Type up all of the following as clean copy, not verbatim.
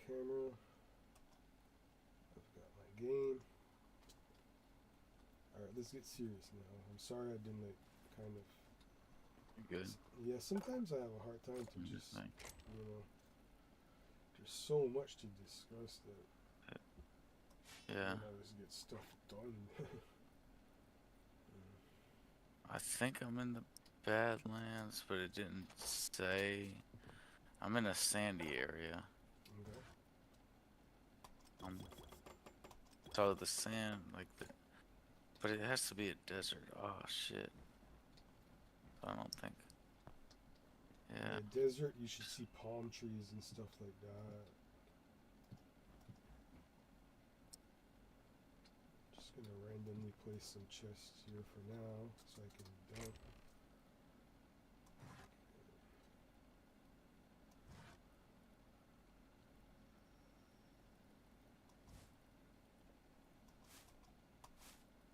camera. I've got my game. Alright, let's get serious now. I'm sorry I didn't like kind of. You're good. Yeah, sometimes I have a hard time to I'm just, just like, you know, there's so much to discuss that I yeah. don't always get stuff done. I think I'm in the Badlands, but it didn't say. I'm in a sandy area. Okay. Um, so the sand, like the, but it has to be a desert. Oh shit. I don't think. Yeah. Yeah, desert, you should see palm trees and stuff like that. Just gonna randomly place some chests here for now so I can dump.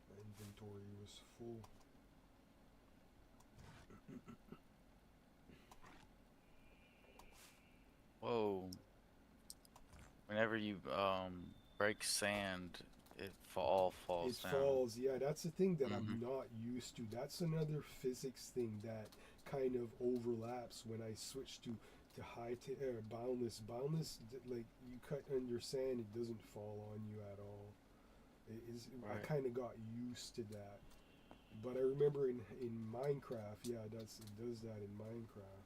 My inventory was full. Whoa. Whenever you break sand, it all It falls down. falls, yeah, that's the thing that Mm-hmm. I'm not used to. That's another physics thing that kind of overlaps when I switch to boundless. Boundless, like you cut under sand, it doesn't fall on you at all. It is, I Right. kind of got used to that. But I remember in Minecraft, yeah, it does that in Minecraft.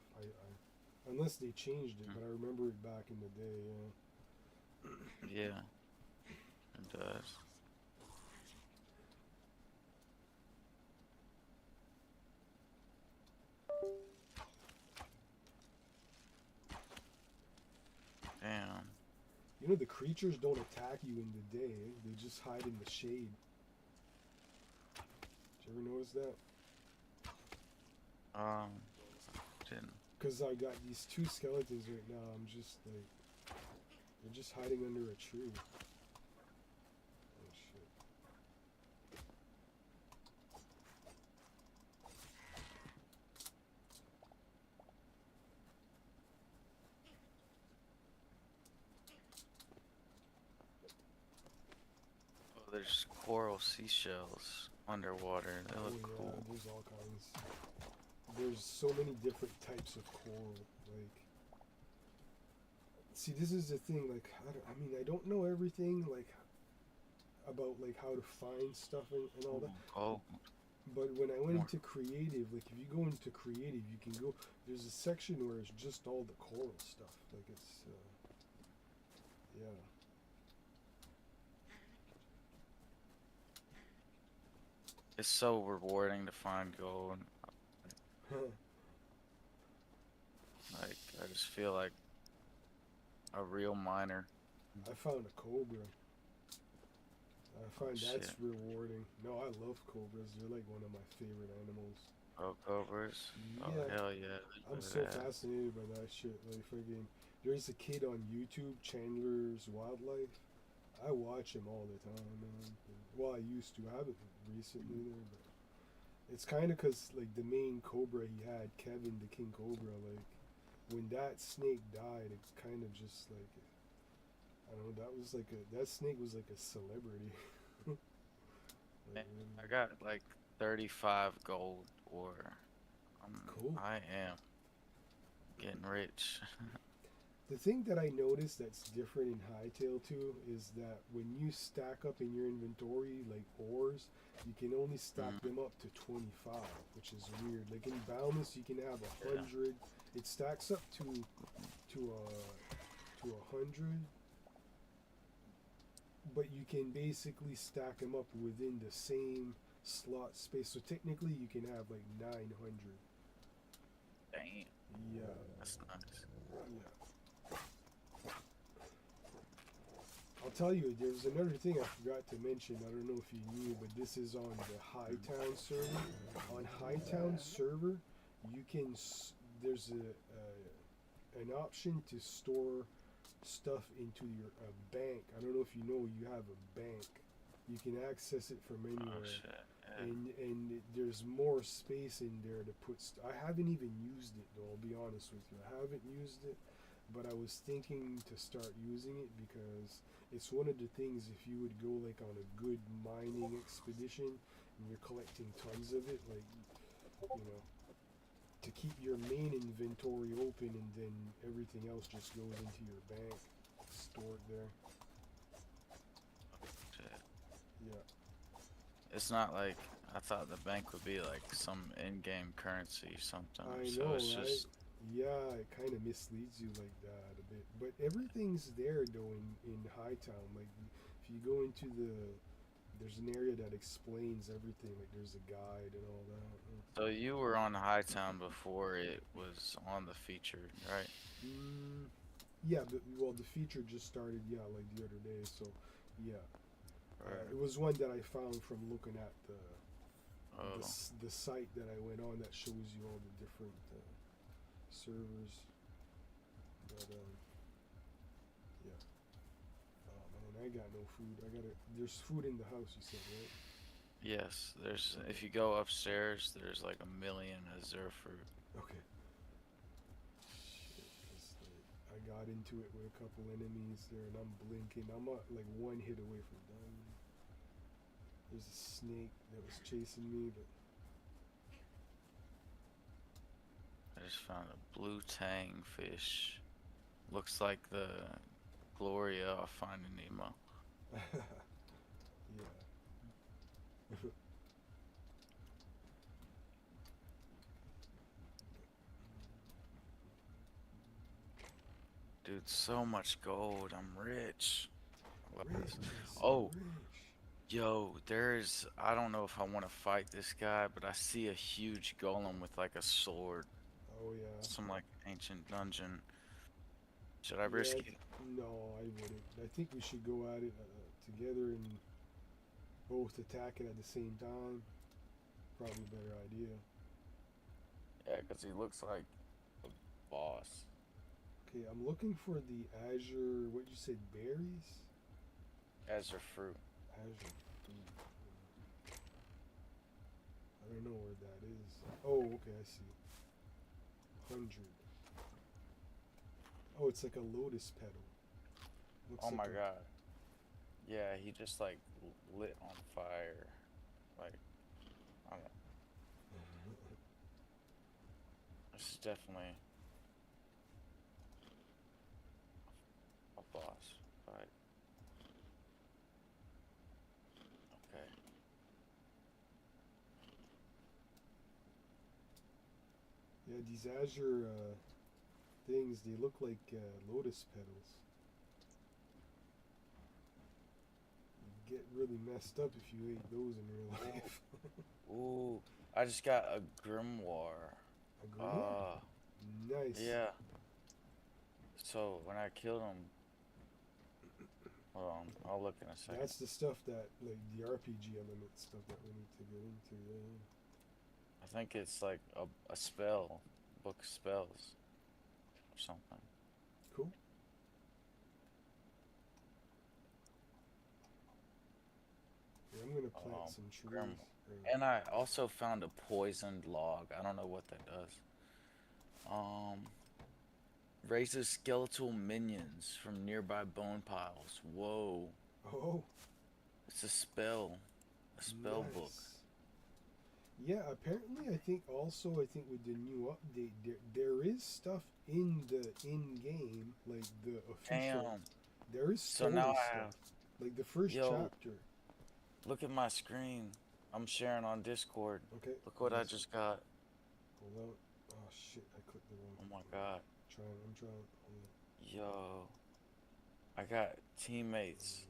Unless they changed it, Mm. but I remember it back in the day. Yeah. Yeah, it does. Damn. You know the creatures don't attack you in the day; they just hide in the shade. Did you ever notice that? Um, didn't. Because I got these two skeletons right now. I'm just like they're just hiding under a tree. Oh shit! Oh, there's coral seashells underwater. They Oh look yeah, cool. there's all kinds. There's so many different types of coral. Like, see, this is the thing. Like, I mean, I don't know everything. Like about like how to find stuff and all that. Ooh, oh, But when I went more. into creative, like if you go into creative, you can go. There's a section where it's just all the coral stuff. Like it's, yeah. It's so rewarding to find gold. Like, I just feel like a real miner. I found a cobra. I Oh find that's shit. rewarding. No, I love cobras. They're like one of my favorite animals. Oh, cobras. Oh, Yeah, hell yeah. I'm Look so at that. fascinated by that shit. Like friggin', there's a kid on YouTube, Chandler's Wildlife. I watch him all the time, man. Well, I used to. I haven't recently there, but it's kind of cause like the main cobra he had, Kevin the King Cobra. Like when that snake died, it kind of just like I don't know. That snake was like a celebrity. Man, Like I really got like 35 gold ore. cool. I am getting rich. The thing that I noticed that's different in Hytale too is that when you stack up in your inventory like ores, you can only stack Mm, them up to 25, which is weird. Like in Boundless, you can have yeah. 100. It stacks up to 100, but you can basically stack them up within the same slot space. So technically, you can have like 900. Damn. Yeah, That's nice. yeah. I'll tell you, there's another thing I forgot to mention. I don't know if you knew, but this is on the Mm, Hightown server. On Hightown server, you can there's an option to store stuff into your bank. I don't know if you know you have a bank. You can access it from oh anywhere, shit. Yeah. and there's more space in there to put. I haven't even used it though. I'll be honest with you. I haven't used it. but I was thinking to start using it because it's one of the things if you would go like on a good mining expedition and you're collecting tons of it, like you know, to keep your main inventory open and then everything else just goes into your bank, stored there. Shit. Yeah. It's not like I thought the bank would be like some in-game currency or something. I So know, it's right? just Yeah, it kind of misleads you like that a bit. But everything's there though in Hightown. Like if you go into there's an area that explains everything. Like there's a guide and all that. so you were on Hightown before it was on the feature, right? Mm, yeah, but well, the feature just started. Yeah, like the other day. So, yeah, Or it was one that I found from looking at oh, the site that I went on that shows you all the different servers. But yeah. Oh man, I got no food. I gotta. There's food in the house. You said right? yes. There's Okay. if you go upstairs, there's like a million azure fruit. Okay. Shit, 'cause, like, I got into it with a couple enemies there, and I'm blinking. I'm like one hit away from dying. There's a snake that was chasing me, but I just found a blue tang fish. Looks like the Gloria off Finding Nemo. yeah. Dude, so much gold. I'm rich. Love this. Rich, so Oh, rich. yo, there's. I don't know if I want to fight this guy, but I see a huge golem with like a sword. Oh yeah. Some like ancient dungeon. Should I Yeah. risk it? No, I wouldn't. I think we should go at it together and both attack it at the same time. Probably a better idea. Yeah, because he looks like a boss. Okay, I'm looking for the Azure. What you said? Berries? Azure fruit. Azure fruit. I don't know where that is. Oh, okay, I see. 100. Oh, it's like a lotus petal. Looks Oh like my a. god. Yeah, he just like lit on fire. Like, I don't know. This is definitely a boss fight. Okay. Yeah, these Azure things, they look like lotus petals. You get really messed up if you ate those in real life. Ooh, I just got a grimoire. A grimoire? Uh, Nice. yeah. So when I killed him, hold on, I'll look in a second. That's the stuff that, like, the RPG element stuff that we need to get into, yeah. I think it's like a spell, book of spells or something. Cool. Yeah, I'm gonna plant some Grim. trees. And I also found a poisoned log. I don't know what that does. Um, Raises skeletal minions from nearby bone piles. Whoa. Oh, It's a spell. A spell book. nice. Yeah, apparently I think also I think with the new update there is stuff in the in game, like the official, Damn. there is So now story I stuff. have. Like the first Yo, chapter. look at my screen. I'm sharing on Discord. Okay. Look what Let me I see. just got. Hold on. Oh shit, I clicked the wrong Oh my button. god. I'm trying. Hold Yo. I got teammates.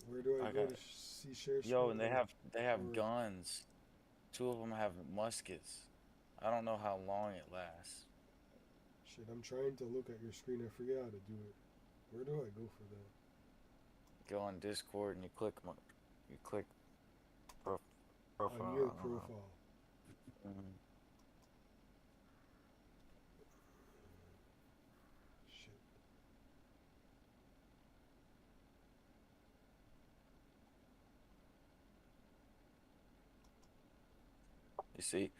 on. Where do I I go got. to see share Yo, screen? and Oh, they have or guns. Two of them have muskets. I don't know how long it lasts. shit, I'm trying to look at your screen. I forget how to do it. Where do I go for that? Go on Discord and you click pro, On profile. your I don't know. profile. Mhm. Shit. You see,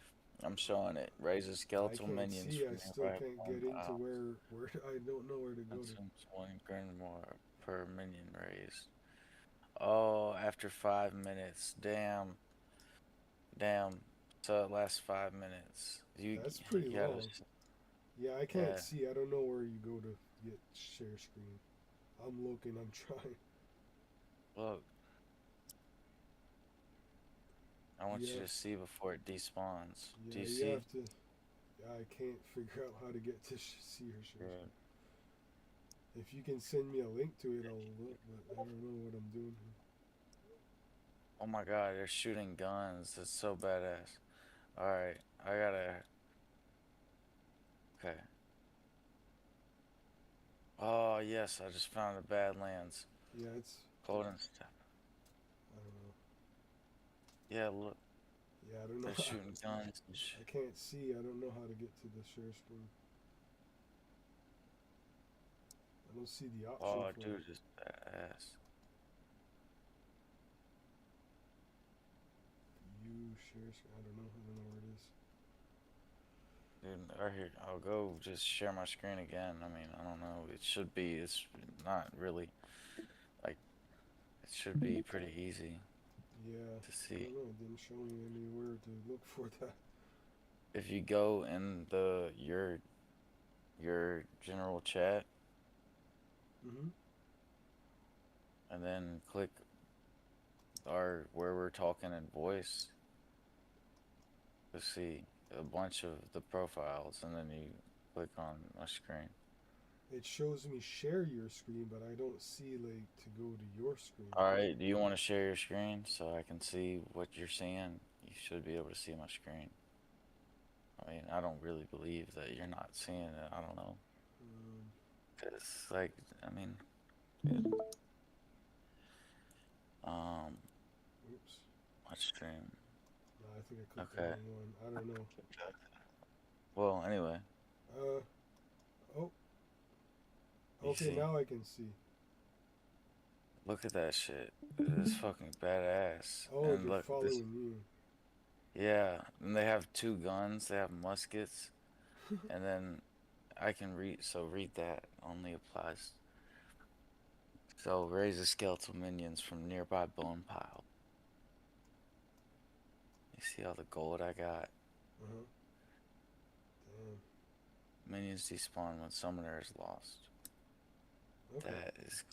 I'm showing it. Raises I skeletal can't minions see. I from still nearby can't bone get into piles. where I don't know where to go to. Consumes 1 more per minion raised. Oh, after 5 minutes. Damn. Damn. So it lasts 5 minutes. That's pretty You gotta, long. Yeah, I can't yeah. see. I don't know where you go to get share screen. I'm looking. I'm trying. Look, I want You you have, to see before it despawns. Do yeah, you you see? have to. I can't figure out how to get to see your share Good. screen. If you can send me a link to it, I'll look. But I don't know what I'm doing here. Oh my god, they're shooting guns. That's so badass. Alright, I gotta. Okay. Oh, yes, I just found the Badlands. Yeah, it's. Golden Step. I don't know. Yeah, look, Yeah, I don't know. they're shooting guns and I can't see. I don't know how to get to the share screen. I don't see the option Oh, for dude, is badass. you share screen. I don't know. I don't know where it is. Dude, right here, I'll go just share my screen again. I mean, I don't know. It should be, it's not really, like, it should be pretty easy Yeah, to I see. don't know. It didn't show me anywhere to look for that. If you go in your general chat Mm-hmm. and then click our where we're talking in voice, you'll see a bunch of the profiles, and then you click on my screen. It shows me share your screen, but I don't see like to go to your screen. All right, do you want to share your screen so I can see what you're seeing? You should be able to see my screen. I mean, I don't really believe that you're not seeing it. I don't know. Um, Cause like, I mean, it, um, oops. my stream. No, I think I clicked the Okay. wrong one. I don't know. Well, anyway, Uh oh. you Okay, see. now I can see. Look at that shit. It's fucking badass. Oh, And they're look, this. following you. Yeah, and they have two guns. They have muskets, and then I can read. So read that only applies. So raise the skeletal minions from nearby bone pile. You see all the gold I got. Uh huh. Damn. Minions despawn when summoner is lost. Okay. That is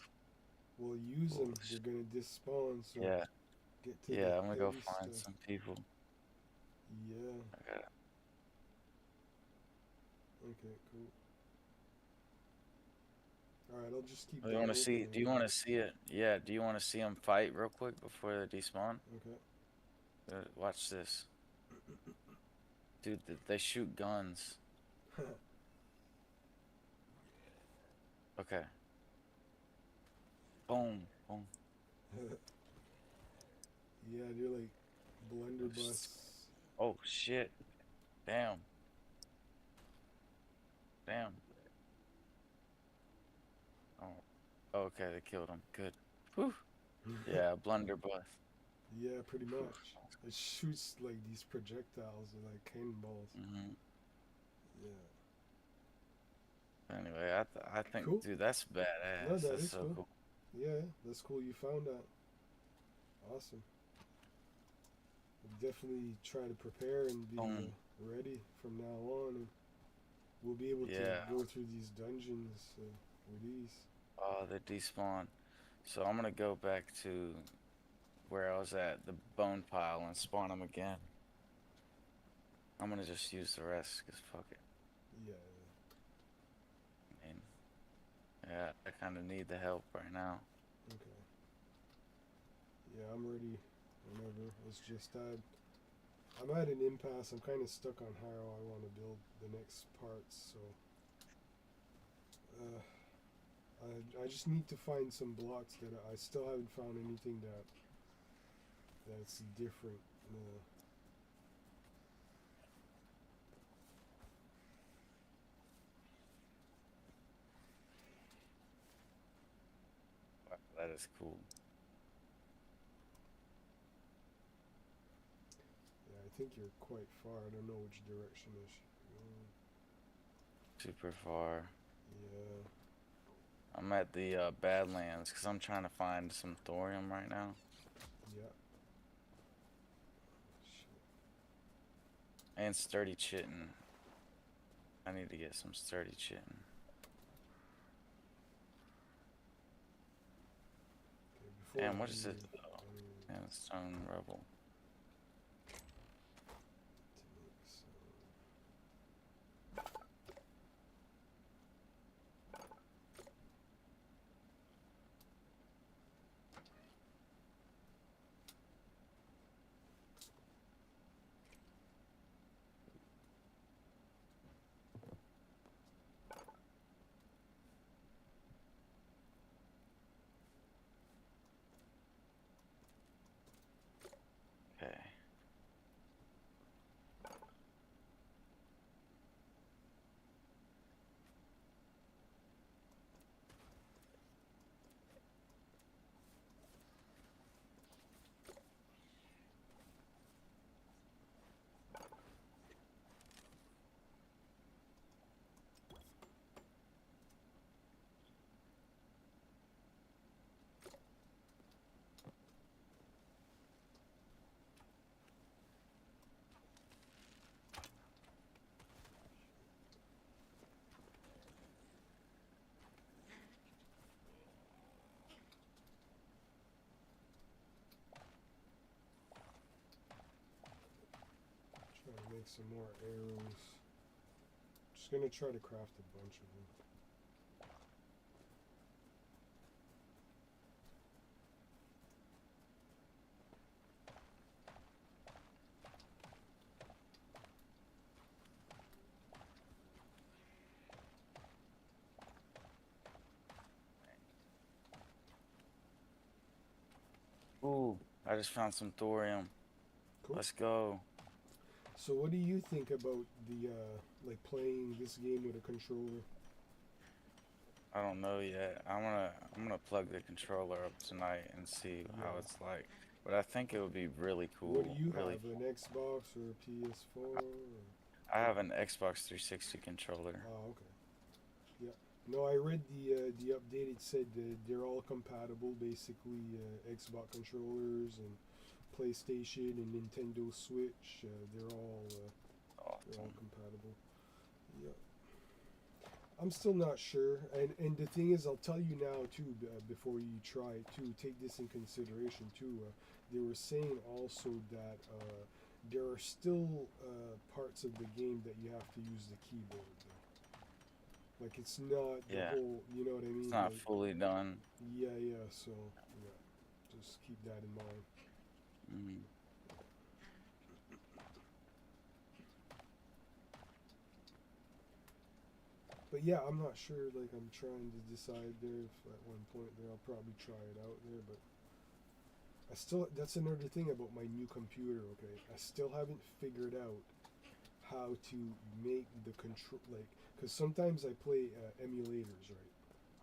We'll use cool. them. They're gonna dispawn. So Yeah, get to the yeah. I'm gonna go heavy find stuff. some people. Yeah. I got. Okay. Cool. All right. I'll just keep Do you that want to open see? and Do you want wait. to see it? Yeah. Do you want to see them fight real quick before they despawn? Okay. Watch this, dude. They shoot guns. Okay. Boom. Boom. Yeah, they're like blunderbuss. Oh shit. Damn. Damn. Oh. Okay, they killed him. Good. Whew. Yeah, blunderbuss. Yeah, pretty Whew. much. It shoots like these projectiles or like cannonballs. Hmm. Yeah. Anyway, I think, Cool. dude, that's No, badass. that That's is so cool. cool. Yeah, that's cool. You found that. Awesome. We'll definitely try to prepare and be Boom. ready from now on, and we'll be able to Yeah. go through these dungeons with ease. Oh, they despawn. So I'm gonna go back to where I was at, the bone pile, and spawn them again. I'm gonna just use the rest, cause fuck it. Yeah. I mean, yeah, I kind of need the help right now. Okay. Yeah, I'm ready. Whenever. It's just I'm at an impasse. I'm kind of stuck on how I want to build the next parts. So I just need to find some blocks that I still haven't found anything that's different. Uh, Wow, that is cool. yeah, I think you're quite far. I don't know which direction I should be going. Super far. Yeah. I'm at the Badlands because I'm trying to find some thorium right now. Yeah. Shit. And sturdy chitin. I need to get some sturdy chitin. Okay, before And I what is it leave, though? Sandstone rubble. to make some. Okay. Try to make some more arrows. Just gonna try to craft a bunch of them. Ooh, I just found some thorium. Cool. Let's go. So, what do you think about the like playing this game with a controller? I don't know yet. I'm gonna plug the controller up tonight and see how Yeah. it's like. But I think it would be really What do cool. you Really have? An Xbox or a PS4? Or... I have an Xbox 360 controller. Oh, okay. Yeah. No, I read the update. It said that they're all compatible, basically Xbox controllers and PlayStation and Nintendo Switch. They're all Awesome. compatible. Yeah. I'm still not sure, and the thing is, I'll tell you now too. Before you try it too, take this in consideration too. They were saying also that there are still parts of the game that you have to use the keyboard. Like it's not the Yeah, whole, you know what I it's mean? not Like fully done. yeah, yeah. So yeah, just keep that in mind. Mm. But yeah, I'm not sure. Like I'm trying to decide there. If at one point there, I'll probably try it out there. But I still. That's another thing about my new computer. Okay, I still haven't figured out how to make the control. Like, because sometimes I play emulators, right?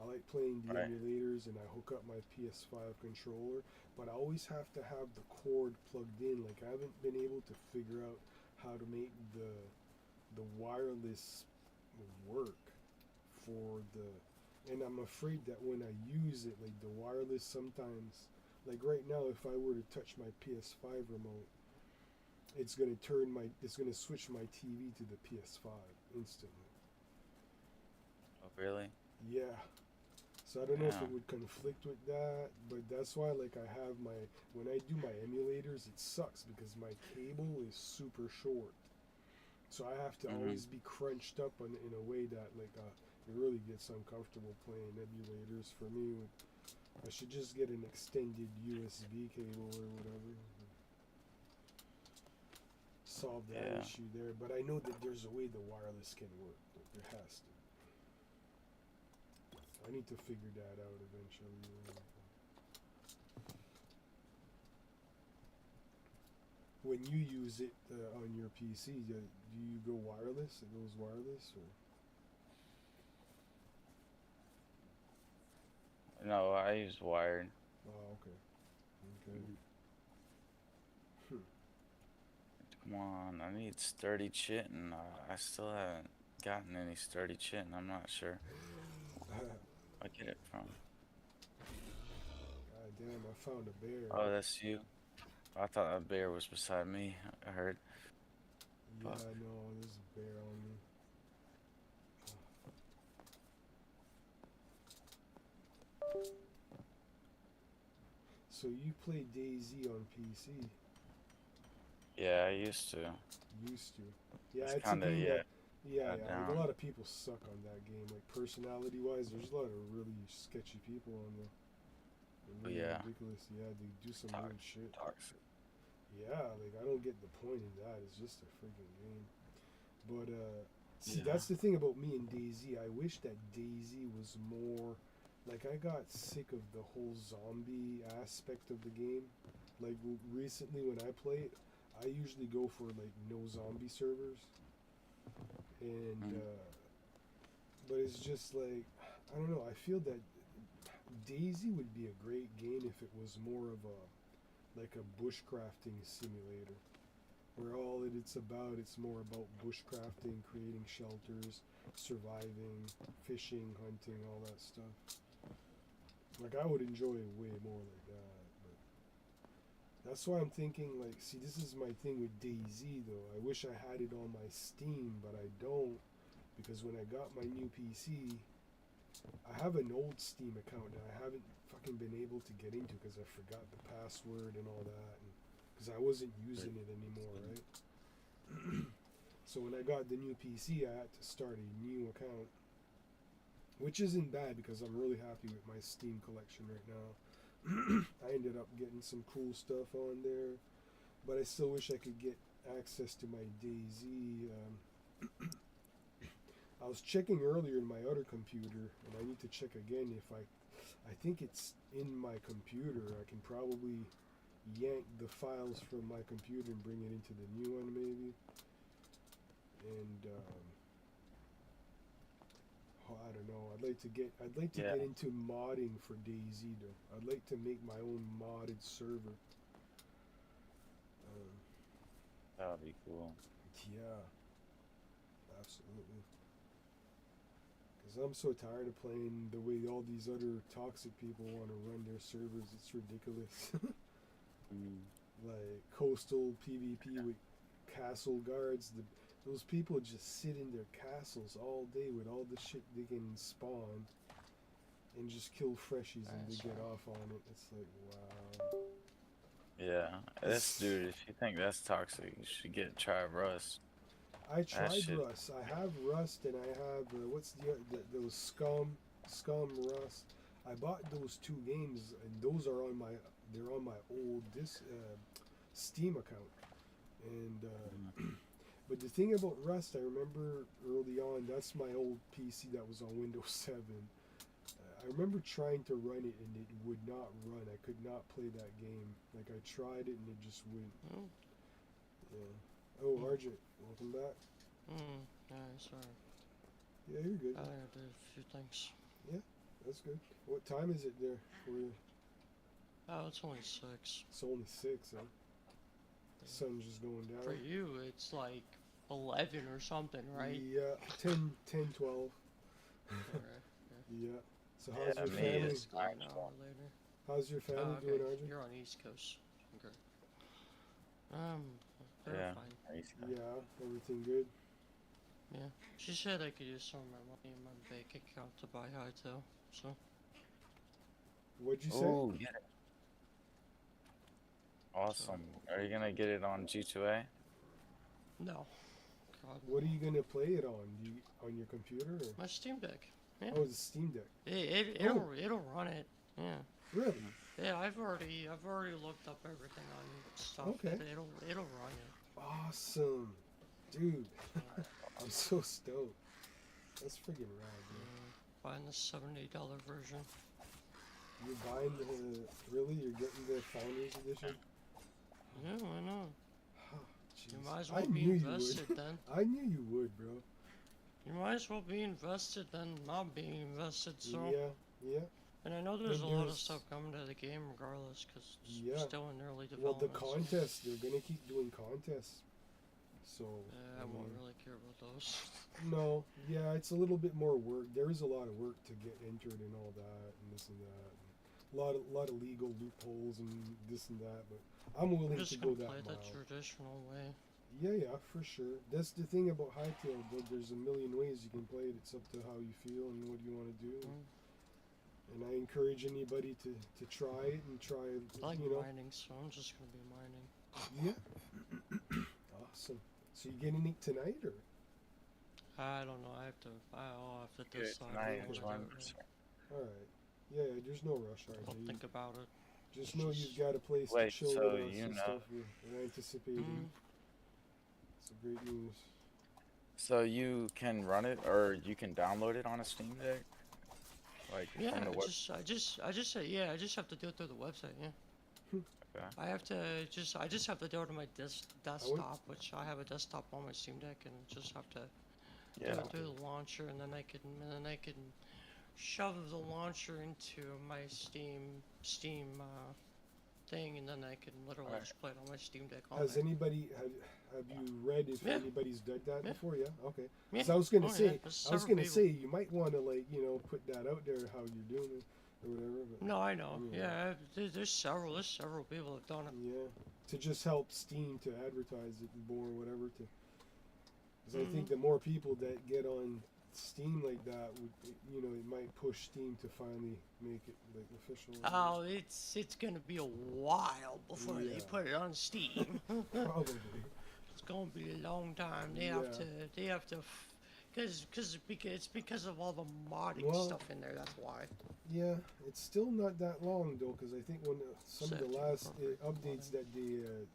I like playing the Right. emulators and I hook up my PS5 controller, but I always have to have the cord plugged in. Like I haven't been able to figure out how to make the wireless work for the, and I'm afraid that when I use it, like the wireless sometimes, like right now, if I were to touch my PS5 remote, it's gonna switch my TV to the PS5 instantly. Oh, really? Yeah. So I don't know if Yeah. it would conflict with that, but that's why like I have my, when I do my emulators, it sucks because my cable is super short. So I have to Mhm. always be crunched up in a way that like it really gets uncomfortable playing emulators for me. I should just get an extended USB cable or whatever. Solve that Yeah. issue there, but I know that there's a way the wireless can work. There has to. I need to figure that out eventually. When you use it on your PC, do you go wireless? It goes wireless, or No, I use wired. oh, okay, okay. Mhm. Hmm. Come on, I need sturdy chitin. I still haven't gotten any sturdy chitin. I'm not sure where I get it from. God damn, I found a bear. Oh, that's you. I thought that bear was beside me. I heard. Yeah, Fuck. no, there's a bear on me. So you play DayZ on PC? Yeah, I used to. Used to. Yeah, It's it's a kind of, game yeah, that. Yeah, got yeah. Like a down. lot of people suck on that game. Like personality-wise, there's a lot of really sketchy people on there. They're But really yeah, ridiculous. Yeah, they do some toxic, weird shit. toxic. Yeah, like I don't get the point in that. It's just a freaking game. But see, Yeah. that's the thing about me and DayZ. I wish that DayZ was more. Like I got sick of the whole zombie aspect of the game. Like recently when I play it, I usually go for like no zombie servers, and Mm. but it's just like I don't know. I feel that DayZ would be a great game if it was more of a like a bushcrafting simulator where all it's about it's more about bushcrafting, creating shelters, surviving, fishing, hunting, all that stuff. Like I would enjoy it way more like that. But that's why I'm thinking like see this is my thing with DayZ though. I wish I had it on my Steam, but I don't because when I got my new PC, I have an old Steam account that I haven't fucking been able to get into because I forgot the password and all that, and because I wasn't using it anymore, right? So when I got the new PC, I had to start a new account, which isn't bad because I'm really happy with my Steam collection right now. I ended up getting some cool stuff on there, but I still wish I could get access to my DayZ. I was checking earlier in my other computer, and I need to check again if I think it's in my computer. I can probably yank the files from my computer and bring it into the new one, maybe. And oh, I don't know. I'd like to Yeah, get into modding for DayZ though. I'd like to make my own modded server. Um, that would be cool. yeah, absolutely. Because I'm so tired of playing the way all these other toxic people want to run their servers. It's ridiculous. Mm. Like coastal PvP with castle guards. Those people just sit in their castles all day with all the shit they can spawn and just kill freshies and they get off on it. It's like, wow. Yeah, this dude, if you think that's toxic, you should try Rust. I That tried shit. Rust. I have Rust and I have what's those Scum Rust. I bought those two games and those are on my they're on my old Steam account. And Mm. but the thing about Rust, I remember early on. That's my old PC that was on Windows 7. I remember trying to run it and it would not run. I could not play that game. Like I tried it and it just wouldn't. Oh, Yeah. Oh, Argent, welcome back. yeah, sorry. Yeah, you're good. I think I did a few things. Yeah, that's good. What time is it there for you? Oh, it's only 6. It's only 6, huh? Yeah. Sun's just going For down. you, it's like 11 or something, right? Yeah, 10, 12. Alright. Yeah. So how's Yeah, your me family? is Like an nine hour twelve. later. How's your family Oh, doing, okay. Arjun? You're on East Coast. Okay. They're Yeah, fine. East Coast. Yeah, everything good? Yeah. She said I could use some of my money in my bank account to buy Hytale, so. What'd you say? Oh, get it. So, Awesome. Are you gonna get it on G2A? no. God, What are no. you gonna play it on? On your computer? Or? My Steam Deck. Yeah. Oh, it's a Steam Deck. It'll run it. Yeah. Really? Yeah, I've already looked up everything on stuff. Okay. It'll run it. Awesome, dude. Yeah. I'm so stoked. That's freaking rad, man. Buying the $70 version. You're buying the really? You're getting the Founders Edition? Yeah, why not? Jeez. You might as I well be knew you invested would. then. I knew you would, bro. You might as well be invested than not being invested. So, Yeah, yeah. and I know there's a And lot of there's- stuff coming to the game regardless, because it's Yeah. still in early Well, the development. So. contest, they're gonna keep doing contests. So I I won't mean, really care about those. no, yeah, it's a little bit more work. There is a lot of work to get entered and all that and this and that. And a lot of legal loopholes and this and that. But I'm I'm willing to just go gonna that play the mile. traditional way. Yeah, yeah, for sure. That's the thing about Hytale. There's a million ways you can play it. It's up to how you feel and what you want to do. Mm. And I encourage anybody to try it and try, I like you know. mining, so I'm just gonna be mining. Yeah. Awesome. So you getting it tonight or? I don't know. I'll have to Yeah, decide tonight what is I one do. percent. All right. Yeah, there's no rush, I'll RJ. think about it. Just know you've got a place to Wait, chill so with us you and know? stuff. We're anticipating. Mm. It's great news. So you can run it, or you can download it on a Steam Deck, like Yeah, from the web. I just said, yeah, I just have to do it through the website, yeah. Okay. I just have to do it on my went- desktop, which I have a desktop on my Steam Deck, and just have to do Yeah. it through the launcher, and then I can shove the launcher into my Steam thing, and then I can literally Alright. just play it on my Steam Deck on Has there. anybody have you read if Yeah. anybody's done that Yeah. before? Yeah. Okay. Yeah. 'Cause I was gonna Oh, say, yeah, there's I was several gonna people. say you might want to put that out there how you're doing it or whatever. But No, I know. Yeah. Yeah, there's several people have done it. yeah, to just help Steam to advertise it more or whatever. Because I think the more people that get on Steam like that would, it might push Steam to finally make it like official. Oh, it's gonna be a while before they Yeah. put it on Steam. Probably. It's gonna be a long time. They Yeah. have to, because it's because of all the modding Well- stuff in there. That's why. Yeah, it's still not that long though, because I think when some of the Set last perfect updates modding. that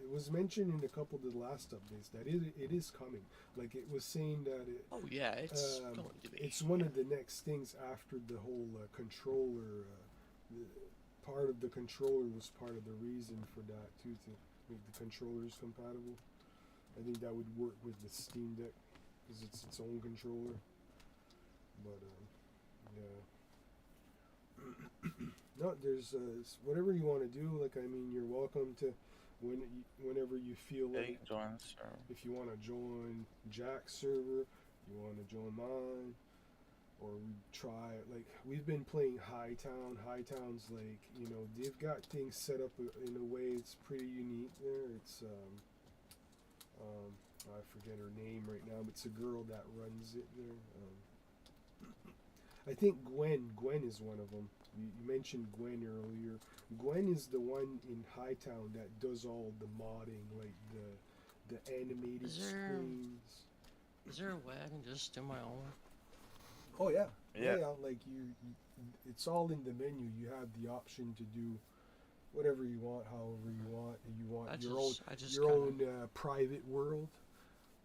it was mentioned in a couple of the last updates that it is coming. Like it was saying that Oh yeah, it's Um, going to be. it's one of the next things after the whole controller. The, part of the controller was part of the reason for that too, to make the controllers compatible. I think that would work with the Steam Deck because it's its own controller. But yeah. No, there's whatever you want to do. Like I mean, you're welcome to whenever you feel Yeah, you like. can join the server. If you want to join Jack's server, you want to join mine, or we try like we've been playing Hytown. Hytown's like they've got things set up in a way it's pretty unique there. It's I forget her name right now, but it's a girl that runs it there. I think Gwen is one of them. You mentioned Gwen earlier. Gwen is the one in Hytown that does all the modding, like the animated Is there- screens. Is there a way I can just do my own? Oh yeah. Yeah. Like you, it's all in the menu. You have the option to do whatever you want, however you want. You want I your just own kinda- private world.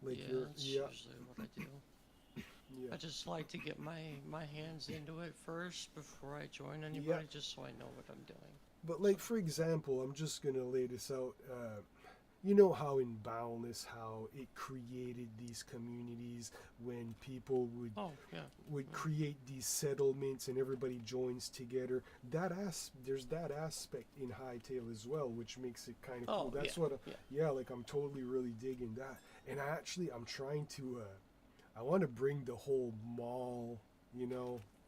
Like yeah, your that's yeah usually what I do. yeah. I just like to get my hands into it first before I join anybody, just so I know what I'm doing. But like for example, I'm just gonna lay this out. You know how in Boundless, how it created these communities when people Oh yeah. would create these settlements and everybody joins together. There's that aspect in Hytale as well, which makes it kind of cool. Oh, That's yeah, what yeah. like I'm totally really digging that. And I'm trying to I want to bring the whole mall,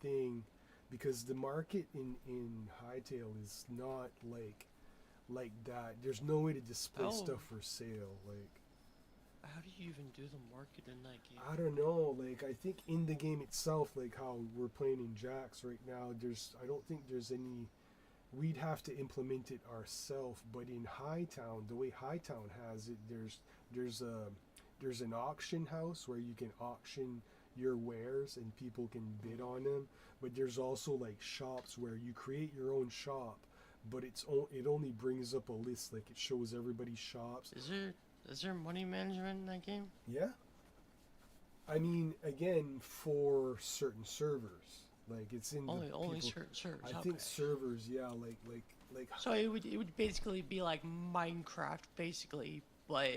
thing, because the market in Hytale is not like that. There's no way to display Oh. stuff for sale. Like How do you even do the market in that game? I don't know. Like I think in the game itself, like how we're playing in Jax right now, I don't think there's any. We'd have to implement it ourselves. But in Hytown, the way Hytown has it, there's an auction house where you can auction your wares and people can bid on them. But there's also like shops where you create your own shop, but it only brings up a list. Like it shows everybody's shops. Is there money management in that game? Yeah. I mean, again, for certain servers, like it's in Only people, certain servers. I Okay. think servers, yeah, like So it would basically be like Minecraft, basically, but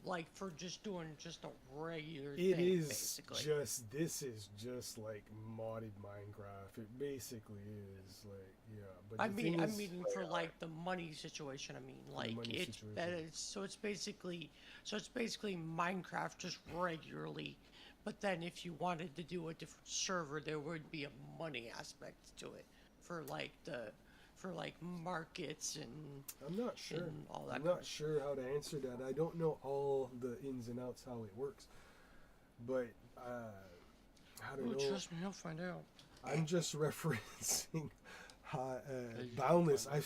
like for just doing just a regular It thing, is basically. just this is just like modded Minecraft. It basically is like yeah. But I the mean, thing I is, mean for like the money situation. I mean, for the like money it's situation. better. So it's basically Minecraft just regularly. But then if you wanted to do a different server, there would be a money aspect to it for like the for like markets I'm not sure. and all I'm that kind not of stuff. sure how to answer that. I don't know all the ins and outs how it works. But I don't Oh, know. trust me, you'll find out. I'm just referencing You will Boundless. find out.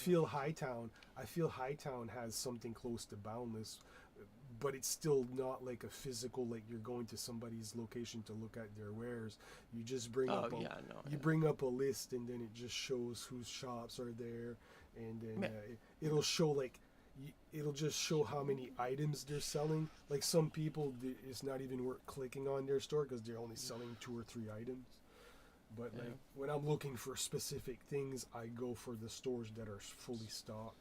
I feel Hightown has something close to Boundless, but it's still not like a physical, like you're going to somebody's location to look at their wares. You just bring Oh up a yeah, no, you bring up a list, and then it just shows whose shops are there, and then yeah. it'll show like it'll just show how many items they're selling. Like some people, it's not even worth clicking on their store because they're only selling 2 or 3 items. But Yeah. like when I'm looking for specific things, I go for the stores that are fully stocked.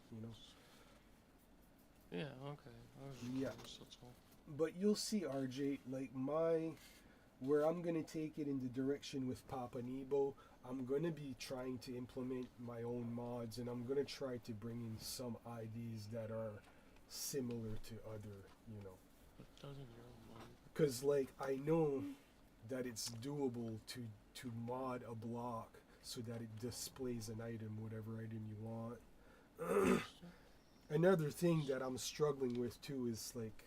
Yeah, okay. I was just Yeah. curious, that's all. But you'll see, RJ, like where I'm gonna take it in the direction with Papa Nebo. I'm gonna be trying to implement my own mods, and I'm gonna try to bring in some IDs that are similar to other. But doesn't your mom? Cause like I know that it's doable to mod a block so that it displays an item, whatever item you want. Another thing that I'm struggling with too is like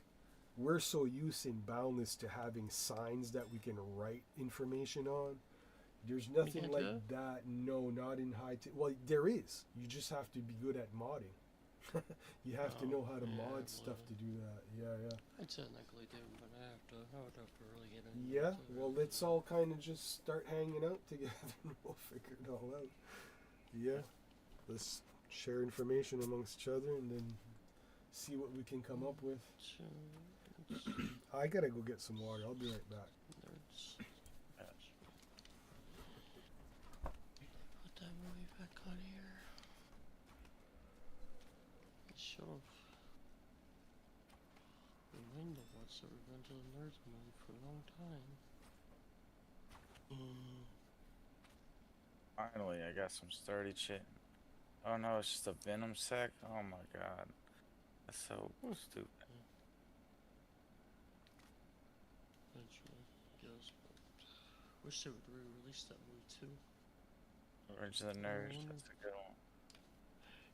we're so used in Boundless to having signs that we can write information on. There's You nothing can't do like that? that. No, not in Hytale. Well, there is. You just have to be good at modding. You have to Oh, know how to yeah, mod stuff well, to do that. Yeah, I technically do, but I would have to really get into yeah. it Yeah. too. Well, let's all kind of just start hanging out together and we'll figure it all out. Yeah. Let's share information amongst each other and then see what we can come up with. So, it's, I gotta go get some water. I'll be right back. there's, put that movie back on here. It should have. Remind the ones that we've been to the Nerds movie for a long time. Finally, I got some sturdy shit. Oh no, it's just a venom sac. Oh my god, that's so stupid. Eventually, yes, but wish they would re-release that movie too. Revenge of the Nerds. That's a good one.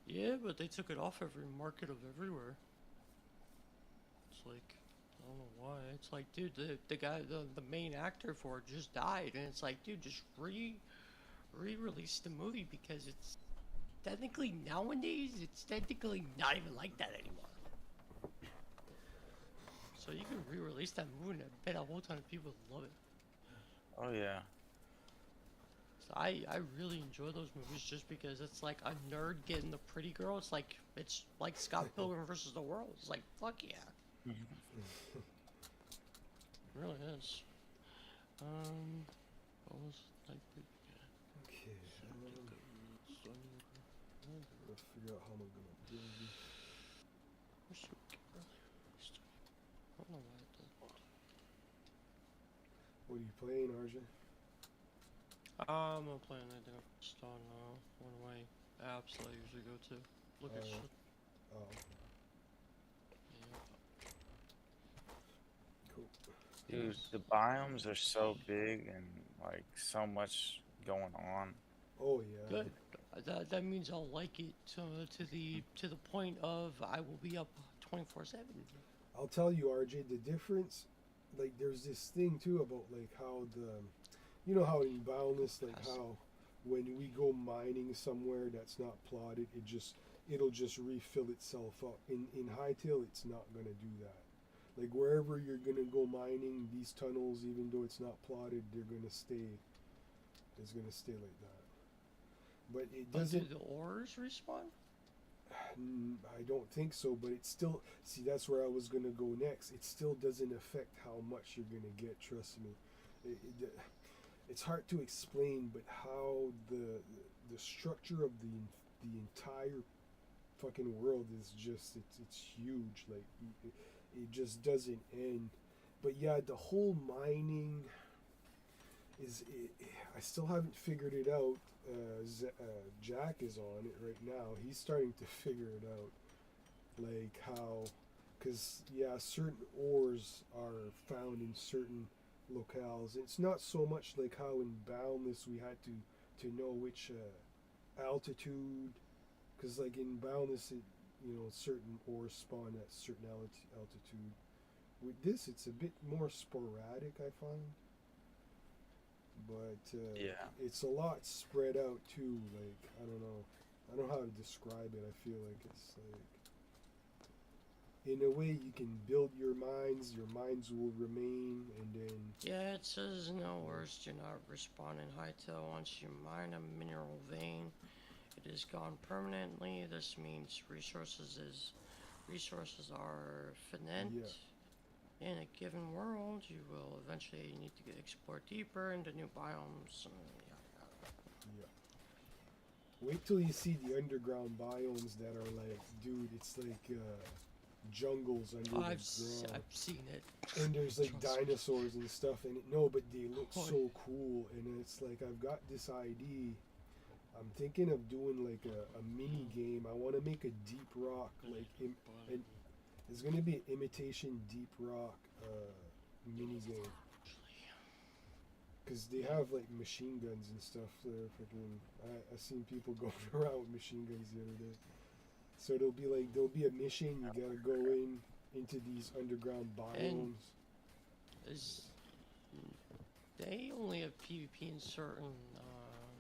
Yeah, but they took it off every market of everywhere. It's like, I don't know why. It's like, dude, the guy, the main actor for it just died, and it's like, dude, just re-release the movie because it's technically nowadays it's technically not even like that anymore. So you can re-release that movie, and I bet a whole ton of people would love it. Oh yeah. So I really enjoy those movies just because it's like a nerd getting the pretty girl. It's like Scott Pilgrim versus the World. It's like fuck yeah, it really is. What was like the Okay. Let's figure out how I'm gonna build this. Wish it would get really released. I don't know why it doesn't. What are you playing, RJ? I'm not playing anything. I'm just on one of my apps that I usually go to. Look at shit. Oh, Yeah. cool. Dude, the biomes are so big and like so much going on. Oh yeah. Good. That means I'll like it to the point of I will be up 24/7. I'll tell you, RJ, the difference. Like, there's this thing too about like how how in Boundless, like how when we go mining somewhere that's not plotted, it'll just refill itself up. In Hytale, it's not gonna do that. Like wherever you're gonna go mining, these tunnels, even though it's not plotted, they're gonna stay. It's gonna stay like that. But it But do doesn't. the ores respawn? I don't think so, but it still. See, that's where I was gonna go next. It still doesn't affect how much you're gonna get. Trust me. It's hard to explain, but how the structure of the entire fucking world is just it's huge. Like it just doesn't end. But yeah, the whole mining is. I still haven't figured it out. Jack is on it right now. He's starting to figure it out, like how, because yeah, certain ores are found in certain locales. It's not so much like how in Boundless we had to know which altitude, because like in Boundless, certain ores spawn at certain altitude. With this, it's a bit more sporadic, I find. But Yeah. it's a lot spread out too. Like I don't know how to describe it. I feel like it's like in a way you can build your mines. Your mines will remain, and then Yeah, it says no ores do not respawn in Hytale once you mine a mineral vein. It is gone permanently. This means resources are finite. yeah, In a given world, you will eventually need to explore deeper into new biomes. yeah. Wait till you see the underground biomes that are like, dude, it's like jungles under the I've ground. seen it. And there's like Trust me. dinosaurs and stuff in it. No, but they look Oh, so cool, and it's like I've got this idea. I'm thinking of doing like a mini game. I want to make a deep rock, like an, it's gonna be an imitation deep rock mini game, because they have like machine guns and stuff. They're freaking. I seen people going around with machine guns the other day. So there'll be a mission. You gotta go into these underground biomes. They only have PvP in certain.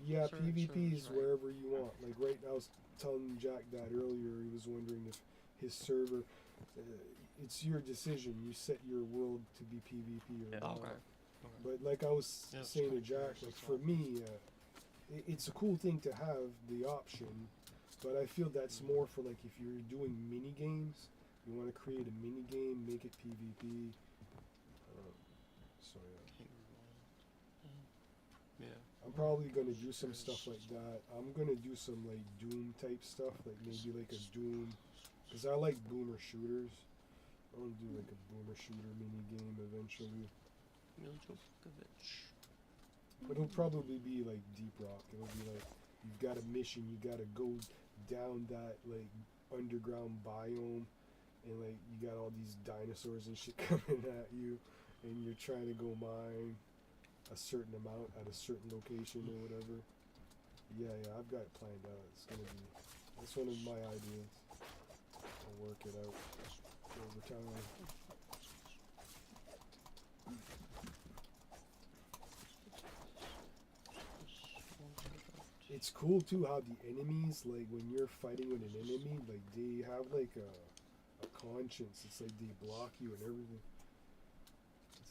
Yeah, certain PvP is servers, right? wherever you want. Like right now, I was telling Jack that earlier. He was wondering if his server. It's your decision. You set your world to be PvP or Yeah. not. Okay. But like I was Yeah, saying to it's Jack, curious like as for well. me, it's a cool thing to have the option. But I feel that's more for like if you're doing mini games, you want to create a mini game, make it PvP. So yeah. Yeah. I'm probably gonna do some stuff like that. I'm gonna do some like Doom type stuff, like maybe like a Doom, because I like boomer shooters. I want to do like a boomer shooter mini game eventually, Miljokovic. but it'll probably be like Deep Rock. It'll be like you've got a mission, you gotta go down that like underground biome, and like you got all these dinosaurs and shit coming at you, and you're trying to go mine a certain amount at a certain location or whatever. Yeah, I've got it planned out. It's gonna be. That's one of my ideas. I'll work it out over time. It's cool too how the enemies, like when you're fighting with an enemy, like they have like a conscience. It's like they block you and everything.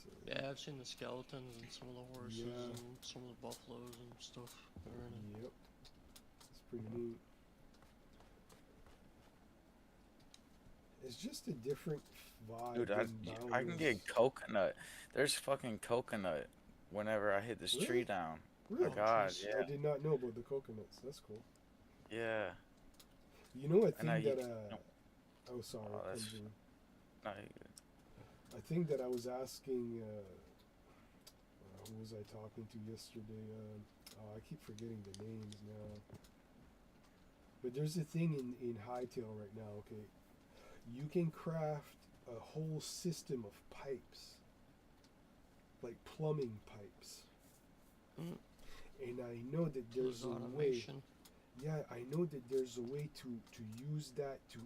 So, Yeah, I've seen the skeletons and some of the horses Yeah. and some of the buffaloes and stuff that are in it. yep, it's pretty neat. It's just a different vibe. Dude, than I can get Boundless. coconut. There's fucking coconut whenever I hit this Really? tree down. Really? Oh God, jeez. yeah, I did not know about the coconuts. That's cool. yeah. You know, I And I think that. eat. No, Oh, sorry. oh, that's continue. no, I think that I was asking. Who was I talking to yesterday? Oh, I keep forgetting the names now. But there's a thing in Hytale right now. Okay, you can craft a whole system of pipes, like plumbing pipes. Mm. And I know that there's a way. automation. Yeah, I know that there's a way to use that to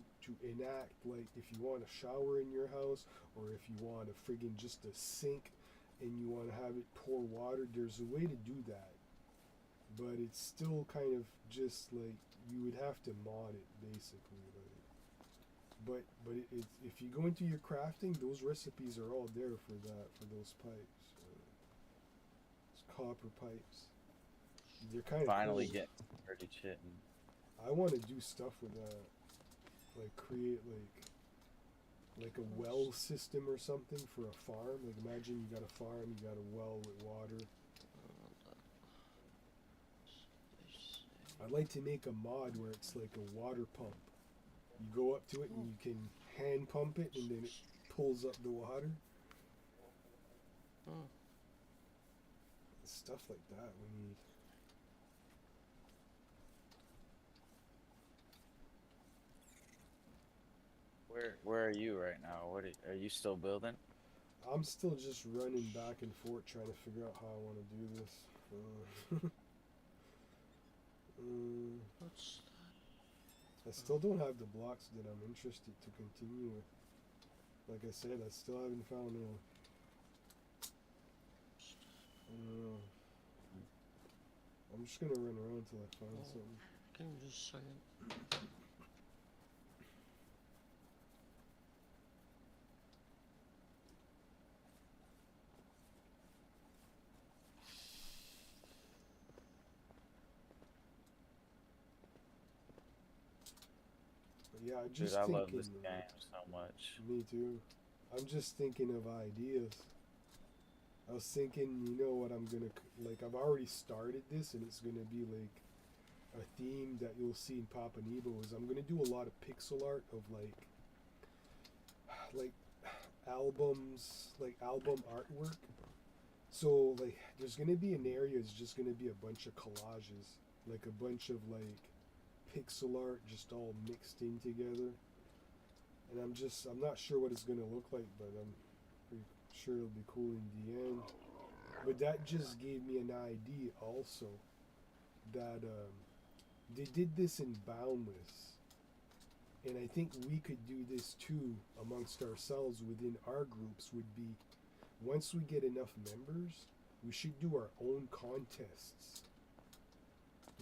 enact, like if you want a shower in your house or if you want a friggin' just a sink and you want to have it pour water, there's a way to do that. But it's still kind of just like you would have to mod it basically. Like, but if you go into your crafting, those recipes are all there for that, for those pipes. It's copper pipes. They're kind of finally cool. getting dirty shit. I want to do stuff with that, like create like a well system or something for a farm. Like imagine you got a farm, you got a well with water. I'd like to make a mod where it's like a water pump. You go up to it and you can hand pump it, and then it pulls up the water. Hmm. Stuff like that we need. Where are you right now? Are you still building? I'm still just running back and forth trying to figure out how I want to do this. What's I still don't have the blocks that I'm interested to continue with. Like I said, I still haven't found a. I'm just gonna run around till I find Oh. something. Give me just a second. But yeah, Dude, just I thinking. love this game so much. Me too. I'm just thinking of ideas. I was thinking, you know what I'm gonna like. I've already started this, and it's gonna be like a theme that you'll see in Papa Nebo. Is I'm gonna do a lot of pixel art of like albums, like album artwork. So like, there's gonna be an area. It's just gonna be a bunch of collages, like a bunch of like pixel art, just all mixed in together. And I'm not sure what it's gonna look like, but I'm pretty sure it'll be cool in the end. But that just gave me an idea also that they did this in Boundless, and I think we could do this too amongst ourselves within our groups. Would be once we get enough members, we should do our own contests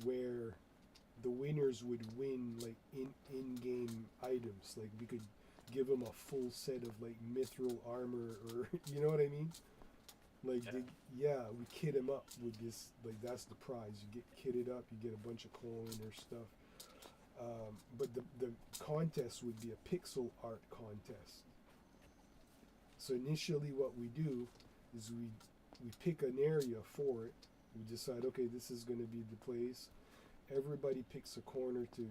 where the winners would win like in-game items. Like we could give them a full set of like mithril armor, or you know what I mean? Like we kit them up with this. Like that's the prize. You get kitted up, you get a bunch of coin or stuff. But the contest would be a pixel art contest. So initially, what we do is we pick an area for it. We decide, okay, this is going to be the place. Everybody picks a corner to,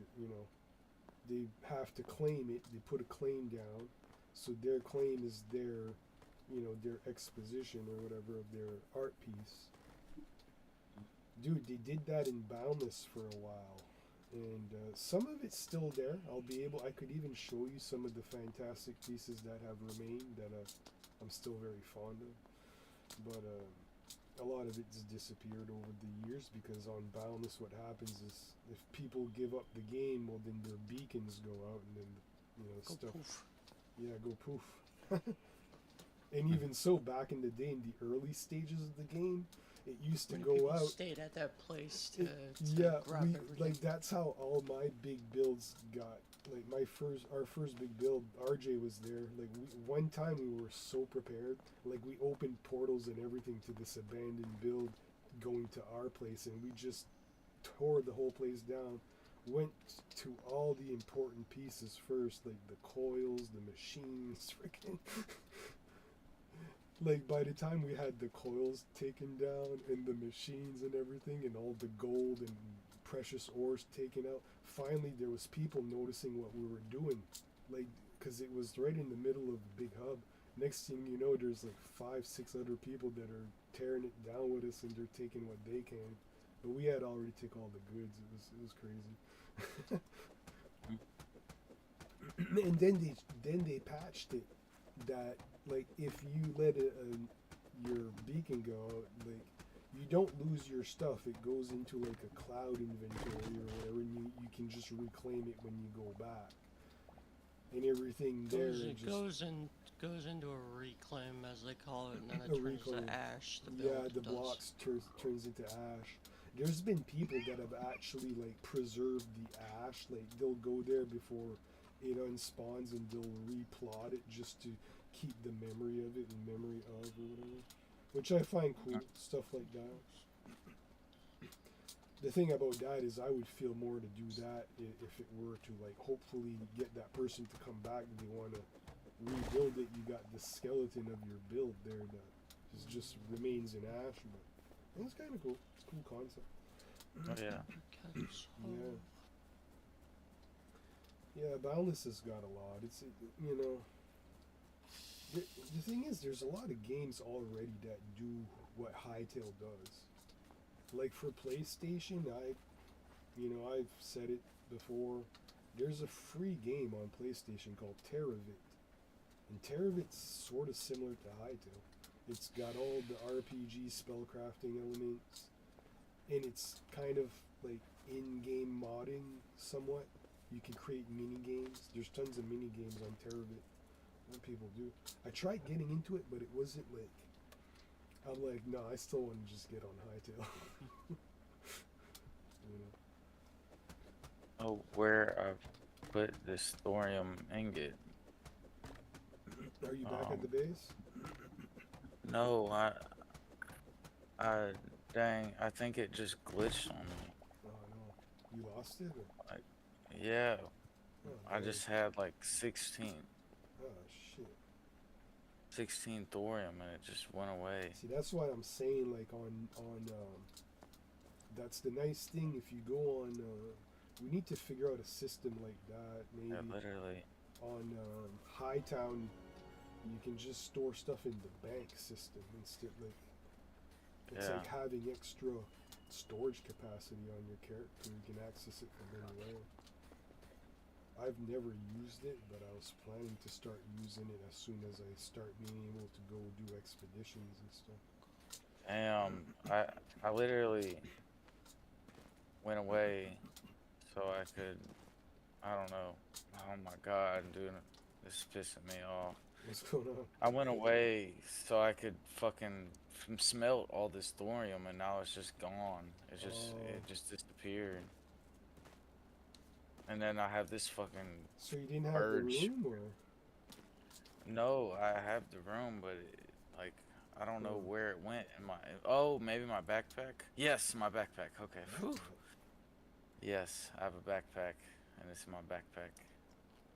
they have to claim it. They put a claim down, so their claim is their exposition or whatever of their art piece. Dude, they did that in Boundless for a while, and some of it's still there. I could even show you some of the fantastic pieces that have remained that I'm still very fond of, but a lot of it's disappeared over the years because on Boundless what happens is if people give up the game, well then their beacons go out and then Go stuff. poof. Yeah, go poof. And even so, back in the day, in the early stages of the game, it used to When go people out. stayed at that place to Yeah, grab everything. like that's how all my big builds got. Like our first big build, RJ was there. Like one time we were so prepared. Like we opened portals and everything to this abandoned build, going to our place, and we just tore the whole place down. Went to all the important pieces first, like the coils, the machines, freaking. Like by the time we had the coils taken down and the machines and everything and all the gold and precious ores taken out, finally there was people noticing what we were doing, like because it was right in the middle of the big hub. Next thing you know, there's like 5-6 other people that are tearing it down with us and they're taking what they can, but we had already took all the goods. It was crazy. And then they patched it that like if you let your beacon go out, like you don't lose your stuff. It goes into like a cloud inventory or whatever, and you can just reclaim it when you go back. And everything there goes into a reclaim, as they call it, and then A it turns reclaim. to ash. The Yeah, build the does. blocks turns into ash. There's been people that have actually like preserved the ash. Like they'll go there before it unspawns and they'll replot it just to keep the memory of it and memory of or whatever, which I find cool. Stuff like that. The thing about that is I would feel more to do that if it were to like hopefully get that person to come back and they want to rebuild it. You got the skeleton of your build there that just remains in ash, but it's kind of cool. It's a cool concept. Oh yeah. Yeah. Yeah, Boundless has got a lot. It's The thing is, there's a lot of games already that do what Hytale does. Like for PlayStation, I've said it before. There's a free game on PlayStation called Terravit, and Terravit's sort of similar to Hytale. It's got all the RPG spellcrafting elements, and it's kind of like in-game modding somewhat. You can create mini games. There's tons of mini games on Terravit. What people do. I tried getting into it, but it wasn't like. I'm like, no, I still want to just get on Hytale. you know. Oh, where I've put this thorium ingot. Are you back at the base? No, dang, I think it just glitched on me. Oh no, you lost it? Or? Yeah, Oh, I no. just had like 16 Oh shit. thorium and it just went away. See, that's why I'm saying like on that's the nice thing if you go on. We need to figure out a system like that. Maybe Yeah, literally. on Hightown, you can just store stuff in the bank system instead. Like it's Yeah. like having extra storage capacity on your character. You can access it from anywhere. I've never used it, but I was planning to start using it as soon as I start being able to go do expeditions and stuff. I literally went away so I could, I don't know. Oh my God, dude, this is pissing me off. What's going on? I went away so I could fucking smelt all this thorium and now it's just gone. It just disappeared. And then I have this fucking So you didn't have urge. the room, or? No, I have the room, but like I don't know Hmm. where it went in my. Oh, maybe my backpack. Yes, my backpack. Okay. Whew. Yes, I have a backpack, and it's in my backpack.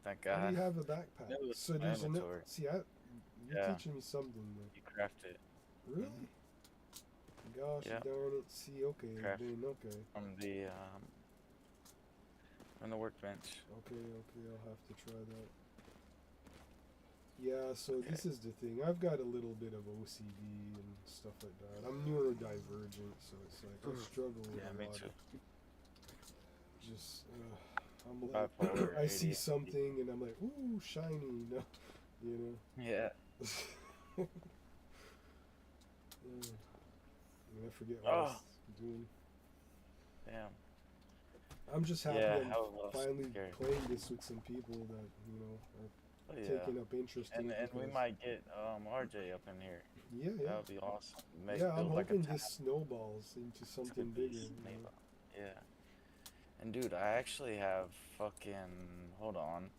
Thank How do God. you have a backpack? No, it's So my there's an. inventory. See, you're Yeah, teaching me something. you craft it. Really? Gosh Yeah, darn it. See, okay, craft then okay. from the workbench. Okay, I'll have to try that. Yeah, so Okay. this is the thing. I've got a little bit of OCD and stuff like that. I'm neurodivergent, so it's like I struggle with Yeah, a me lot too. of just. I'm like, Bipolar I see ADHD. something and I'm like, ooh, shiny, no, you know. Yeah. I forget what I Oh, was doing. damn. I'm just happy Yeah, I'm hell of a lot finally scary. playing this with some people that are Oh yeah. taking up interest in it. And we Because, might get RJ up in here. yeah, That would be awesome. yeah. I'm Build like a hoping town. this snowballs into It's something gonna be bigger. snake. Yeah. And dude, I actually have fucking hold on,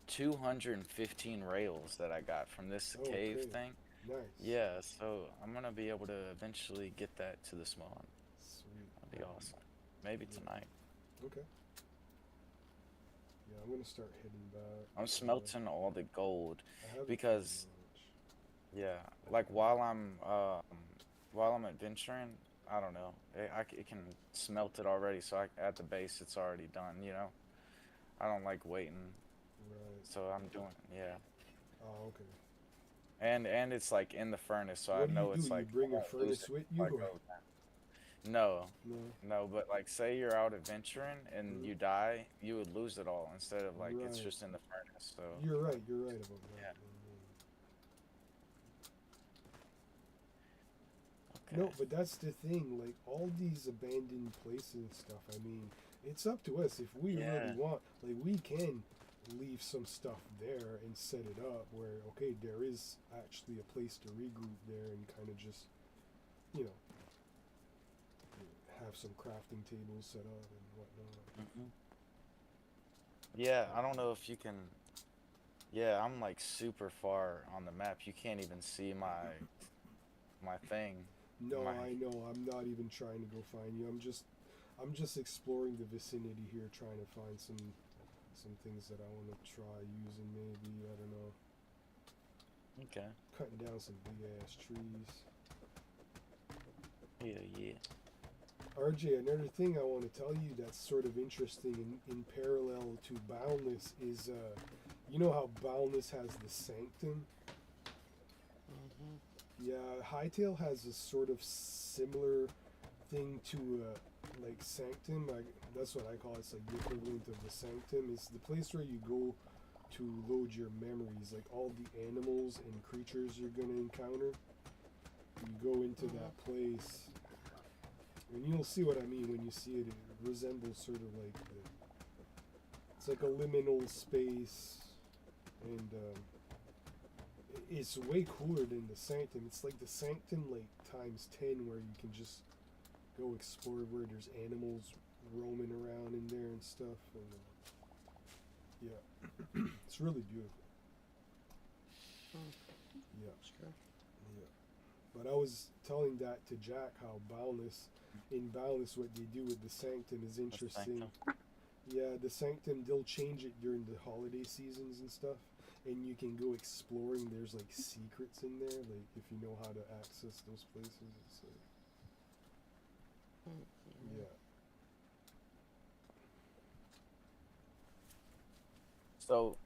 215 rails that I got from this cave Okay, thing. nice, Yeah, so I'm gonna be able to eventually get that to the spawn. sweet. That'd be awesome. Maybe Yeah. tonight. Okay. Yeah, I'm gonna start heading back. I'm smelting all the gold I haven't because done much. yeah, like while I'm adventuring, I don't know, it can smelt it already. So at the base, it's already done. You know, I don't like waiting, Right. so I'm doing yeah. Oh, okay. And it's like in the furnace, so I What do you know do? it's You like I bring a won't lose furnace it with if you, I or go down. No, no? no, but like say you're out adventuring and Mhm. you die, you would lose it all instead of like it's Right. just in the furnace. So You're right. You're right about yeah, that. okay, No, but that's the thing. Like all these abandoned places and stuff. I mean, it's up to us if we really yeah, want. Like we can leave some stuff there and set it up where okay, there is actually a place to regroup there and kind of just you know have some crafting tables set up and whatnot. hmm yeah. I don't know if you can. Yeah, I'm like super far on the map. You can't even see my thing. No, My I know. I'm not even trying to go find you. I'm just exploring the vicinity here, trying to find some things that I want to try using. Maybe I don't know, okay. cutting down some big ass trees. Yeah, yeah. RJ, another thing I want to tell you that's sort of interesting in parallel to Boundless is, you know how Boundless has the Sanctum? Yeah, Hytale has a sort of similar thing to like Sanctum. That's what I call it. It's like the equivalent of the Sanctum. It's the place where you go to load your memories, like all the animals and creatures you're gonna encounter. You go into that place, and you'll see what I mean when you see it. It resembles sort of like it's like a liminal space, and it's way cooler than the Sanctum. It's like the Sanctum like times 10, where you can just go explore where there's animals roaming around in there and stuff. And yeah, it's really beautiful. Yeah, Sure. yeah. But I was telling that to Jack how in Boundless, what they do with the Sanctum is The interesting. Sanctum. Yeah, the Sanctum, they'll change it during the holiday seasons and stuff. And you can go exploring. There's like secrets in there, like if you know how to access those places. It's like, yeah. So,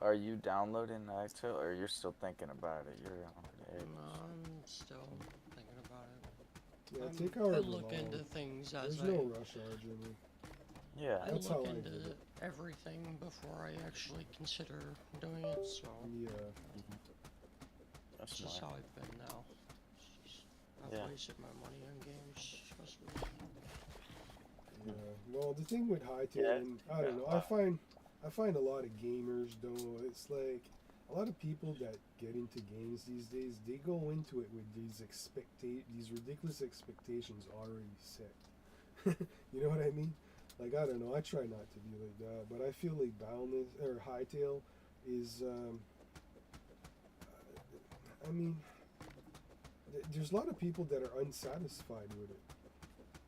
are you downloading the Hytale, or you're still thinking about it? You're on the edge. I'm still thinking about it. Yeah, I'm- take I however look long. into things as There's no rush hour, Jimmy. Yeah. I That's look how I into did it. everything before I actually consider doing it. So Yeah. That's it's just smart. how I've been now. I've Yeah. wasted my money on games. Trust me. Yeah. Well, the thing with Hytale, Yeah. and I don't know. I find a lot of gamers though. It's like a lot of people that get into games these days. They go into it with these ridiculous expectations already set. You know what I mean? Like I don't know. I try not to be like that, but I feel like Boundless or Hytale is. I mean, there's a lot of people that are unsatisfied with it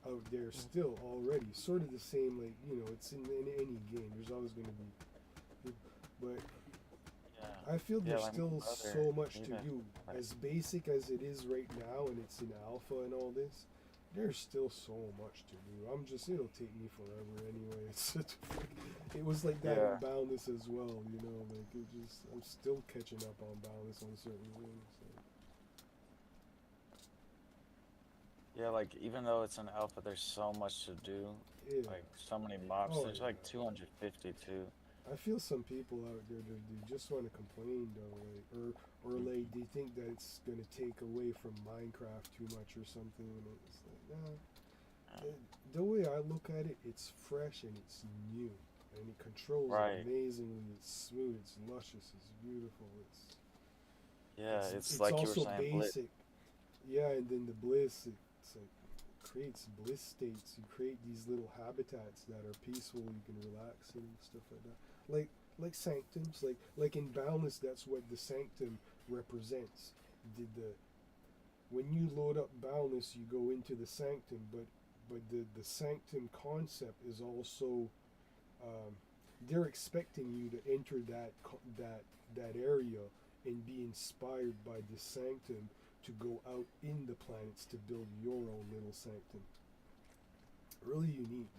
out there still already. Sort of the same, like it's in any game. There's always going to be, but Yeah. I feel Yeah, there's like still my brother, so much to even, do. like, As basic as it is right now, and it's in alpha and all this, there's still so much to do. It'll take me forever anyway. It was like that Yeah. in Boundless as well, like I'm still catching up on Boundless on certain things. So. Yeah, like even though it's an alpha, there's so much to do. Yeah. Like so many mobs. Oh, There's yeah. like 252. I feel some people out there that they just want to complain though, like, or like they think that it's gonna take away from Minecraft too much or something. And it's like, nah. The way I look at it, it's fresh and it's new, and it controls Right. amazingly. It's smooth, it's luscious, it's beautiful. Yeah, It's it's like you were also saying, Blitz. basic. Yeah, and then the bliss, it's like creates bliss states. You create these little habitats that are peaceful. You can relax in and stuff like that. Like sanctums, like in Boundless, that's what the sanctum represents. When you load up Boundless, you go into the sanctum, but the sanctum concept is also they're expecting you to enter that area and be inspired by the sanctum to go out in the planets to build your own little sanctum. Really unique.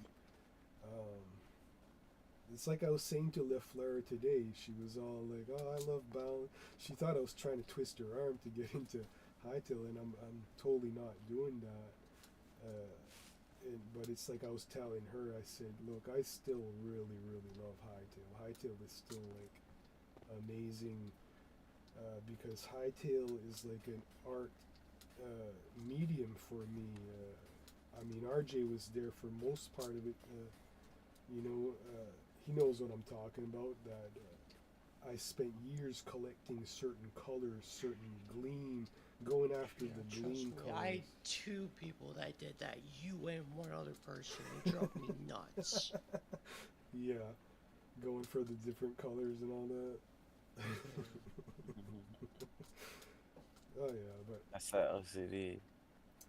It's like I was saying to LeFleur today. She was all like, "Oh, I love Bound." She thought I was trying to twist her arm to get into Hytale, and I'm totally not doing that. But it's like I was telling her. I said, "Look, I still really, really love Hytale. Hytale is still like amazing because Hytale is like an art medium for me. I mean, RJ was there for most part of it. You know, he knows what I'm talking about. That I spent years collecting certain colors, certain gleam, going after the Trust gleam me, colors. I had 2 people that did that. You and one other person. It drove me nuts. Yeah, going for the different colors and all that. Oh yeah, but That's that OCD.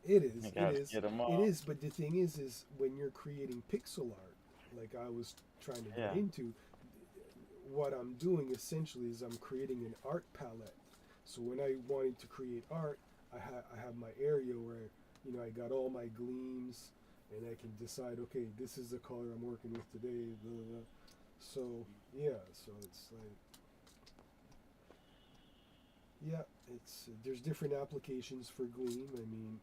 it is. You It gotta is. get them It all. is. But the thing is when you're creating pixel art, like I was trying to get Yeah. into, what I'm doing essentially is I'm creating an art palette. So when I wanted to create art, I have my area where I got all my gleams, and I can decide, okay, this is the color I'm working with today. Blah, blah, blah. So yeah, so it's like, yeah, it's there's different applications for gleam. I mean,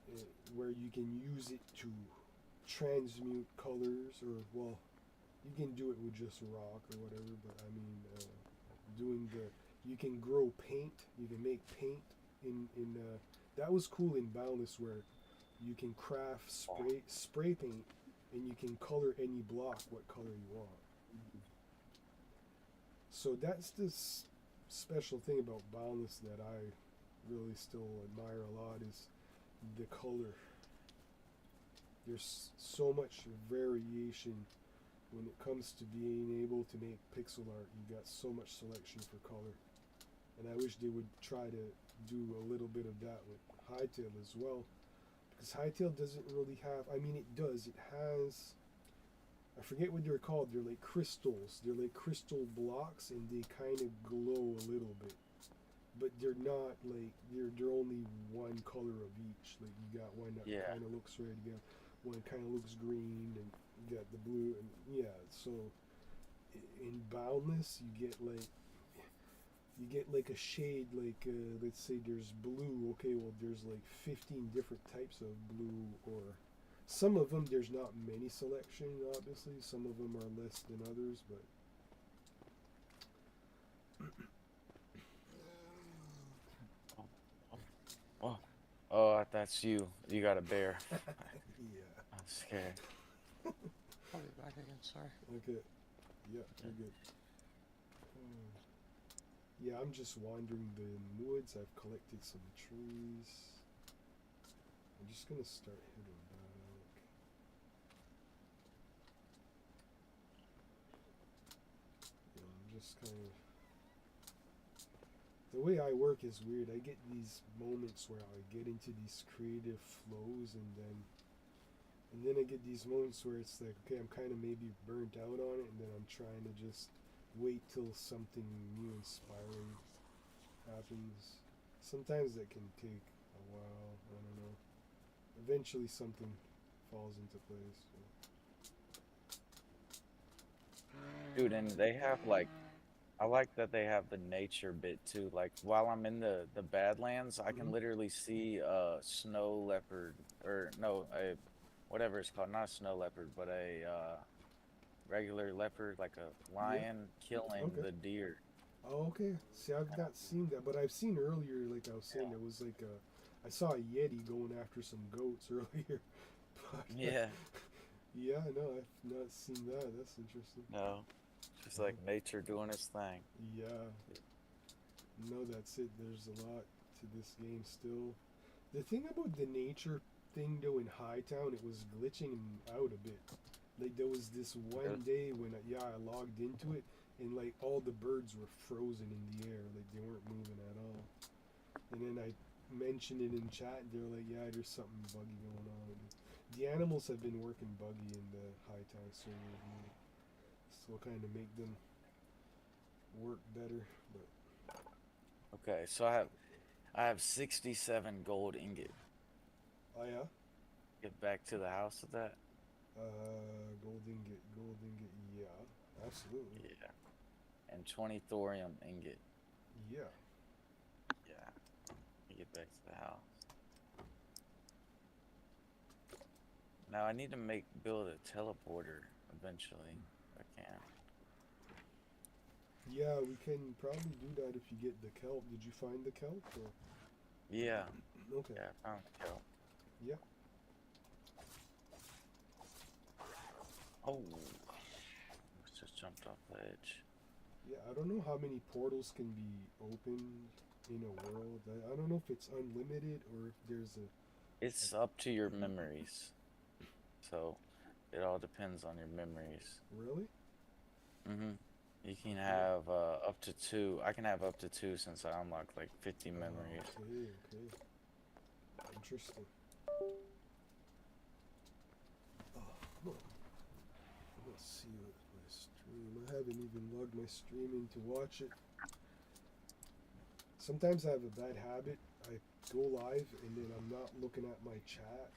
where you can use it to transmute colors, or well, you can do it with just rock or whatever. But I mean, doing the you can grow paint. You can make paint in that was cool in Boundless where you can craft spray paint and you can color any block what color you want. So that's this special thing about Boundless that I really still admire a lot is the color. There's so much variation when it comes to being able to make pixel art. You got so much selection for color, and I wish they would try to do a little bit of that with Hytale as well, because Hytale doesn't really have. I mean, it does. It has. I forget what they're called. They're like crystals. They're like crystal blocks, and they kind of glow a little bit. But they're not like they're only one color of each. Like you got one that kind of looks red, you got one kind of looks green, and you got the blue, and yeah. So in Boundless, you get like a shade. Like let's say there's blue. Okay, well there's like 15 different types of blue, or some of them there's not many selection. Obviously, some of them are less than others, but. Oh, that's you. You got a bear. Yeah. I'm scared. I'll be back again, sorry. Okay. Yeah, you're good. Yeah, I'm just wandering the woods. I've collected some trees. I'm just gonna start heading back. Yeah, I'm just kind of. The way I work is weird. I get these moments where I get into these creative flows, and then I get these moments where it's like, okay, I'm kind of maybe burnt out on it, and then I'm trying to just wait till something new, inspiring happens. Sometimes that can take a while. I don't know. Eventually, something falls into place. So. Dude, and they have like, I like that they have the nature bit too. Like while I'm in the Badlands, I can literally see a snow leopard, or no, a whatever it's called, not a snow leopard, but a regular leopard, like a lion killing the deer. Oh, okay. See, I've not seen that, but I've seen earlier, like I was saying, there was like I saw a yeti going after some goats earlier. But, Yeah. yeah, no, I've not seen that. That's interesting. No. Just like nature doing its thing. Yeah. No, that's it. There's a lot to this game still. The thing about the nature thing, though, in Hightown, it was glitching out a bit. Like, there was this one day when, I logged into it, and, like, all the birds were frozen in the air. Like, they weren't moving at all. And then I mentioned it in chat, and they were like, yeah, there's something buggy going on. The animals have been working buggy in the Hightown server. So kind of make them work better, but Okay, so I have 67 gold ingot. oh yeah, Get back to the house with that. gold ingot, yeah, absolutely, Yeah. And 20 thorium ingot. yeah. Yeah. Get back to the house. Now I need to build a teleporter eventually. If I can. Yeah, we can probably do that if you get the kelp. Did you find the kelp? Or? Yeah. Okay. Yeah, I found the kelp. Yeah. Oh. Just jumped off the edge. Yeah, I don't know how many portals can be opened in a world. I don't know if it's unlimited or if there's a. It's up to your memories. So, it all depends on your memories. Really? Mm-hmm. You can have up to 2. I can have up to 2 since I unlocked like 50 memories. Okay. Interesting. Let's see what my stream. I haven't even logged my stream in to watch it. Sometimes I have a bad habit. I go live and then I'm not looking at my chat.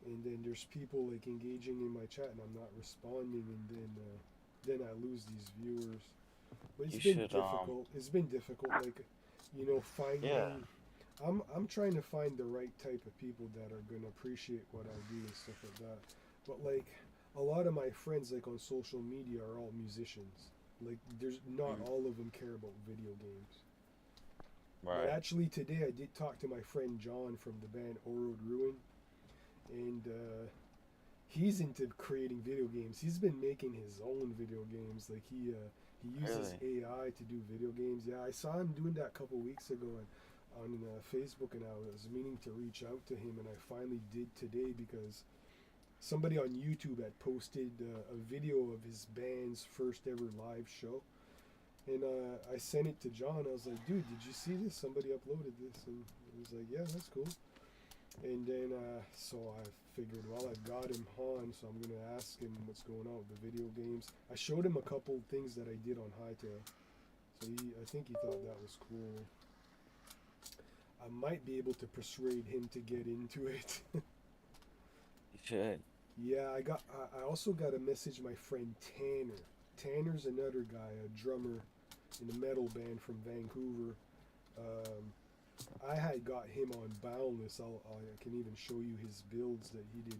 And then there's people like engaging in my chat and I'm not responding, and then I lose these viewers. But it's been difficult. It's been difficult. Like finding. Yeah. I'm trying to find the right type of people that are gonna appreciate what I do and stuff like that. But like a lot of my friends, like on social media, are all musicians. Like there's not Mm. all of them care about video games. But Right. actually today I did talk to my friend John from the band Orod Ruin, and he's into creating video games. He's been making his own video games. Like he uses Really? AI to do video games. Yeah, I saw him doing that a couple weeks ago on Facebook, and I was meaning to reach out to him, and I finally did today because somebody on YouTube had posted a video of his band's first ever live show. And I sent it to John. I was like, dude, did you see this? Somebody uploaded this. And he was like, yeah, that's cool. And then, so I figured, well, I've got him on, so I'm going to ask him what's going on with the video games. I showed him a couple things that I did on Hytale. So I think he thought that was cool. I might be able to persuade him to get into it. You should. Yeah, I also got to message my friend Tanner. Tanner's another guy, a drummer in a metal band from Vancouver. Um, I had got him on Boundless. I can even show you his builds that he did.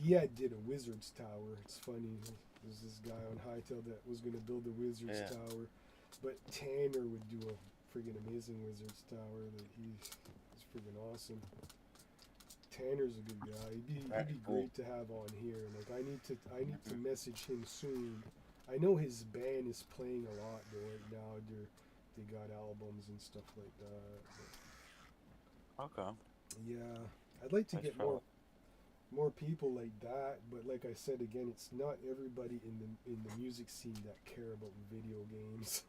He did a Wizard's Tower. It's funny. There's this guy on Hytale that was going to build a Wizard's Yeah. Tower. But Tanner would do a friggin' amazing Wizard's Tower. That he's friggin' awesome. Tanner's a good guy. He'd That's be cool. great to have on here. Like I need to message him soon. I know his band is playing a lot though right now. They got albums and stuff like that. Okay. But yeah, I'd like to Nice get fellow. more people like that. But like I said again, it's not everybody in the music scene that care about video games.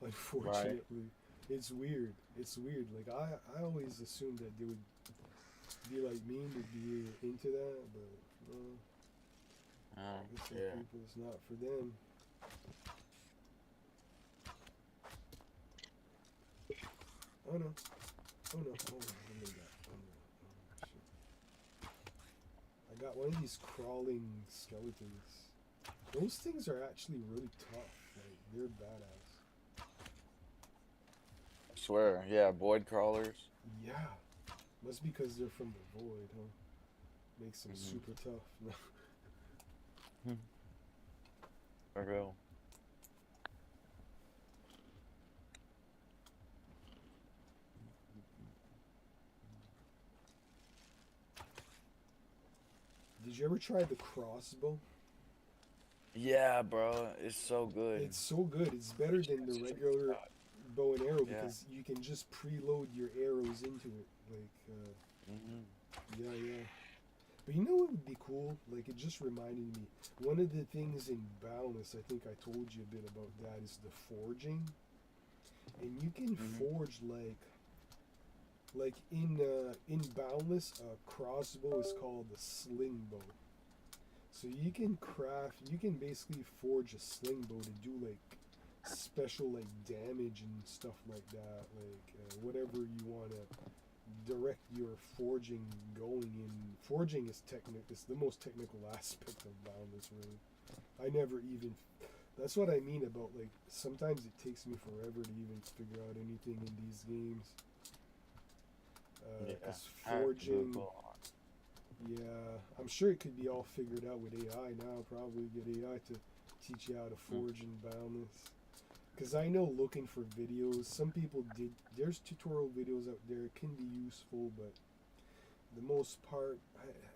Unfortunately, it's weird. It's weird. Like I always assumed that they would be like me and they'd be into that, but I guess some Yeah. people it's not for them. Oh no. Oh no. Oh, I made that. Oh, no. Oh, shit. I got one of these crawling skeletons. Those things are actually really tough. Like they're badass. I swear. Yeah, void crawlers. Yeah. Must be because they're from the void, huh? Makes them Mhm. super tough. For real. Did you ever try the crossbow? Yeah, bro. It's so good. It's so good. It's better than the regular bow and arrow Yeah. because you can just preload your arrows into it. Like, yeah. But you know what would be cool? Like, it just reminded me. One of the things in Boundless, I think I told you a bit about that, is the forging. And you can forge like in Boundless, a crossbow is called a sling bow. So you can basically forge a sling bow to do like special like damage and stuff like that, like whatever you want to direct your forging going in. Forging is it's the most technical aspect of Boundless, really. I never even, that's what I mean about like, sometimes it takes me forever to even figure out anything in these games. Because forging, yeah, I'm sure it could be all figured out with AI now. Probably get AI to teach you how to forge in Boundless. Because I know looking for videos, some people there's tutorial videos out there, it can be useful, but the most part,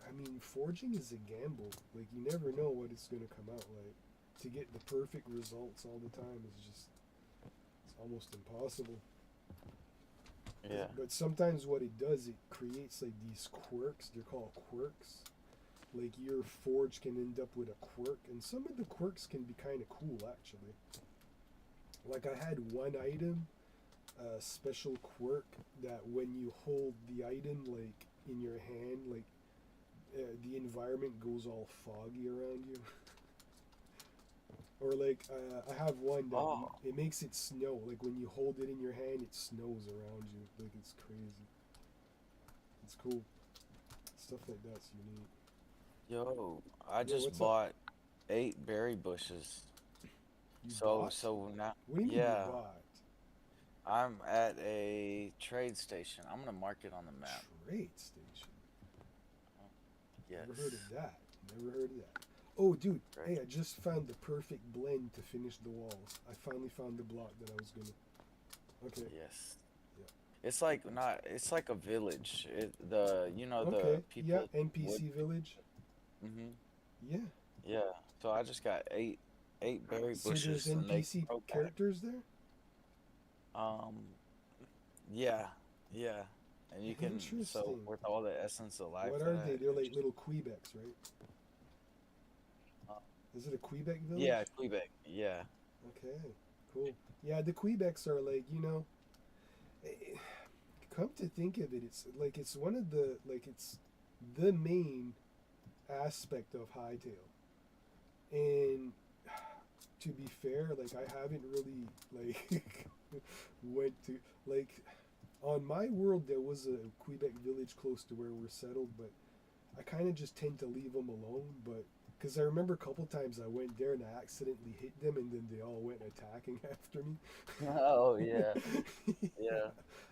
I mean, forging is a gamble. Like, you never know what it's going to come out like. To get the perfect results all the time it's almost impossible. Yeah. But sometimes what it does, it creates like these quirks. They're called quirks. Like your forge can end up with a quirk, and some of the quirks can be kind of cool actually. Like I had one item, a special quirk that when you hold the item like in your hand, like the environment goes all foggy around you. Or like I have one that it makes it snow. Like when you hold it in your hand, it snows around you. Like it's crazy. It's cool. Stuff like that's unique. Yo, I Yo, just what's up? bought 8 berry bushes. You So bought? so now, What do you mean yeah, you bought? I'm at a trade station. I'm gonna mark it on the map. Trade station. Yes. Never heard of that. Never heard of that. Oh, dude. Right. Hey, I just found the perfect blend to finish the walls. I finally found the block that I was gonna. Okay. Yes. Yeah. It's like not. It's like a village. The the Okay. Yeah. people would. NPC village. Mhm. Yeah. Yeah. So I just got eight berry So there's bushes, and they NPC grow back. characters there. Um. Yeah. Yeah. And you can Interesting. with all the essence of life What that are they? They're I like little Quebecs, right? uh, Is it a Quebec yeah, village? Quebec. Yeah. Okay. Cool. Yeah, the Quebecs are like eh, come to think of it, it's like it's one of the like it's the main aspect of Hytale. And to be fair, like I haven't really like went to like on my world there was a Quebec village close to where we're settled, but I kind of just tend to leave them alone. But because I remember a couple times I went there and I accidentally hit them, and then they all went attacking after Oh yeah. me. Yeah, Yeah.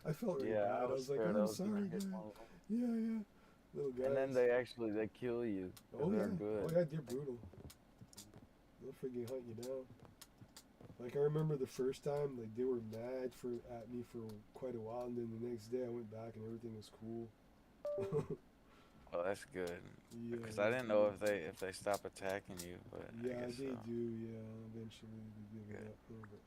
I felt really Yeah. I bad. I was was like, scared I I'm was gonna sorry, hit guy. one of them. Yeah, yeah, little And then guys. they kill you because Oh they're yeah, oh good. yeah, they're brutal. They'll freaking hunt you down. Like I remember the first time, like they were mad for at me for quite a while, and then the next day I went back and everything was cool. Oh, that's good. Yeah, Because I it's didn't know good. if they stop attacking you, but I Yeah, guess so. they do. Yeah, eventually they give it Good. up. Yeah, but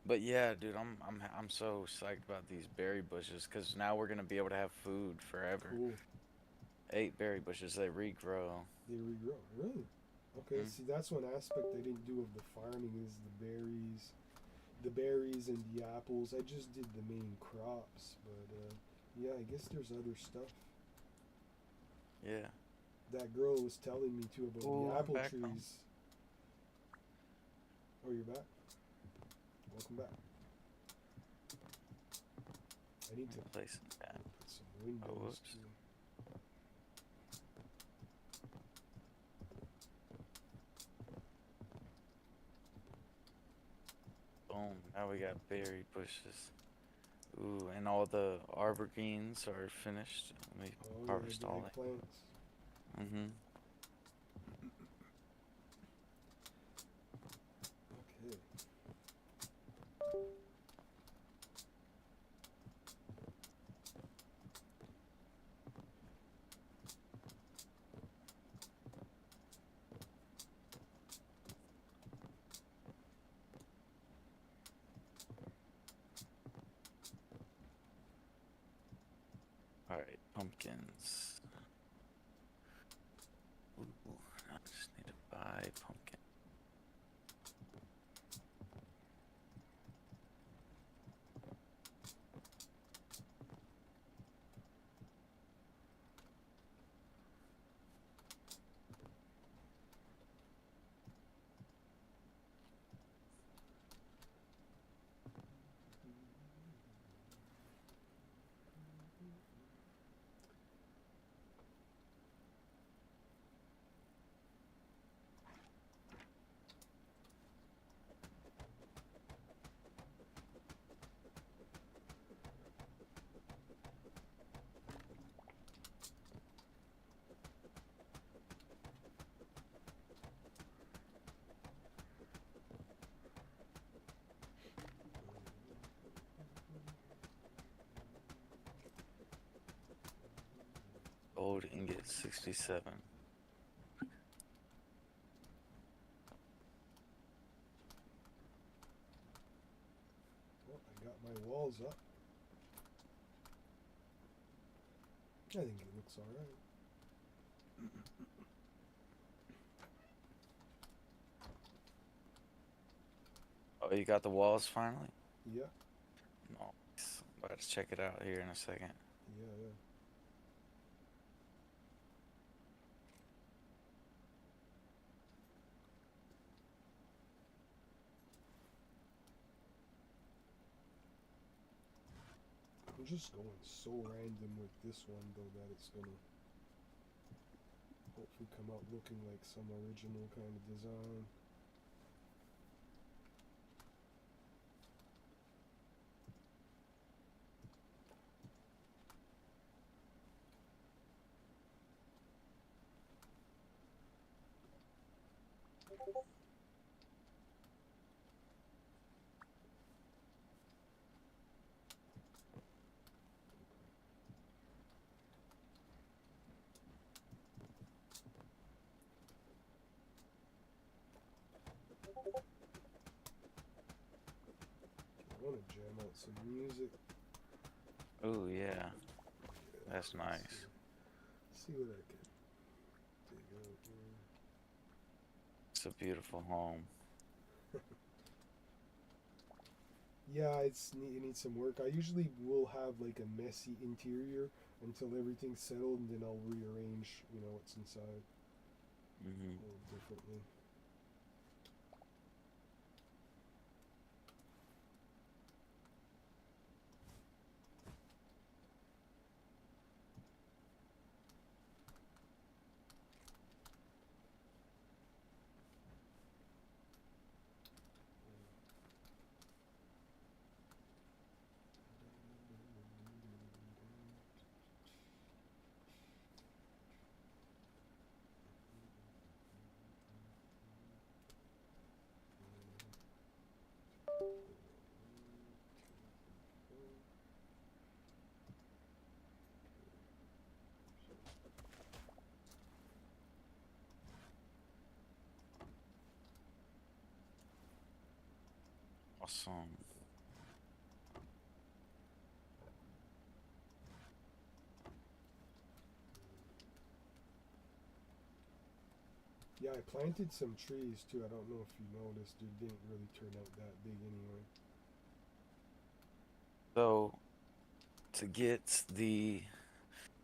But yeah, dude, I'm so psyched about these berry bushes because now we're gonna be able to have food forever. cool. 8 berry bushes, they regrow. They regrow. Really? Okay. Hmm. See, that's one aspect I didn't do of the farming is the berries and the apples. I just did the main crops, but yeah, I guess there's other stuff. Yeah. That girl was telling me too about Oh, the I'm apple back home. trees. Oh, you're back. Welcome back. I need to Place that. put some Oh, windows whoops. too. Boom. Now we got berry bushes. Ooh, and all the aubergines are finished. Let me Oh yeah, harvest the all that. eggplants. Mm-hmm. Okay. All right, pumpkins. Ooh, I just need to buy pumpkin. Gold ingot 67. Well, I got my walls up. I think it looks alright. Oh, you got the walls finally? Yeah, Nice. I'm about to check it out here in a second. yeah, yeah. I'm just going so random with this one though that it's gonna hopefully come out looking like some original kind of design. I want to jam out some music. Oh yeah, Yeah, that's let's nice. see what I can dig out here. It's a beautiful home. Yeah, it needs some work. I usually will have like a messy interior until everything's settled, and then I'll rearrange, what's inside Hmm. a little differently. Awesome. Yeah, I planted some trees too. I don't know if you noticed. It didn't really turn out that big anyway. So to get the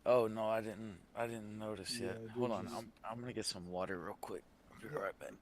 oh no, I didn't notice yet. Yeah, Hold there's on, just I'm gonna get some water real quick. I'll be yeah. right back.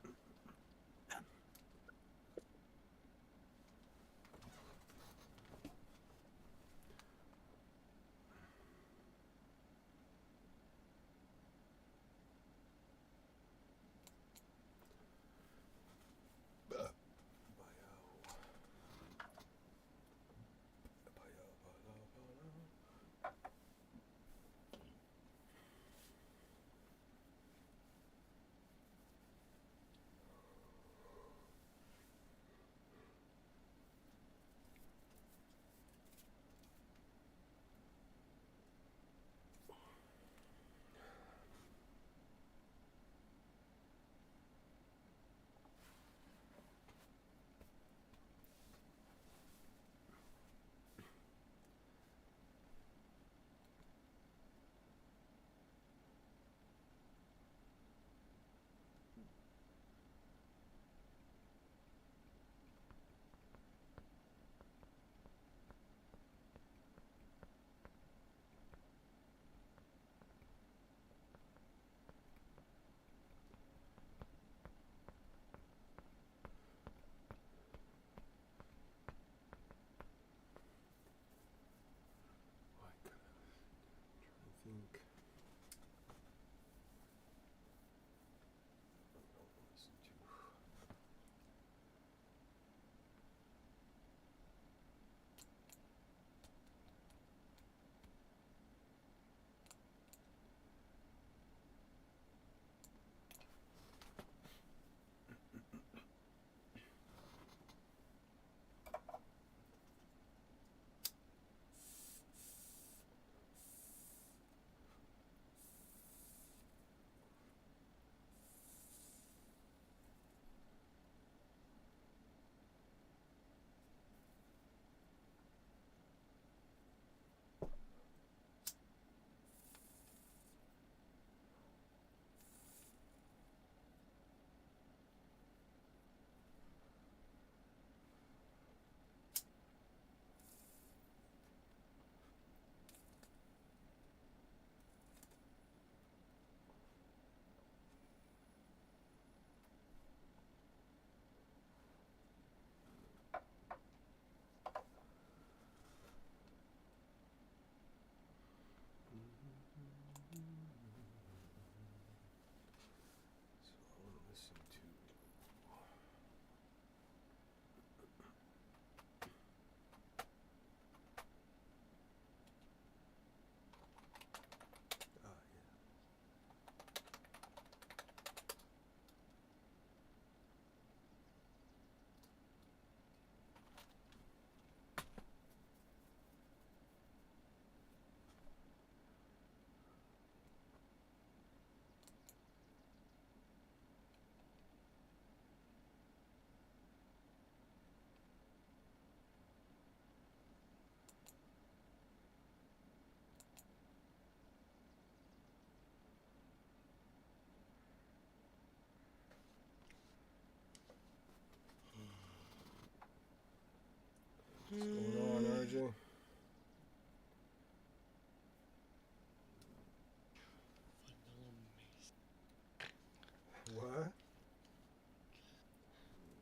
What?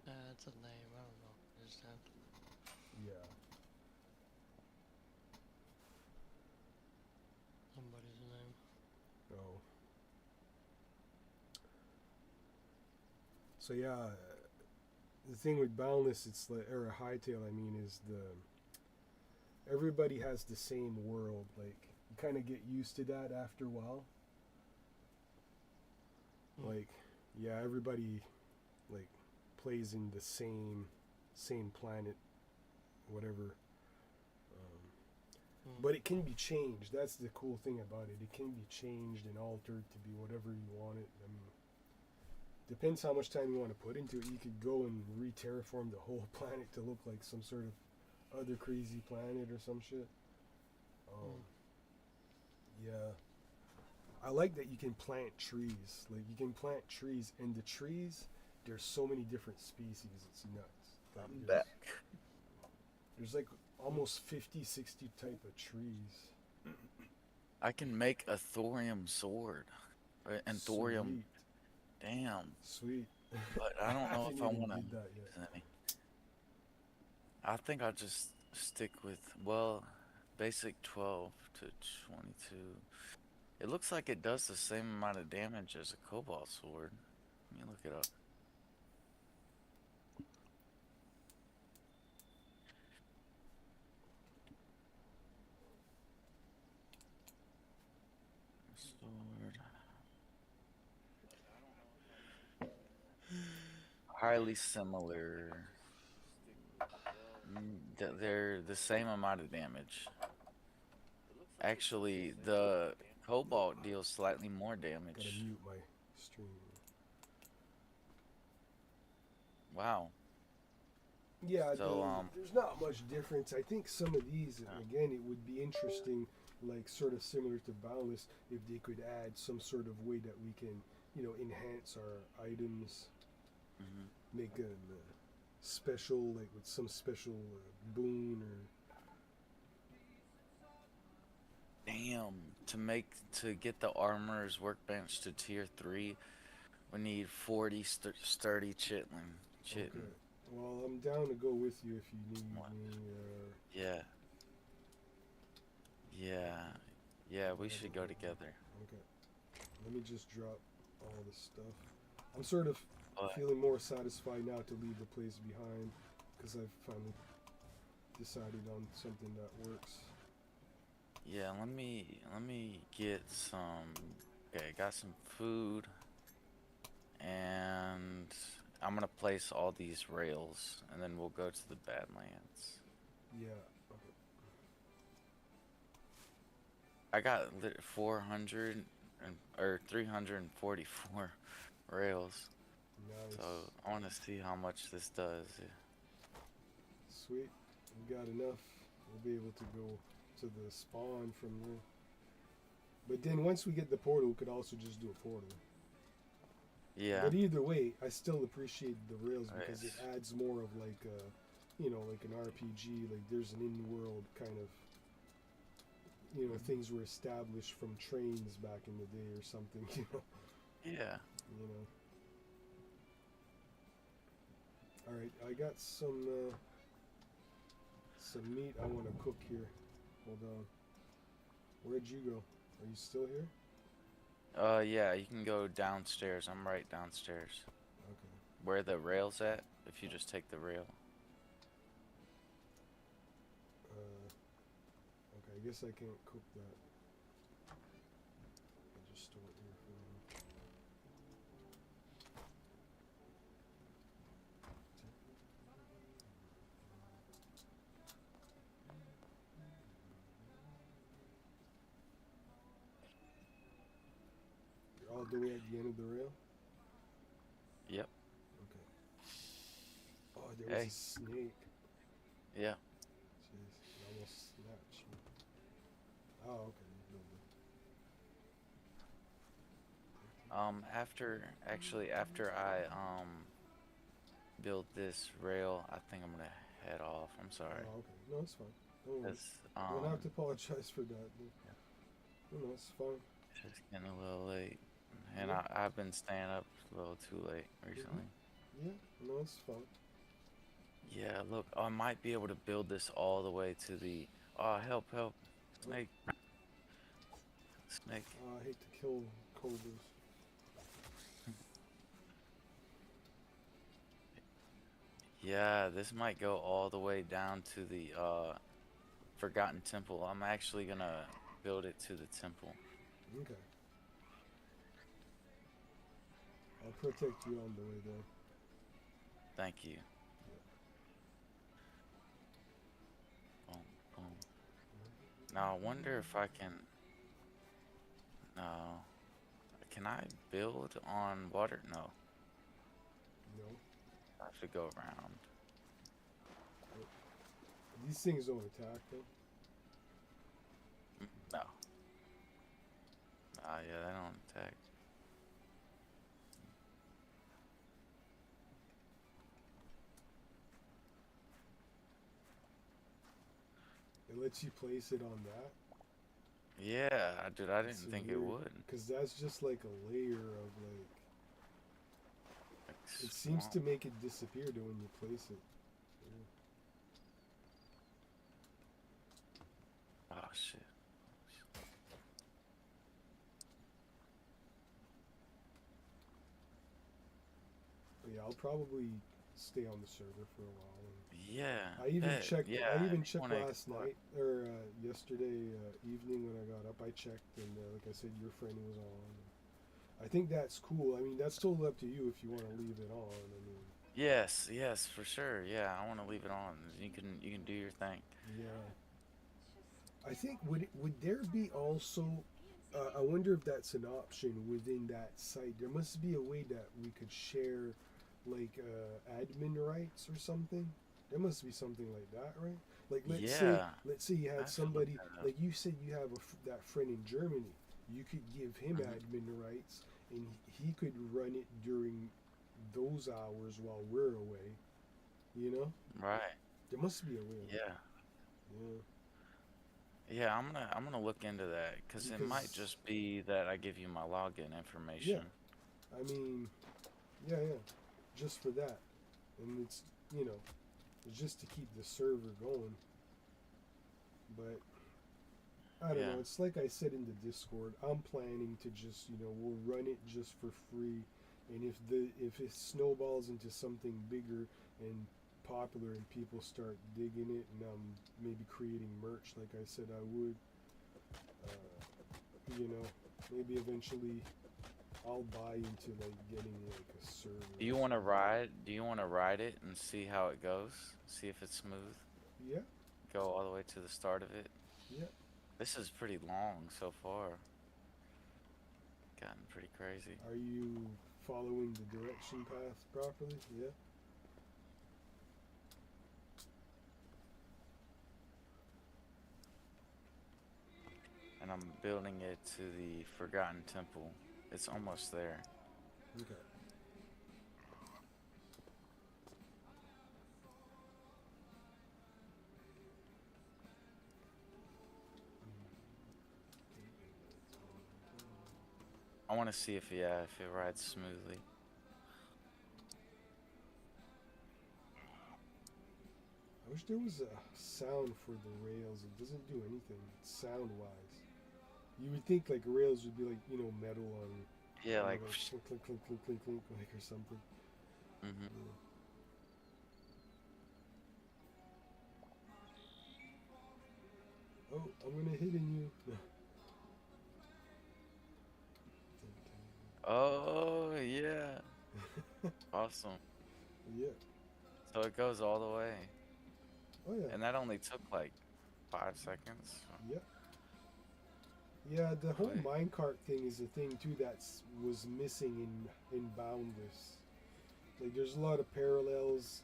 That's a name. I don't know. I just have Yeah. somebody's name. Oh. So yeah, the thing with Boundless, it's like, or Hytale, I mean, is everybody has the same world. Like you kind of get used to that after a while. Like, yeah, everybody like plays in the same planet, whatever. But it can be changed. That's the cool thing about it. It can be changed and altered to be whatever you want it. I mean, depends how much time you want to put into it. You could go and re-terraform the whole planet to look like some sort of other crazy planet or some shit. Yeah. I like that you can plant trees. Like you can plant trees, and the trees, there's so many different species. It's nuts. Like, I'm back. There's like almost 50, 60 type of trees. I can make a thorium sword. And thorium. Sweet. Damn. Sweet. But I don't know if I haven't even want did to. that yet. I think I'll just stick with, well, basic 12 to 22. It looks like it does the same amount of damage as a cobalt sword. Let me look it up. Sword. Highly similar. They're the same amount of damage. Actually, the cobalt deals slightly more Gotta damage. mute my stream. Wow. Yeah, So, there's not much difference. I think some of these, again, it would be interesting, like sort of similar to Boundless, if they could add some sort of way that we can, enhance our items, make them special, like with some special boon or. damn, to get the armorer's workbench to tier 3, we need 40 sturdy chitlin. Okay. Well, I'm down to go with you if you need What? me. Yeah. Yeah, we should go together. Okay. Let me just drop all the stuff. I'm sort of But feeling more satisfied now to leave the place behind because I've finally decided on something that works. yeah, let me get some. Okay, got some food, and I'm gonna place all these rails, and then we'll go to the Badlands. Yeah. Okay. I got 400 or 344 rails, Nice. so I want to see how much this does. Sweet. We got enough. We'll be able to go to the spawn from there. But then once we get the portal, we could also just do a portal. Yeah. But either way, I still appreciate the rails because it Right. adds more of like a, like an RPG. Like there's an in-world kind of, things were established from trains back in the day or something. Yeah. You know. All right, I got some meat I want to cook here. Hold on. Where'd you go? Are you still here? Yeah, you can go downstairs. I'm right downstairs. Okay. Where the rail's at, if you just take the rail. Okay, I guess I can't cook that. I'll just store it here for now. You're all the way at the end of the rail? Yep. Okay. Oh, there was Hey. a snake. Yeah. Jeez, it almost snatched me. Oh, okay. After I build this rail, I think I'm gonna head off. I'm sorry. Oh, okay. No, it's fine. Don't worry. 'Cause, You don't have to apologize for that. Yeah. No, it's fine. just getting a little late. and Yeah. I've been staying up a little too late recently. Yeah. No, it's fun. Yeah, look, I might be able to build this all the way to the. Oh, help, help. Oh, Snake, snake. I hate to kill cobras. Yeah, this might go all the way down to the Forgotten Temple. I'm actually gonna build it to the temple. Okay. I'll protect you on the way there. Thank you. Boom, boom. Now I wonder if I can. No. Can I build on water? No. No. I have to go around. These things don't attack though. No. Ah, yeah, they don't attack. It lets you place it on that. Yeah, dude, I It's didn't think it weird. would. Cause that's just like a layer of like. Like It seems to swamp. make it disappear though when you place it. Oh shit. But yeah, I'll probably stay on the server for a while. Yeah. I even Bet. checked. Yeah. I even If you checked wanna last explore. night or yesterday evening when I got up. I checked, and like I said, your friend was on. I think that's cool. I mean, that's totally up to you if you want to leave it on. I mean, Yes, yes, for sure. Yeah, I want to leave it on. You can do your thing. yeah. I think would there be also? I wonder if that's an option within that site. There must be a way that we could share, like admin rights or something. There must be something like that, right? Like Yeah, let's say you I had have to look somebody that up. like you said you have that friend in Germany. You could give him Hmm. admin rights, and he could run it during those hours while we're away. You know, Right. there must be a way of Yeah. that. Yeah, Yeah, I'm gonna look into that because it might because just be that I give you my login yeah, information. I mean, yeah, just for that, and it's you know, it's just to keep the server going. But I don't Yeah. know. It's like I said in the Discord. I'm planning to just we'll run it just for free, and if it snowballs into something bigger and popular and people start digging it, and I'm maybe creating merch like I said I would, you know, maybe eventually I'll buy into like getting like a server Do or you want to something. ride? Do you want to ride it and see how it goes? See if it's smooth. Yeah, Go all the way to the start of it. yeah. This is pretty long so far. Gotten pretty crazy. Are you following the direction path properly? Yeah. And I'm building it to the Forgotten Temple. It's almost there. Okay. I want to see if if it rides smoothly. I wish there was a sound for the rails. It doesn't do anything sound wise. You would think like rails would be like metal on Yeah, like. like clink clink clink clink clink clink like or something. Hmm. Yeah. Oh, I'm gonna hit in you. Oh yeah, awesome. Yeah. So it goes all the way, Oh yeah. and that only took like 5 seconds. Yeah. Yeah. The whole Quick. minecart thing is a thing too that's was missing in Boundless. Like there's a lot of parallels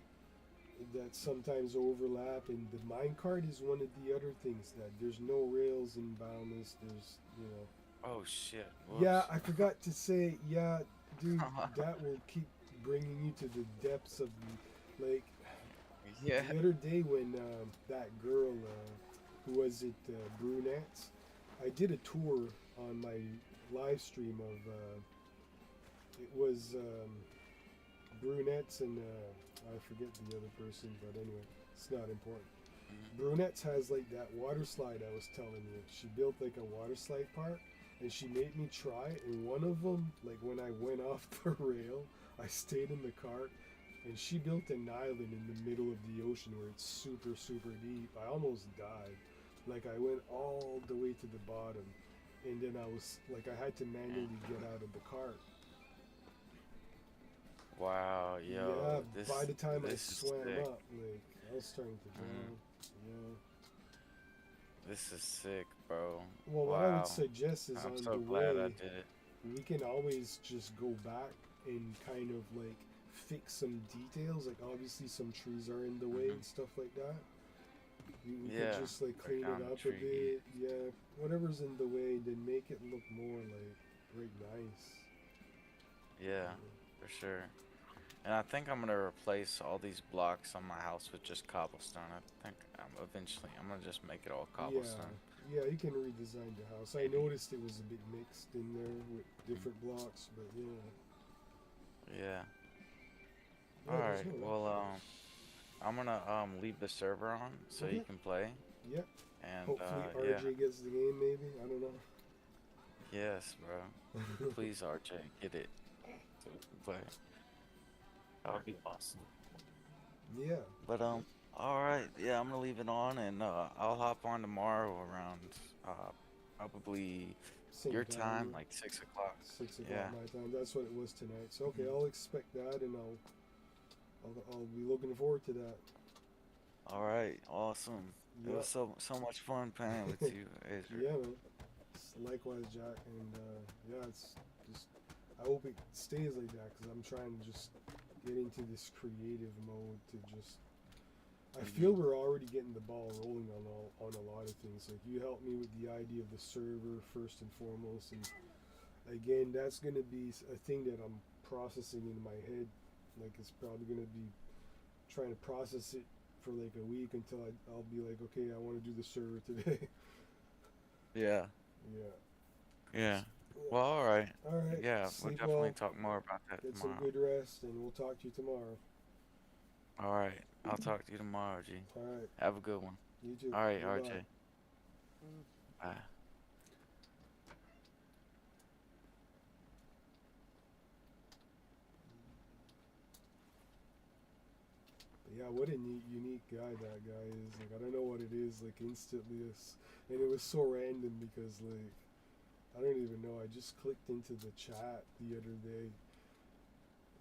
that sometimes overlap, and the minecart is one of the other things that there's no rails in Boundless. There's. Oh shit! Yeah, Whoops. I forgot to say, yeah, dude, that will keep bringing you to the depths of like Yeah. the other day when that girl, who was it, Brunettes, I did a tour on my live stream of it was Brunettes and I forget the other person, but anyway, it's not important. Mhm. Brunettes has like that water slide I was telling you. She built like a water slide park, and she made me try. And one of them, like when I went off the rail, I stayed in the cart, and she built an island in the middle of the ocean where it's super super deep. I almost died. Like I went all the way to the bottom, and then I was like I had to manually get out of the cart. Wow, Yeah, yo, by the time I this is swam sick. up, like I was starting to Mm, drown. Yeah. this is sick, bro. Well, what I would Wow. suggest is I'm on so the glad I way, did it. we can always just go back and kind of like fix some details. Like obviously some trees are in the way Hmm. and stuff like that. We could Yeah, just like break clean it down the up a tree. bit. Yeah, whatever's in the way, then make it look more like very nice. Yeah, for sure. And I think I'm gonna replace all these blocks on my house with just cobblestone. I think I'm gonna just make it all Yeah, cobblestone. yeah, you can redesign the house. I Maybe. noticed it was a bit mixed in there with Mhm. different blocks, but yeah, Yeah. All yeah, there's right. no Well, rush. I'm gonna leave the server on so you Okay, can play. yeah. And Hopefully yeah. RJ gets the game. Maybe I don't Yes, bro. know. Please, RJ, get it so we can play. That would be awesome. Yeah, But all right. Yeah, I'm gonna leave it on, and I'll hop on tomorrow around uh probably same your time, time, like 6 o'clock. 6 o'clock Yeah. my time. That's what it was tonight. So okay, Mhm. I'll expect that, and I'll be looking forward to that. All right. Awesome. It was Yeah, so much fun playing with you, Ezra. yeah, man. Likewise, Jack, and yeah, it's just I hope it stays like that because I'm trying to just get into this creative mode to just. I feel Mhm. we're already getting the ball rolling on a lot of things. Like you helped me with the idea of the server first and foremost, and again, that's gonna be a thing that I'm processing in my head. Like it's probably gonna be trying to process it for like a week until I'll be like, okay, I want to do the server today. Yeah. Yeah. Yeah. Yeah. Well, all right. All right. Yeah, we'll Sleep definitely well. talk more about that Get some tomorrow. good rest, and we'll talk to you tomorrow. All right. I'll talk to you tomorrow, G. All right. Have a good one. You too. All right, Bye bye. RJ. Bye. Yeah, what a neat, unique guy that guy is. Like, I don't know what it is. Like, instantly, and it was so random because, like, I don't even know. I just clicked into the chat the other day,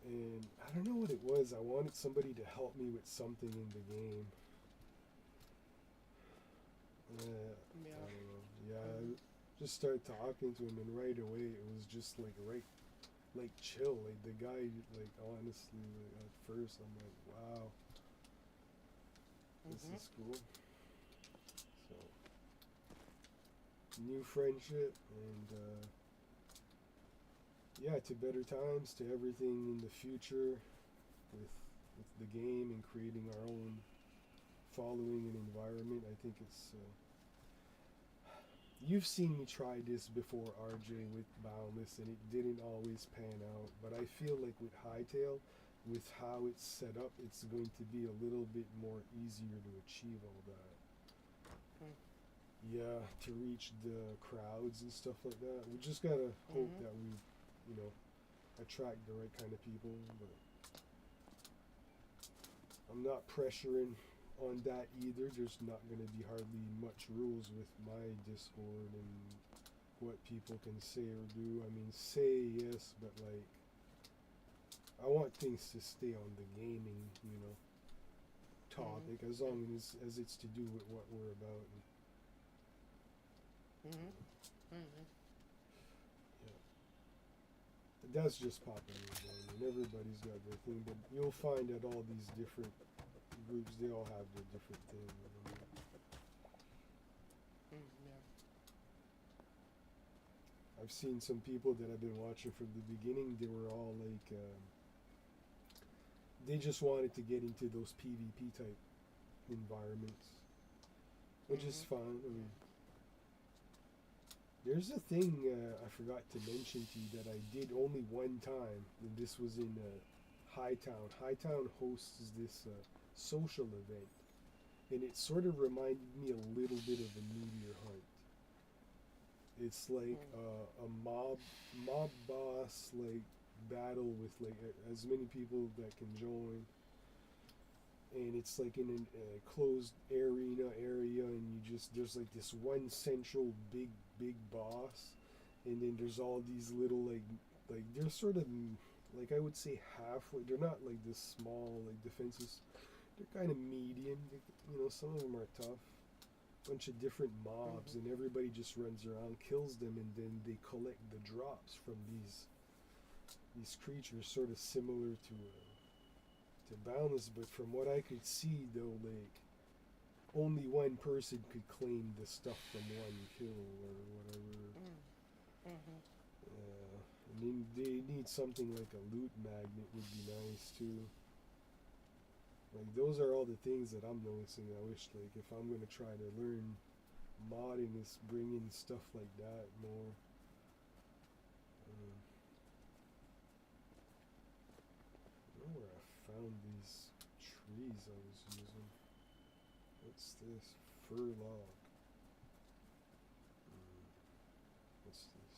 and I don't know what it was. I wanted somebody to help me with something in the game. I Yeah. don't know. Yeah, Mm-hmm. I just started talking to him, and right away, it was just like like chill. Like the guy, like honestly, like, at first, I'm like, wow, this Mm-hmm. is cool. So new friendship, and yeah, to better times, to everything in the future with with the game and creating our own following and environment. I think it's. You've seen me try this before, RJ, with Boundless, and it didn't always pan out. But I feel like with Hytale, with how it's set up, it's going to be a little bit more easier to achieve all that. Yeah, to reach the crowds and stuff like that. We just gotta hope Mm-hmm. that we, you know, attract the right kind of people. But I'm not pressuring on that either. There's not gonna be hardly much rules with my Discord and what people can say or do. I mean, say yes, but like, I want things to stay on the gaming, Mm-hmm. topic as long as it's to do with what we're about. And, Mm-hmm. Mm-hmm. yeah, that's just popping in. I mean, everybody's got their thing, but you'll find that all these different groups, they all have their different thing. Mm-hmm. Yeah. I've seen some people that I've been watching from the beginning. They were all like, they just wanted to get into those PvP type environments, which is Mm-hmm. fine. I mean, There's a thing I forgot to mention to you that I did only one time, and this was in Hytown. Hytown hosts this social event, and it sort of reminded me a little bit of a meteor hunt. It's like a mob boss like battle with like as many people that can join, and it's like in a closed arena area, and you just there's like this one central big boss, and then there's all these little like they're sort of like I would say halfway. They're not like this small like defenses. They're kind of medium. You know, some of them are tough. Bunch of different mobs, and everybody just runs around, kills them, and then they collect the drops from these creatures, sort of similar to Boundless. But from what I could see, though, like only one person could claim the stuff from one kill or whatever. And then they need something like a loot magnet would be nice too. Like those are all the things that I'm noticing. I wish like if I'm gonna try to learn modding, is bring in stuff like that more. I don't know where I found these trees I was using. What's this? Fur log. What's this?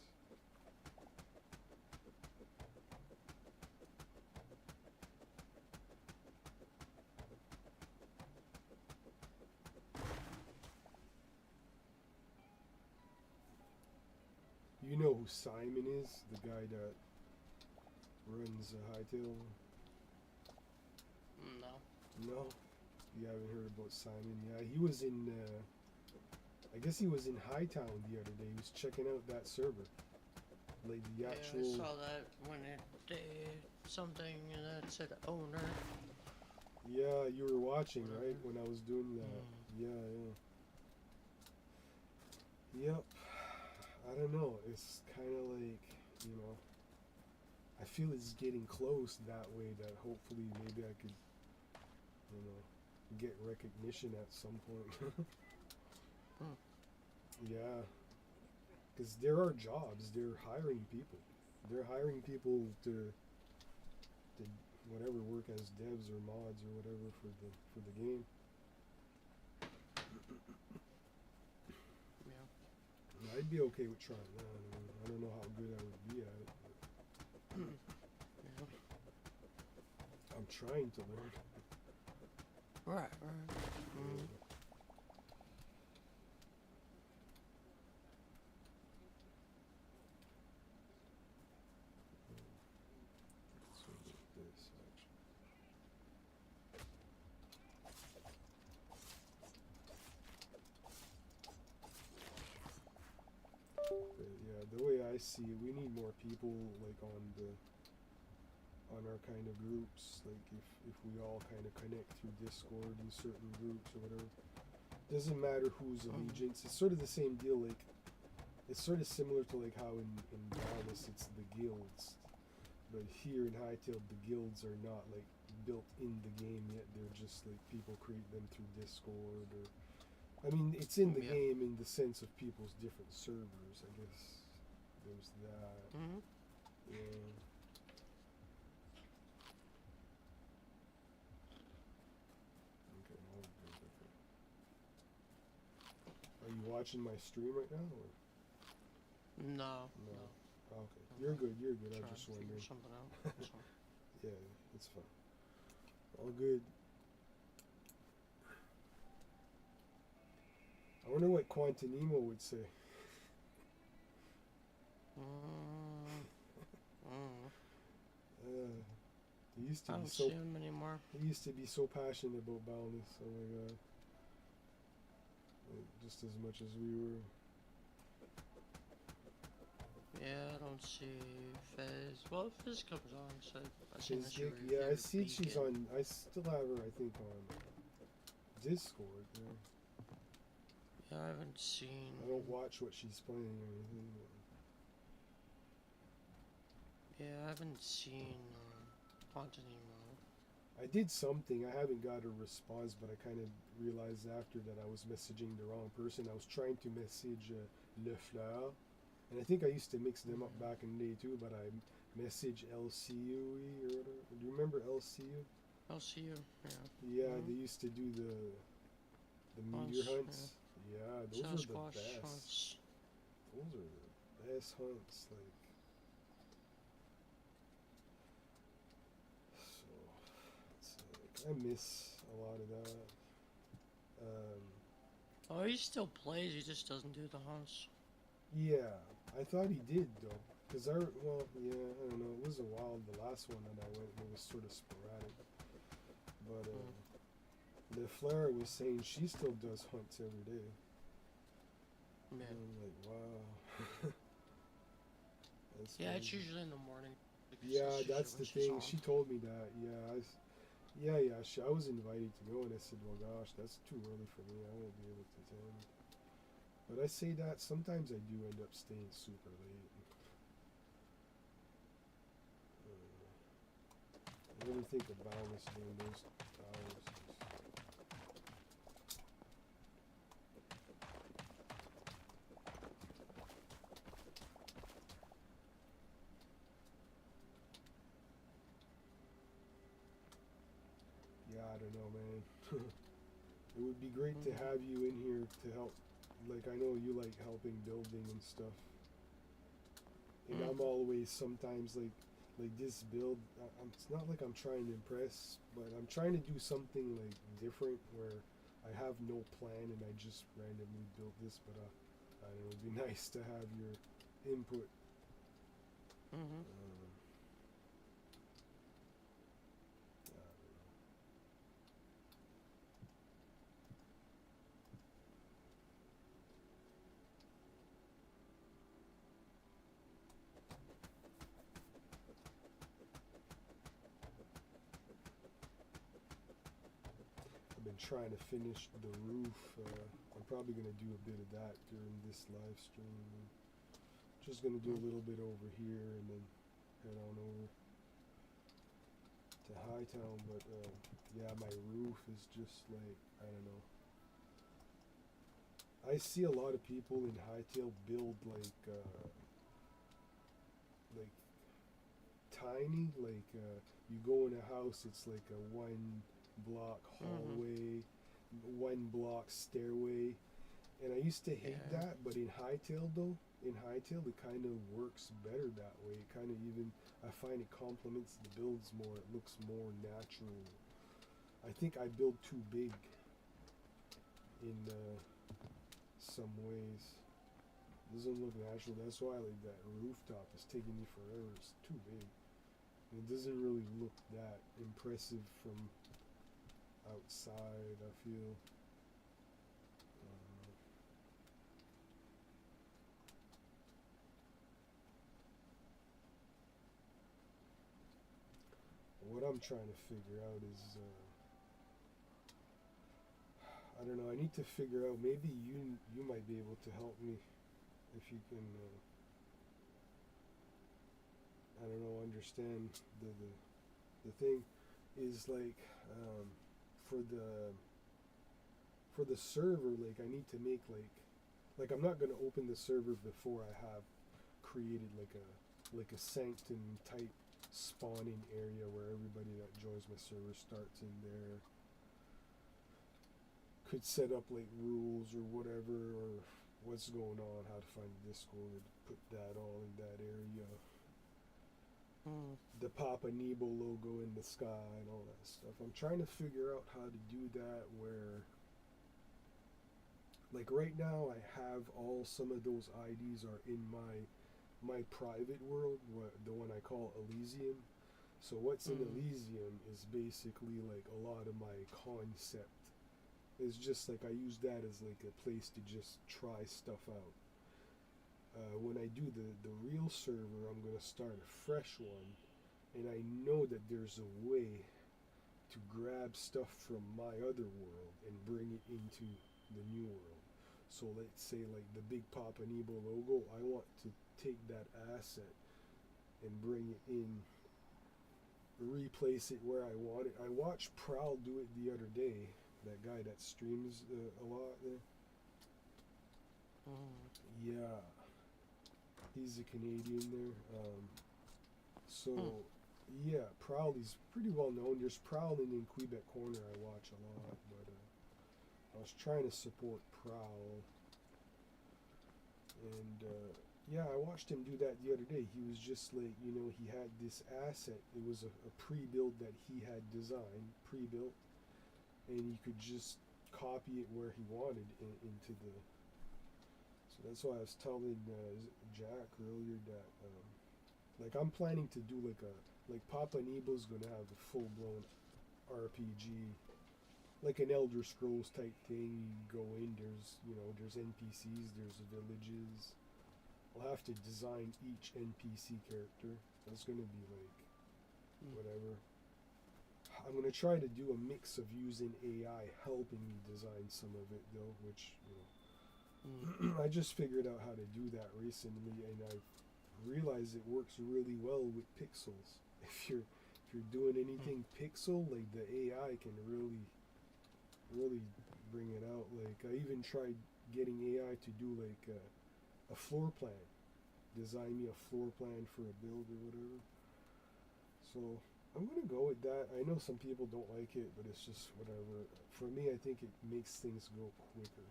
You know who Simon is? The guy that runs Hytale? No. No? You haven't heard about Simon? Yeah, he was in, I guess he was in Hightown the other day. He was checking out that server. Like the actual... Yeah, I saw that when it did something that said owner. Yeah, you were watching, right? When I was doing that. Yeah. Yep. I don't know. It's kind of like, you know, I feel it's getting close that way that hopefully maybe I could, you know, get recognition at some point. Yeah. Because there are jobs. They're hiring people. They're hiring people to whatever work as devs or mods or whatever for the game. I'd be okay with trying that. I mean, I don't know how good I would be at it, but I'm trying to learn. Right. So this actually. But yeah, the way I see it, we need more people like on our kind of groups. Like if we all kind of connect through Discord in certain groups or whatever. Doesn't matter whose allegiance. It's sort of the same deal. Like it's sort of similar to like how in Dallas it's the guilds, but here in Hytale the guilds are not like built in the game yet. They're just like people create them through Discord or. I mean, it's in the game in the sense of people's different servers. I guess there's that. Yeah. Okay, I'll go different. Are you watching my stream right now, or? No. Oh, okay, you're good. You're good. I Trying was just to figure wondering. something out. So. Yeah, it's fine. All good. I wonder what Quantanimo would say. He used to I be don't so. see him anymore. He used to be so passionate about Boundless. Oh my god. Like, just as much as we were. Yeah, I don't see Fizz. Well, Fizz comes on, so I seen that she Dick, yeah, I see she's on. I still have her, I think, on Discord. Yeah. Yeah, I haven't seen. I don't watch what she's playing or anything. Yeah, I haven't seen Quantanimo. I did something. I haven't got a response, but I kind of realized after that I was messaging the wrong person. I was trying to message Le Fleur, And I think I used to mix them up back in the day too, but I message LCUE or whatever. Do you remember LCU? I'll see you. Yeah. Yeah, Mhm. they used to do the meteor Hunts, hunts. Yeah, those are the Sasquatch best. hunts. Those are the best hunts. Like, so it's like I miss a lot of that. Um, Oh, he still plays. He just doesn't do the hunts. yeah, I thought he did though. Cause well, yeah, I don't know. It was a while. The last one that I went, it was sort of sporadic. But the Flair was saying she still does hunts every day. Yeah. And I'm like, wow. That's Yeah, it's crazy. usually in the morning. Because Yeah, usually that's when the she's thing. on. She told me that. Yeah. I was invited to go, and I said, "Well, gosh, that's too early for me. I won't be able to attend." But I say that sometimes I do end up staying super late. I really think of balance during those hours. Yeah, I don't know, man. It would be great to have you in here to help. Like, I know you like helping building and stuff. And I'm always sometimes like this build. It's not like I'm trying to impress, but I'm trying to do something like different where I have no plan and I just randomly built this. But I don't know. It'd be nice to have your input. Mm-hmm. I don't know. I've been trying to finish the roof. I'm probably gonna do a bit of that during this live stream. Just gonna do a little bit over here and then head on over to Hytale. But yeah, my roof is just like, I don't know. I see a lot of people in Hytale build like tiny, you go in a house, it's like a one block hallway, one block stairway, and I used to hate Yeah. that, but in Hytale though, it kind of works better that way. It kind of even, I find it complements the builds more. It looks more natural. I think I build too big in some ways. It doesn't look natural. That's why like that rooftop is taking me forever. It's too big. It doesn't really look that impressive from outside, I feel. What I'm trying to figure out is, I don't know. I need to figure out. Maybe you might be able to help me if you can. I don't know. Understand the thing is like for the server. Like I need to make like I'm not gonna open the server before I have created like a sanctum type spawning area where everybody that joins my server starts in there. Could set up like rules or whatever, or what's going on, how to find Discord, put that all in that area. The Papa Nebo logo in the sky and all that stuff. I'm trying to figure out how to do that where, like right now, I have all some of those IDs are in my private world, the one I call Elysium. So what's in Elysium is basically like a lot of my concept. It's just like I use that as like a place to just try stuff out. When I do the real server, I'm gonna start a fresh one, and I know that there's a way to grab stuff from my other world and bring it into the new world. So let's say like the big Papa Nebo logo, I want to take that asset and bring it in, replace it where I want it. I watched Prowl do it the other day. That guy that streams a lot there. Yeah. He's a Canadian there. So Hmm. yeah, Prowley's pretty well known. There's Prowling in Quebec Corner I watch a lot, but I was trying to support Prowl, and yeah, I watched him do that the other day. He was just like, he had this asset. It was a pre-built that he had designed, pre-built, and he could just copy it where he wanted into the. So that's why I was telling Jack earlier that, like, I'm planning to do like Papa Nebo's gonna have a full-blown RPG, like an Elder Scrolls type thing. You go in, there's NPCs, there's villages. I'll have to design each NPC character. That's gonna be like Hmm. whatever. I'm gonna try to do a mix of using AI helping me design some of it though, which Hmm. I just figured out how to do that recently, and I realized it works really well with pixels. If you're doing Hmm. anything pixel, like the AI can really bring it out. Like I even tried getting AI to do like a floor plan, design me a floor plan for a build or whatever. So I'm gonna go with that. I know some people don't like it, but it's just whatever. For me, I think it makes things go quicker.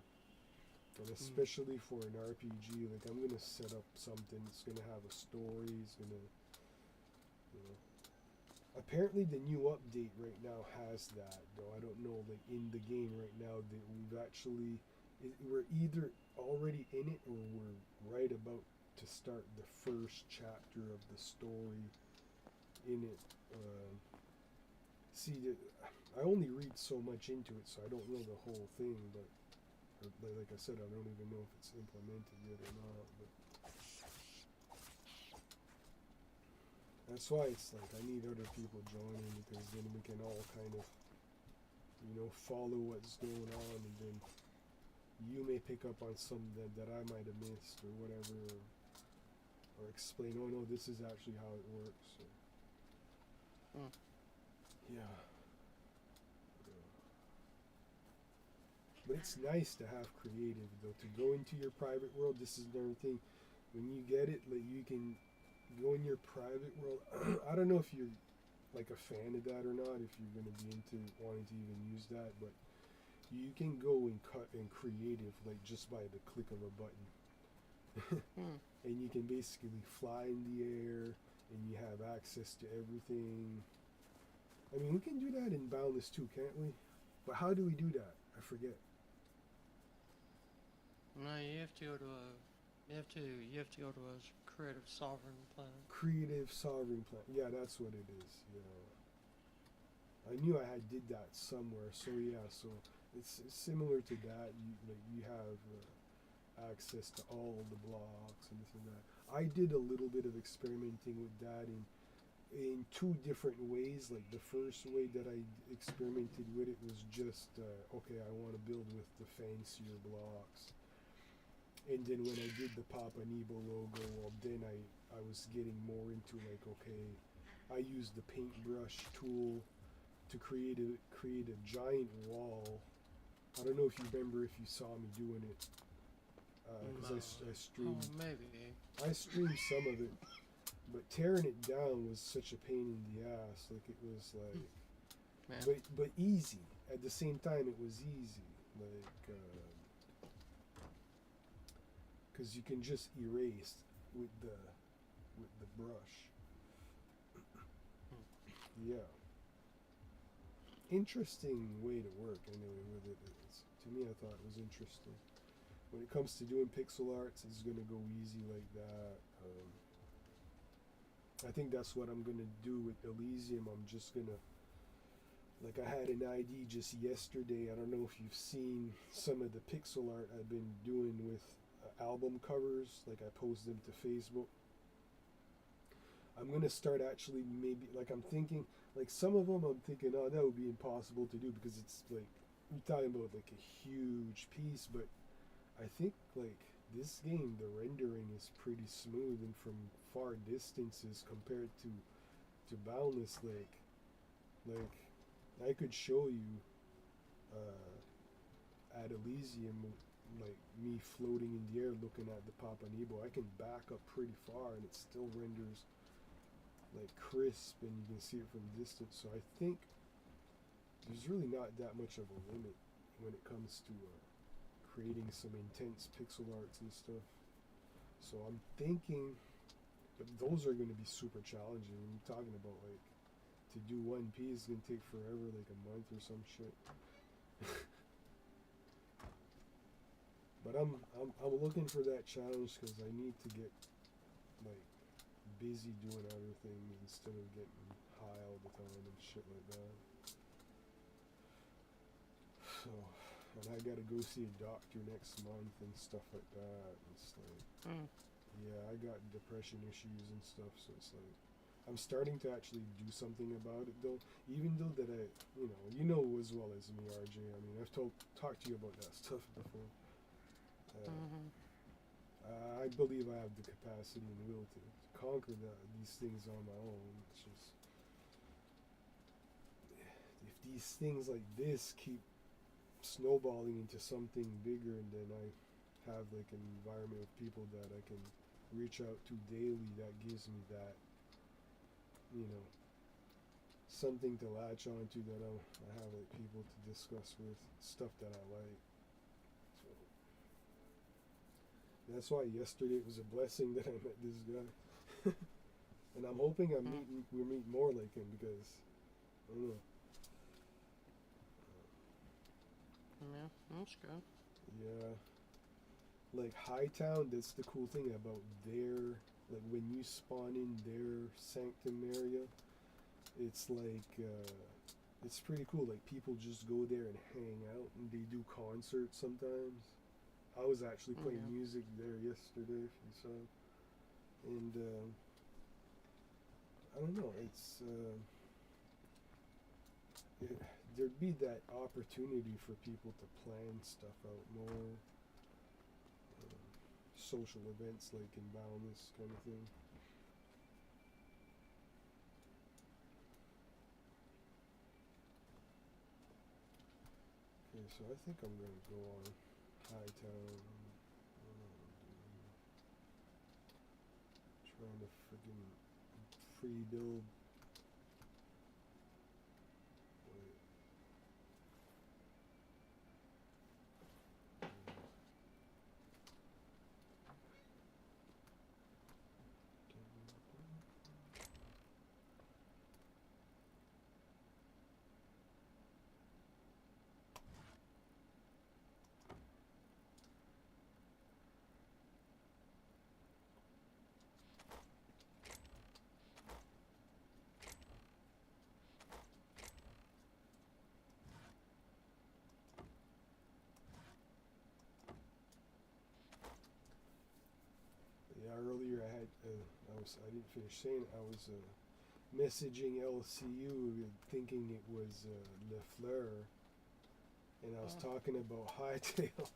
And Hmm. especially for an RPG, like I'm gonna set up something. It's gonna have a story. It's gonna, you know. Apparently, the new update right now has that. Though I don't know, like in the game right now, that we've actually, we're either already in it or we're right about to start the first chapter of the story in it. See, I only read so much into it, so I don't know the whole thing. But like I said, I don't even know if it's implemented yet or not. But that's why it's like I need other people joining, because then we can all kind of, follow what's going on, and then you may pick up on something that I might have missed or whatever, or explain. Oh no, this is actually how it works. So, Hmm. yeah. But it's nice to have creative though, to go into your private world. This is another thing. When you get it, like you can go in your private world. I don't know if you're like a fan of that or not. If you're gonna be into wanting to even use that, but you can go and cut and creative like just by the click of a button, Hmm. and you can basically fly in the air, and you have access to everything. I mean, we can do that in Boundless too, can't we? But how do we do that? I forget. No, you have to go to a. You have to go to a creative sovereign planet. Creative sovereign plan. Yeah, that's what it is. Yeah, I knew I had did that somewhere. So yeah, so it's similar to that. You have access to all the blocks and this and that. I did a little bit of experimenting with that in two different ways. Like the first way that I experimented with it was just okay, I want to build with the fancier blocks. And then when I did the Papa Nebo logo, well, then I was getting more into like, okay, I used the paintbrush tool to create a giant wall. I don't know if you remember, if you saw me doing it, because No. I Oh, streamed maybe. some of it, but tearing it down was such a pain in the ass. Like it was Hmm. like, Yeah. but easy at the same time. It was easy, like because you can just erase with the brush. Hmm. Yeah, interesting way to work anyway with it. To me, I thought it was interesting. When it comes to doing pixel arts, it's gonna go easy like that. I think that's what I'm gonna do with Elysium. I'm just gonna, like, I had an ID just yesterday. I don't know if you've seen some of the pixel art I've been doing with album covers. Like I post them to Facebook. I'm gonna start actually, maybe, like, I'm thinking, like, some of them I'm thinking, oh, that would be impossible to do because it's like you're talking about like a huge piece. But I think like this game, the rendering is pretty smooth, and from far distances compared to Boundless, like I could show you at Elysium like me floating in the air looking at the Papa Nebo, I can back up pretty far and it still renders like crisp and you can see it from distance. So I think there's really not that much of a limit when it comes to creating some intense pixel arts and stuff. So I'm thinking, but those are going to be super challenging. I'm talking about like to do one piece is going to take forever, like a month or some shit. But I'm looking for that challenge because I need to get like busy doing other things instead of getting high all the time and shit like that. So, and I gotta go see a doctor next month and stuff like that. It's like, Mm. yeah, I got depression issues and stuff, so it's like, I'm starting to actually do something about it though. Even though that you know as well as me, RJ. I mean, I've talked to you about that stuff before. Mm-hmm. I believe I have the capacity and will to conquer these things on my own. It's just if these things like this keep snowballing into something bigger, and then I have like an environment of people that I can reach out to daily, that gives me that, something to latch onto that I have like people to discuss with, stuff that I like. So that's why yesterday it was a blessing that I met this guy. And I'm hoping we meet more like him because I don't know. Yeah, that's good. Yeah, like Hightown. That's the cool thing about their like when you spawn in their sanctum area. It's like it's pretty cool. Like people just go there and hang out, and they do concerts sometimes. I was actually playing Yeah. music there yesterday, if you saw. And I don't know. It, there'd be that opportunity for people to plan stuff out more, social events like in Boundless kind of thing. Okay, so I think I'm gonna go on Hightown. Trying to friggin' pre-build. Wait. Yeah, earlier I didn't finish saying it. I was messaging LCU thinking it was LeFleur, and I was Oh. talking about Hytale,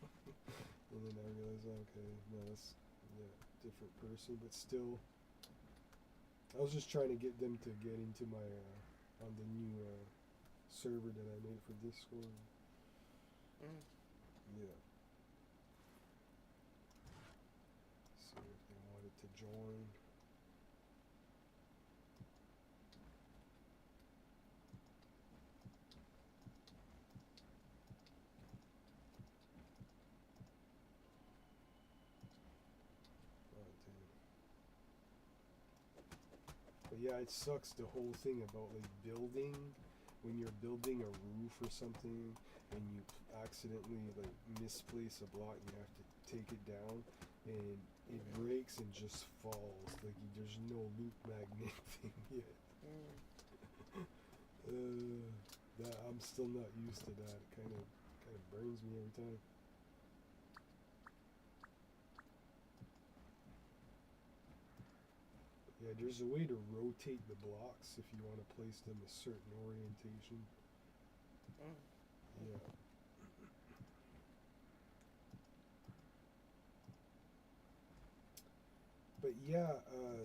and then I realized, okay, no, that's different person, but still, I was just trying to get them to get into my on the new server that I made for Discord. Mm. Yeah. See if they wanted to join. Oh, damn. But yeah, it sucks the whole thing about like building when you're building a roof or something and you accidentally like misplace a block and you have to take it down and it breaks and just falls. Like there's no loop magnet thing yet. Mm. That I'm still not used to that. It kind of burns me every time. Yeah, there's a way to rotate the blocks if you want to place them a certain orientation. Mm. Yeah. But yeah,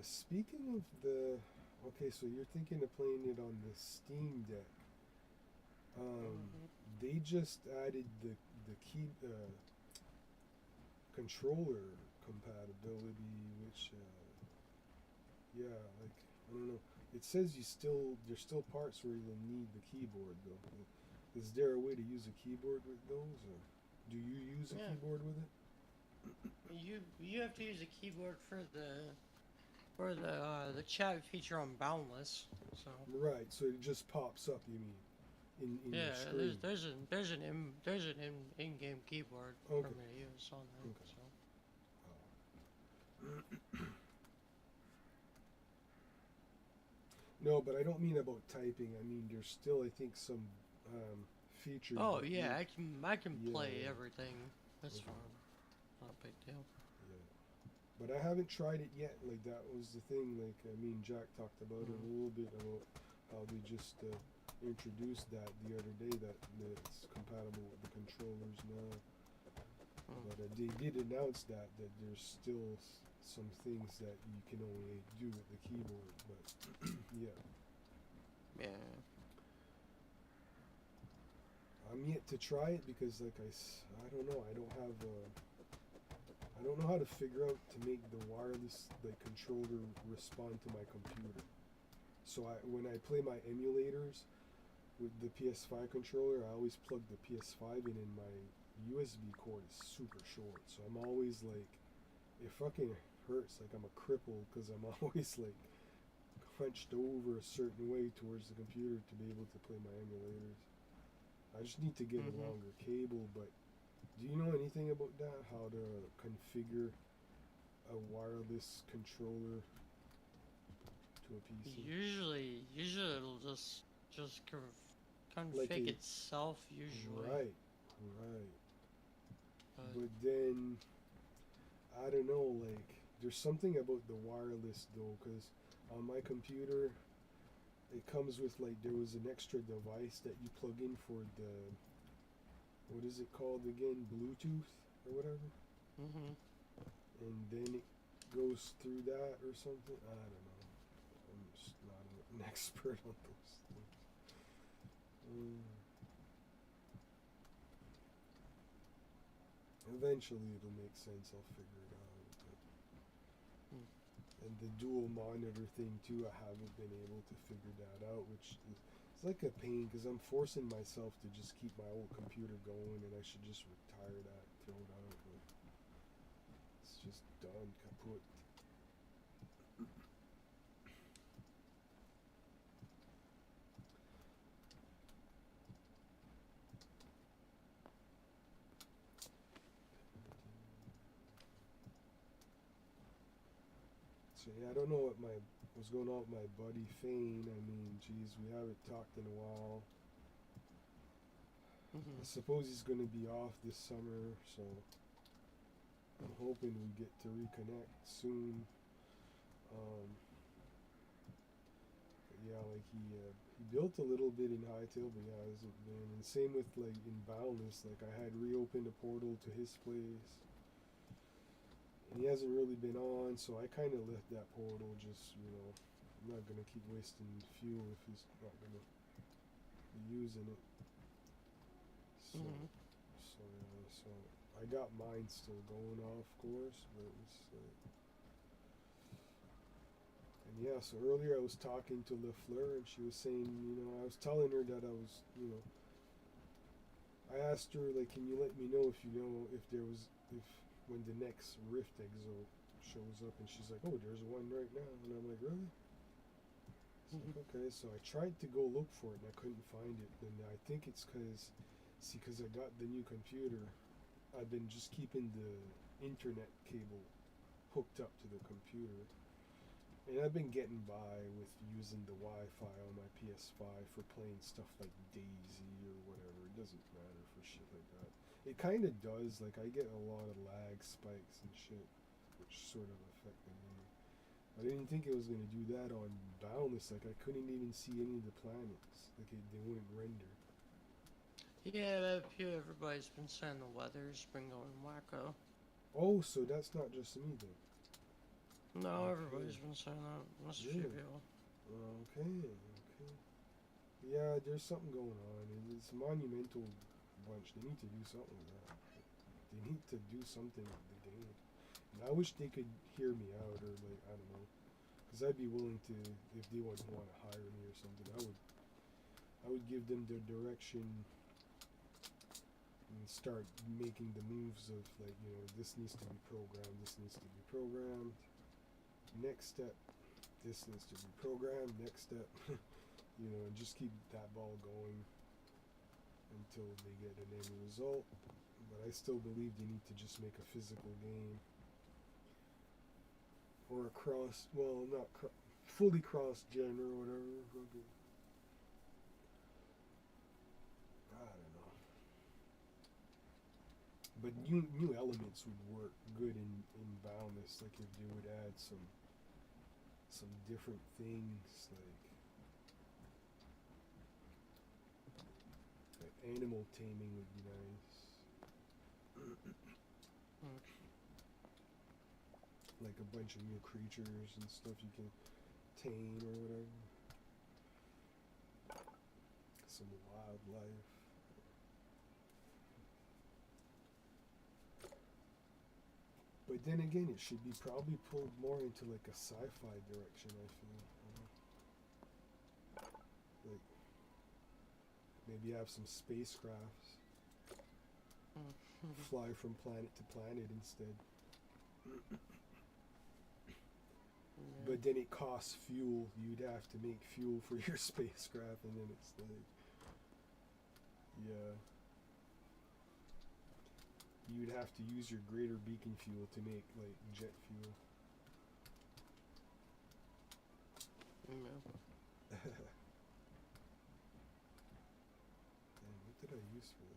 speaking of okay, so you're thinking of playing it on the Steam Deck. Mm-hmm. They just added the controller compatibility, which yeah, like I don't know. It says there's still parts where you'll need the keyboard though. Is there a way to use a keyboard with those, or do you use a Yeah. keyboard with it? You have to use a keyboard for the chat feature on Boundless. So Right, so it just pops up. You mean in yeah, your screen? there's an in-game keyboard for Okay. me to use on there. Okay. So No, but I don't mean about typing. I mean there's still I think some features. oh that yeah, you- I can play Yeah. everything. That's Okay. fine. Not a big deal. Yeah. But I haven't tried it yet. Like that was the thing. Like I mean, Jack talked about it a little bit about how they just introduced that the other day that it's compatible with the controllers now. But they did announce that there's still some things that you can only do with the keyboard. But yeah, Yeah. I'm yet to try it because like I don't know. I don't know how to figure out to make the wireless like controller respond to my computer. So when I play my emulators with the PS5 controller, I always plug the PS5 in, and my USB cord is super short. So I'm always like, it fucking hurts. Like I'm a cripple because I'm always like hunched over a certain way towards the computer to be able to play my emulators. I just need to get a longer cable, but do you know anything about that? How to configure a wireless controller to a PC? Usually it'll just config Like a- itself usually. Right. But But then, I don't know, like, there's something about the wireless though, because on my computer, it comes with, like, there was an extra device that you plug in for the, what is it called again? Bluetooth or whatever? And then it goes through that or something? I don't know. I'm just not an expert on those things. Eventually it'll make sense. I'll figure it out. And the dual monitor thing too, I haven't been able to figure that out, which is it's like a pain because I'm forcing myself to just keep my old computer going, and I should just retire that, throw it out. But it's just done, kaput. So yeah, I don't know what's going on with my buddy Fane. I mean, geez, we haven't talked in a while. I suppose he's going to be off this summer, so I'm hoping we get to reconnect soon. But yeah, like he built a little bit in Hytale, but yeah, hasn't been. And same with like in Boundless, like I had reopened a portal to his place. And he hasn't really been on, so I kind of left that portal just, I'm not going to keep wasting fuel if he's not going to be using it. So, so I got mine still going off, of course, but it's and yeah, so earlier I was talking to LeFleur, and she was saying, I was telling her that I asked her, like, can you let me know if when the next Rift Exo shows up, and she's like, oh, there's one right now, and I'm like, really? It's like, okay, so I tried to go look for it, and I couldn't find it, and I think it's because I got the new computer, I've been just keeping the internet cable hooked up to the computer, and I've been getting by with using the Wi-Fi on my PS5 for playing stuff like Daisy or whatever. It doesn't matter for shit like that. It kind of does. Like, I get a lot of lag spikes and shit, which sort of affected me. I didn't think it was going to do that on Boundless. Like, I couldn't even see any of the planets. Like, they wouldn't render. yeah, everybody's been saying the weather's been going wacko. Oh, so that's not just me then. No, Okay. everybody's been saying that. That's a Yeah. few people. Okay. Yeah, there's something going on. It's a monumental bunch. They need to do something with that. They need to do something with the game. And I wish they could hear me out, or like, I don't know, because I'd be willing to, if they would want to hire me or something, I would give them the direction and start making the moves of like, you know, this needs to be programmed, this needs to be programmed. Next step, this needs to be programmed. Next step, you know, and just keep that ball going until they get an end result. But I still believe they need to just make a physical game or a cross, well, not fully cross-gen or whatever. I don't know. But new elements would work good in Boundless. Like if they would add some different things, like animal taming would be nice. Like a bunch of new creatures and stuff you can tame or whatever. Some wildlife. But then again, it should be probably pulled more into like a sci-fi direction, I feel. You know? Like, maybe have some spacecrafts. Fly from planet to planet instead. But then it costs fuel. You'd have to make fuel for your spacecraft, and then it's like, yeah. You'd have to use your greater beacon fuel to make like jet fuel. Yeah. Damn, what did I use for that?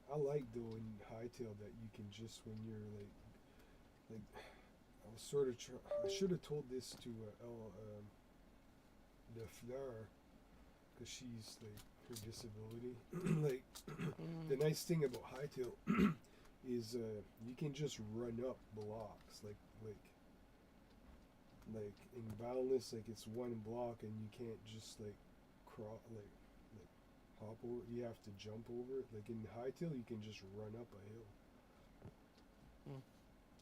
I like though in Hytale that you can just when you're like I was sort of I should have told this to the Fleur because she's like her disability. Like the nice thing about Hytale is you can just run up blocks like in Boundless, like it's one block and you can't just like cross like hop over. You have to jump over it. Like in Hytale, you can just run up a hill.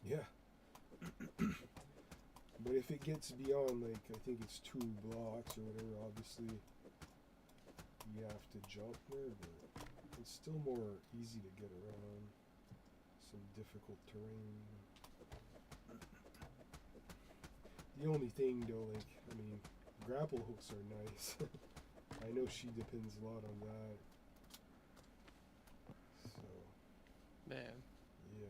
Yeah. But if it gets beyond like I think it's 2 blocks or whatever, obviously you have to jump there. But it's still more easy to get around some difficult terrain. The only thing though, like, I mean, grapple hooks are nice. I know she depends a lot on that. So, Man. yeah.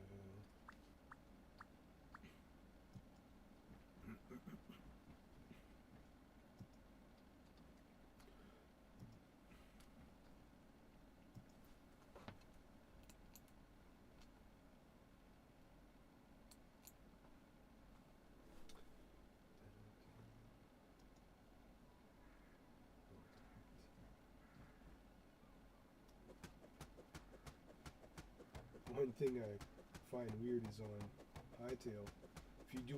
One thing I find weird is on Hytale, if you do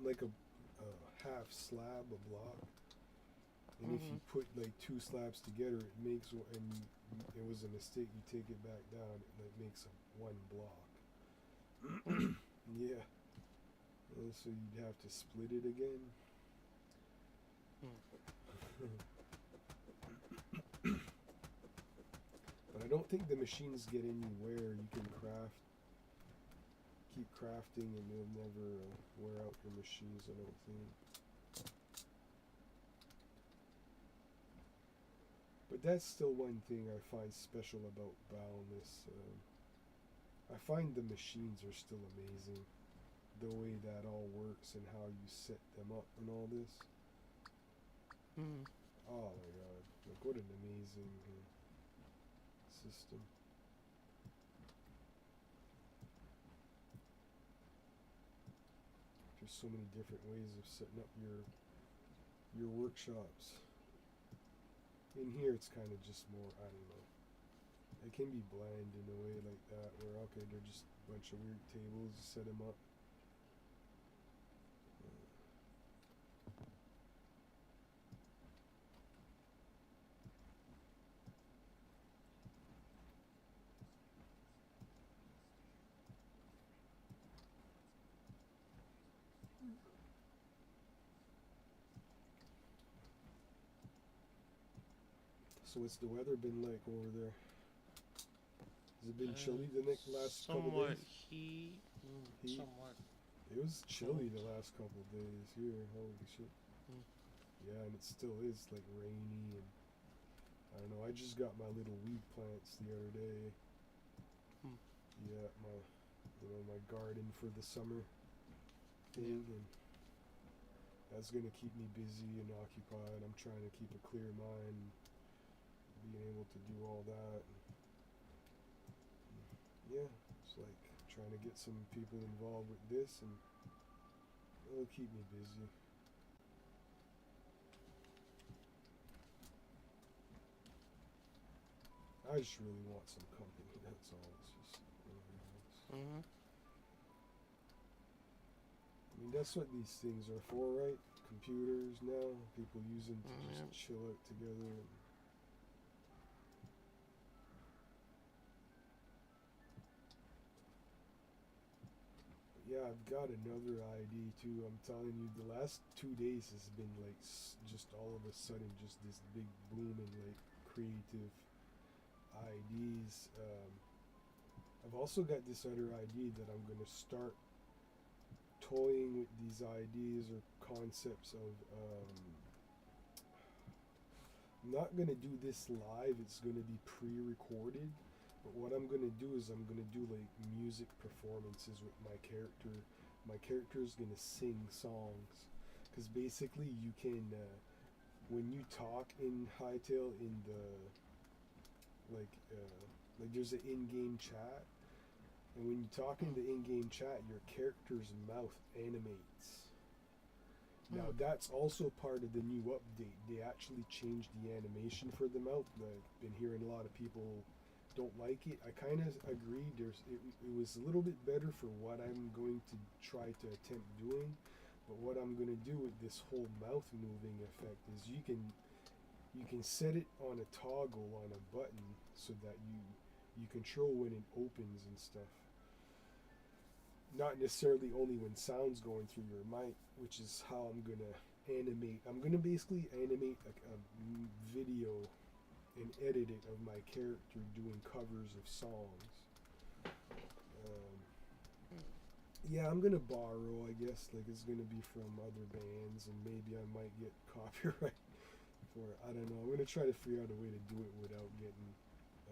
like a half slab, a block, and if you put like 2 slabs together, it makes and it was a mistake. You take it back down, it like makes one block. Yeah. So you'd have to split it again. But I don't think the machines get anywhere. You can keep crafting, and they'll never wear out your machines, I don't think. But that's still one thing I find special about Boundless. I find the machines are still amazing. The way that all works and how you set them up and all this. Oh my god. Like, what an amazing system. If there's so many different ways of setting up your workshops. In here, it's kind of just more, I don't know. It can be bland in a way like that, where okay, they're just a bunch of weird tables, set them up. So what's the weather been like over there? Has it been chilly the last couple somewhat days? heat, Heat? somewhat. It was chilly the last couple days here. Holy shit. Mm. Yeah, and it still is like rainy, and I don't know. I just got my little weed plants the other day. Hmm. Yeah, my garden for the summer thing, and that's gonna keep me busy and occupied. I'm trying to keep a clear mind, being able to do all that. And yeah, it's like trying to get some people involved with this, and it'll keep me busy. I just really want some company. That's all. It's just nothing else. Mm-hmm. I mean, that's what these things are for, right? Computers now. People use them to just Yep. chill out together. And yeah, I've got another ID too. I'm telling you, the last 2 days has been like just all of a sudden just this big boom in like creative IDs. I've also got this other ID that I'm gonna start toying with these ideas or concepts of. I'm not gonna do this live. It's gonna be pre-recorded. But what I'm gonna do is I'm gonna do like music performances with my character. My character is gonna sing songs, because basically you can, when you talk in Hytale in the like there's an in-game chat, and when you talk in the in-game chat, your character's mouth animates. Now that's also part of the new update. They actually changed the animation for the mouth. I've been hearing a lot of people don't like it. I kind of agree. It was a little bit better for what I'm going to try to attempt doing. But what I'm going to do with this whole mouth moving effect is you can set it on a toggle on a button so that you control when it opens and stuff. Not necessarily only when sound's going through your mic, which is how I'm gonna animate. I'm gonna basically animate a video and edit it of my character doing covers of songs. Yeah, I'm gonna borrow, I guess. Like it's gonna be from other bands, and maybe I might get copyright for it. I don't know. I'm gonna try to figure out a way to do it without getting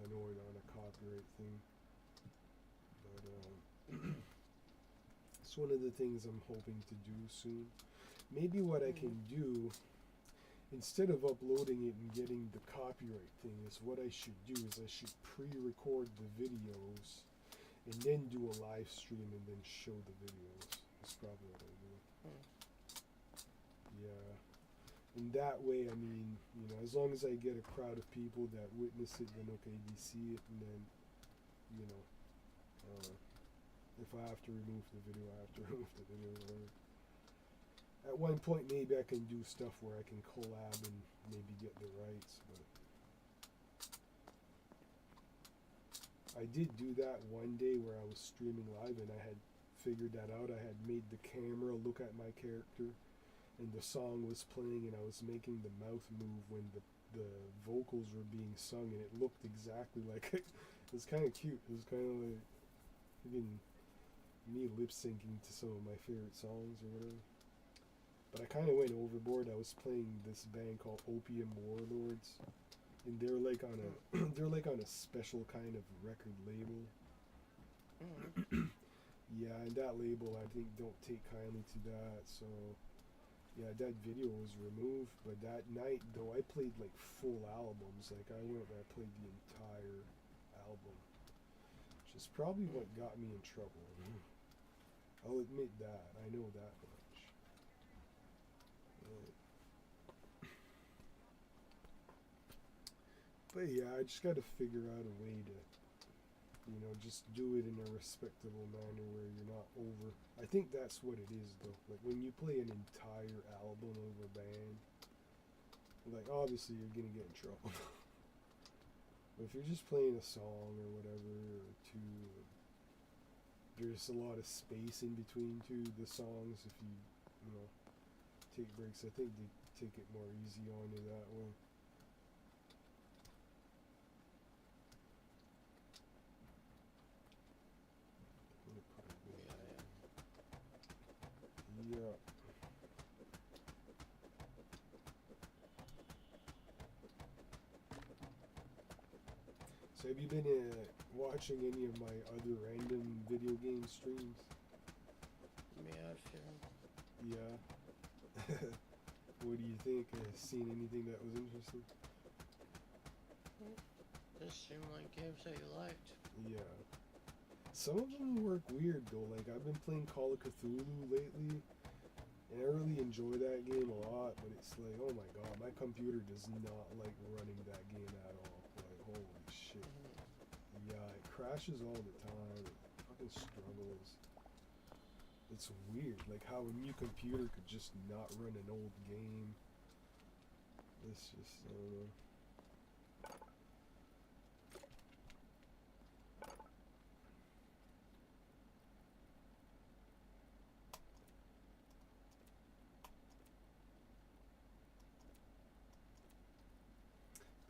annoyed on a copyright thing. But it's one of the things I'm hoping to do soon. Maybe what I can do, instead of uploading it and getting the copyright thing, is what I should do is I should pre-record the videos and then do a live stream and then show the videos. That's probably what I'll do. Yeah. And that way, I mean, as long as I get a crowd of people that witness it, then okay, they see it, and then, if I have to remove the video, I have to remove the video, whatever. At one point, maybe I can do stuff where I can collab and maybe get the rights, but I did do that one day where I was streaming live and I had figured that out. I had made the camera look at my character and the song was playing and I was making the mouth move when the vocals were being sung, and it looked exactly like it. It was kind of cute. It was kind of like me lip syncing to some of my favorite songs or whatever. But I kind of went overboard. I was playing this band called Opium Warlords, and they're like on a special kind of record label. Yeah, and that label I think don't take kindly to that. So yeah, that video was removed. But that night though, I played like full albums. Like I went and I played the entire album, which is probably what got me in trouble. I'll admit that. I know that. But But yeah, I just got to figure out a way to, just do it in a respectable manner where you're not over. I think that's what it is though. Like when you play an entire album of a band, like obviously you're gonna get in trouble. But if you're just playing a song or whatever or two, there's a lot of space in between the songs. If you take breaks, I think they take it more easy on you that way. Yeah. So have you been watching any of my other random video game streams? Yeah, sure. Yeah. What do you think? Seen anything that was interesting? Just seemed like games that you liked. Yeah. Some of them work weird though. Like I've been playing Call of Cthulhu lately, and I really enjoy that game a lot. But it's like, oh my god, my computer does not like running that game at all. Like holy shit. Yeah, it crashes all the time. It fucking struggles. It's weird, like how a new computer could just not run an old game. It's just, I don't know.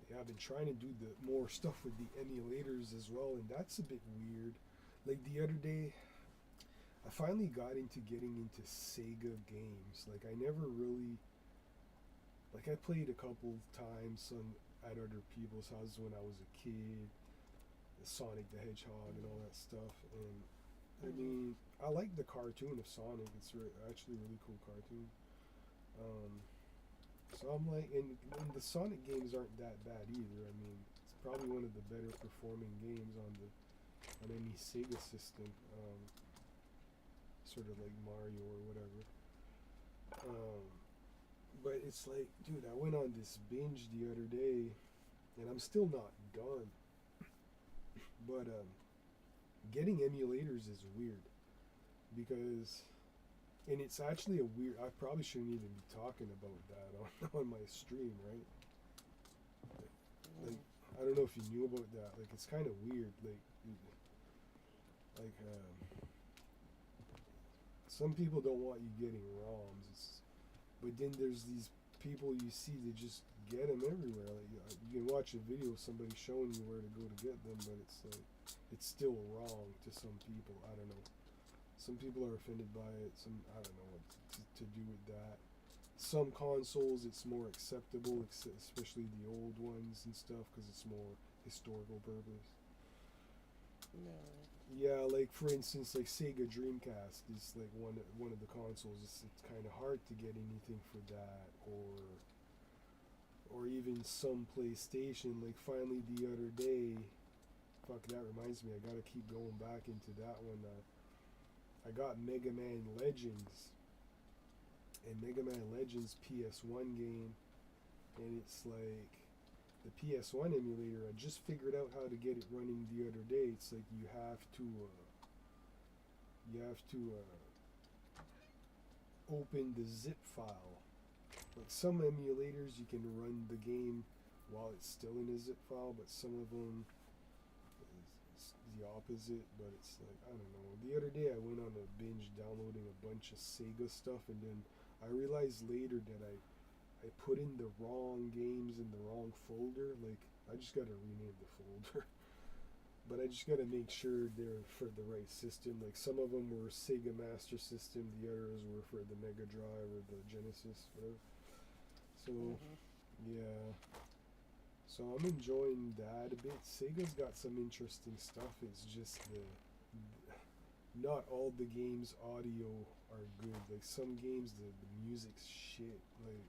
Yeah, I've been trying to do the more stuff with the emulators as well, and that's a bit weird. Like the other day, I finally got into getting into Sega games. Like I never really, like I played a couple times at other people's houses when I was a kid, Sonic the Hedgehog and all that stuff. And I mean, I like the cartoon of Sonic. It's actually a really cool cartoon. So I'm like, and the Sonic games aren't that bad either. I mean, it's probably one of the better performing games on any Sega system. Sort of like Mario or whatever. But it's like, dude, I went on this binge the other day, and I'm still not done. But getting emulators is weird because, and it's actually a weird. I probably shouldn't even be talking about that on my stream, right? Like, I don't know if you knew about that. Like, it's kind of weird. Like, some people don't want you getting ROMs, but then there's these people you see that just get them everywhere. Like you can watch a video of somebody showing you where to go to get them, but it's like it's still wrong to some people. I don't know. Some people are offended by it. Some I don't know what to do with that. Some consoles it's more acceptable, especially the old ones and stuff, because it's more historical purpose. No. Yeah, like for instance, like Sega Dreamcast is like one of the consoles. It's kind of hard to get anything for that, or even some PlayStation. Like finally the other day, fuck that reminds me. I gotta keep going back into that one. I got Mega Man Legends, and Mega Man Legends PS1 game, and it's like the PS1 emulator. I just figured out how to get it running the other day. It's like you have to open the zip file. Like some emulators you can run the game while it's still in a zip file, but some of them it's the opposite. But it's like, I don't know. The other day I went on a binge downloading a bunch of Sega stuff, and then I realized later that I put in the wrong games in the wrong folder. Like, I just gotta rename the folder. But I just gotta make sure they're for the right system. Like, some of them were Sega Master System, the others were for the Mega Drive or the Genesis, whatever. So, yeah. So I'm enjoying that a bit. Sega's got some interesting stuff. It's just not all the games' audio are good. Like, some games, the music's shit. Like,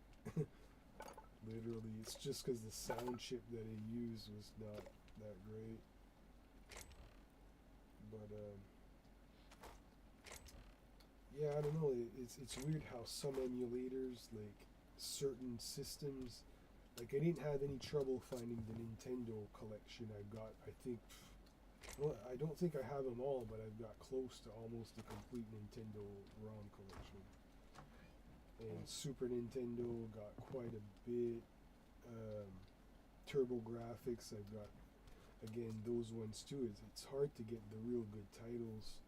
literally, it's just because the sound chip that it used was not that great. But yeah, I don't know. It's weird how some emulators, like certain systems, Like I didn't have any trouble finding the Nintendo collection. I got, I think, well, I don't think I have them all, but I've got close to almost a complete Nintendo ROM collection. And Super Nintendo got quite a bit. Um, Turbo Graphics, I've got again those ones too. It's hard to get the real good titles.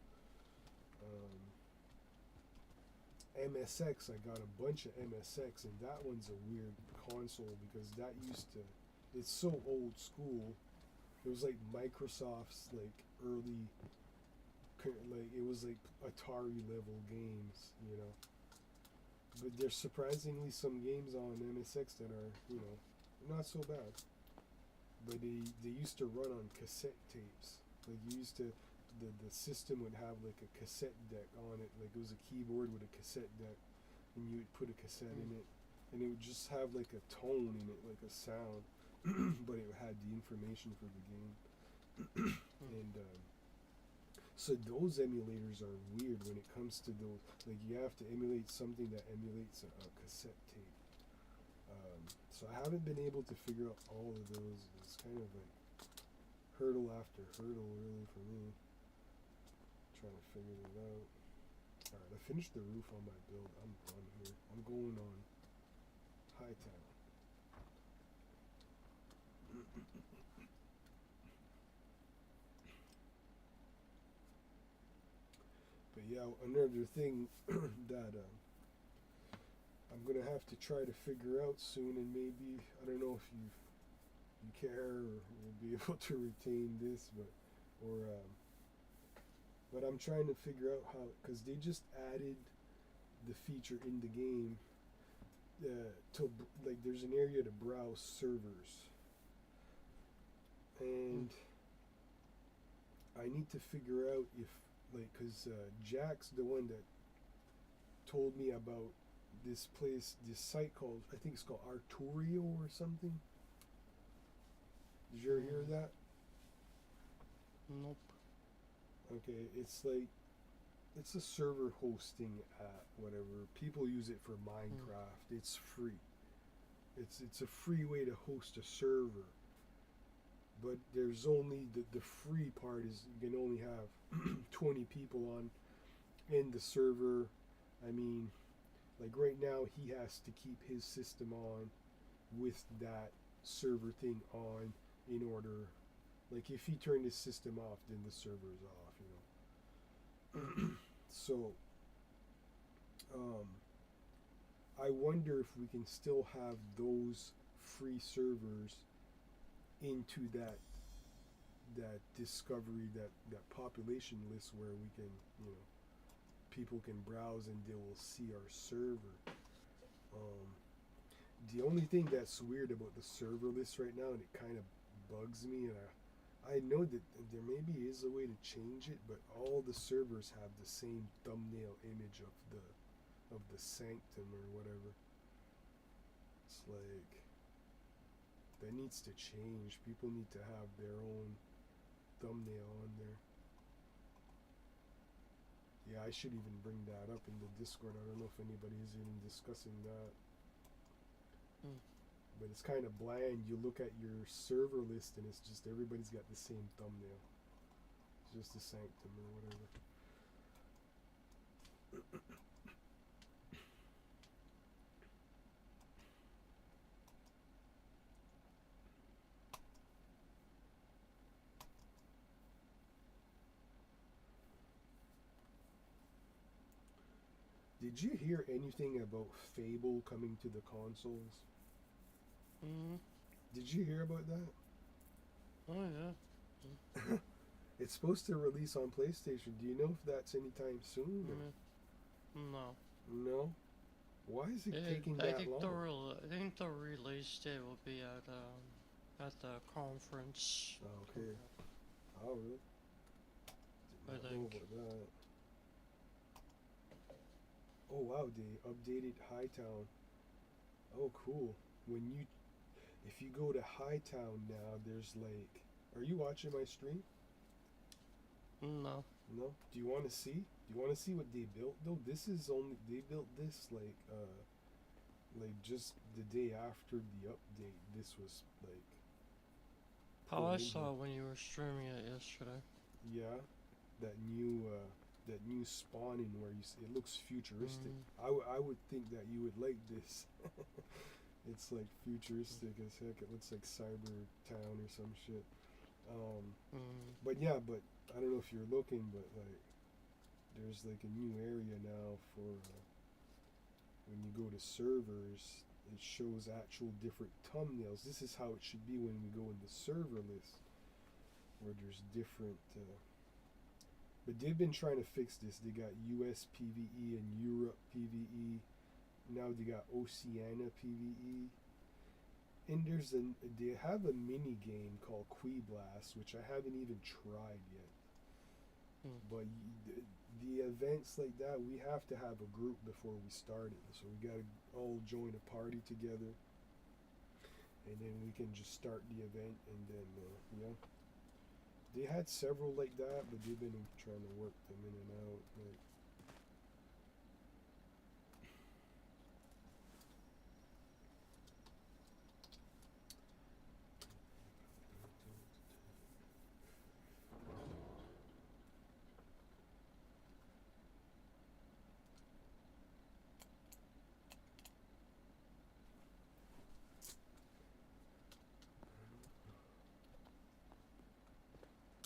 MSX, I got a bunch of MSX, and that one's a weird console because that used to. It's so old school. It was like Microsoft's like early, like it was like Atari level games, you know. But there's surprisingly some games on MSX that are, you know, not so bad. But they used to run on cassette tapes. Like you used to, the system would have like a cassette deck on it. Like it was a keyboard with a cassette deck, and you would put a cassette in it, and it would just have like a tone in it, like a sound, but it had the information for the game. And so those emulators are weird when it comes to those. Like you have to emulate something that emulates a cassette tape. So I haven't been able to figure out all of those. It's kind of like hurdle after hurdle, really, for me. Trying to figure it out. Alright, I finished the roof on my build. I'm done here. I'm going on Hytale. But yeah, another thing that I'm gonna have to try to figure out soon, and maybe I don't know if you care or will be able to retain this, but I'm trying to figure out how, because they just added the feature in the game to like there's an area to browse servers, and I need to figure out if like because Jack's the one that told me about this place, this site called, I think it's called Arturio or something. Did you ever hear of that? Nope. Okay, it's like it's a server hosting app, whatever. People use it for Minecraft. It's free. It's a free way to host a server. But there's only the free part is you can only have 20 people on in the server. I mean, like right now he has to keep his system on with that server thing on in order, like if he turned his system off then the server is off, you know. So I wonder if we can still have those free servers into that discovery, that population list where we can, you know, people can browse and they will see our server. The only thing that's weird about the server list right now, and it kind of bugs me, and I know that there maybe is a way to change it, but all the servers have the same thumbnail image of the sanctum or whatever. It's like that needs to change. People need to have their own thumbnail on there. Yeah, I should even bring that up in the Discord. I don't know if anybody is even discussing that. But it's kind of bland. You look at your server list and it's just everybody's got the same thumbnail. It's just the sanctum or whatever. Did you hear anything about Fable coming to the consoles? Did you hear about that? Oh yeah. It's supposed to release on PlayStation. Do you know if that's anytime soon? No. No? Why is it taking that long? I think the release date will be at the conference. Okay. Oh, really? Did not know about that. Oh wow, they updated Hytale. Oh cool. If you go to Hytale now, there's like, are you watching my stream? No. No? Do you want to see? Do you want to see what they built though? This is only, they built this like like just the day after the update, this was like Oh, put I in saw here. when you were streaming it yesterday. Yeah, that new spawning where it looks futuristic. Mm, I would think that you would like this. It's like futuristic as heck. It looks like Cyber Town or some shit. Um, mm, but yeah, but I don't know if you're looking, but like there's like a new area now for when you go to servers. It shows actual different thumbnails. This is how it should be when we go in the server list, where there's different. But they've been trying to fix this. They got US PVE and Europe PVE. Now they got Oceania PVE. And they have a mini game called Qui Blast, which I haven't even tried yet. mm. But the events like that, we have to have a group before we start it. So we gotta all join a party together, and then we can just start the event. And then yeah, they had several like that, but they've been trying to work them in and out. Like,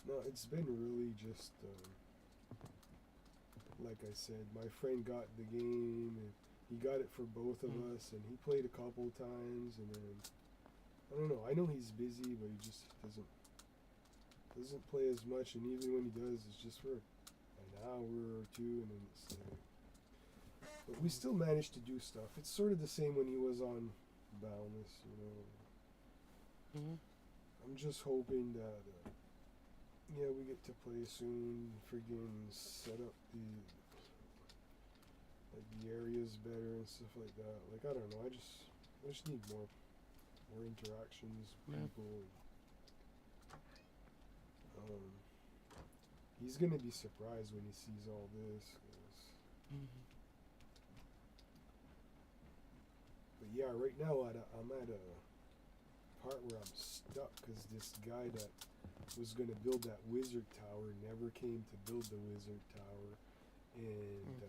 no, it's been really just like I said. My friend got the game, and he got it for both of Mm. us, and he played a couple times, and then I don't know. I know he's busy, but he just doesn't play as much, and even when he does, it's just for an hour or two, and then it's like. But we still manage to do stuff. It's sort of the same when he was on Boundless, you know. Mm-hmm. I'm just hoping that, yeah, we get to play soon. Friggin' set up the areas better and stuff like that. Like I don't know. I just need more interactions with Yeah. people. Um, he's gonna be surprised when he sees all this. Mm-hmm. But yeah, right now I'm at a part where I'm stuck because this guy that was gonna build that wizard tower never came to build the wizard tower, and Mm.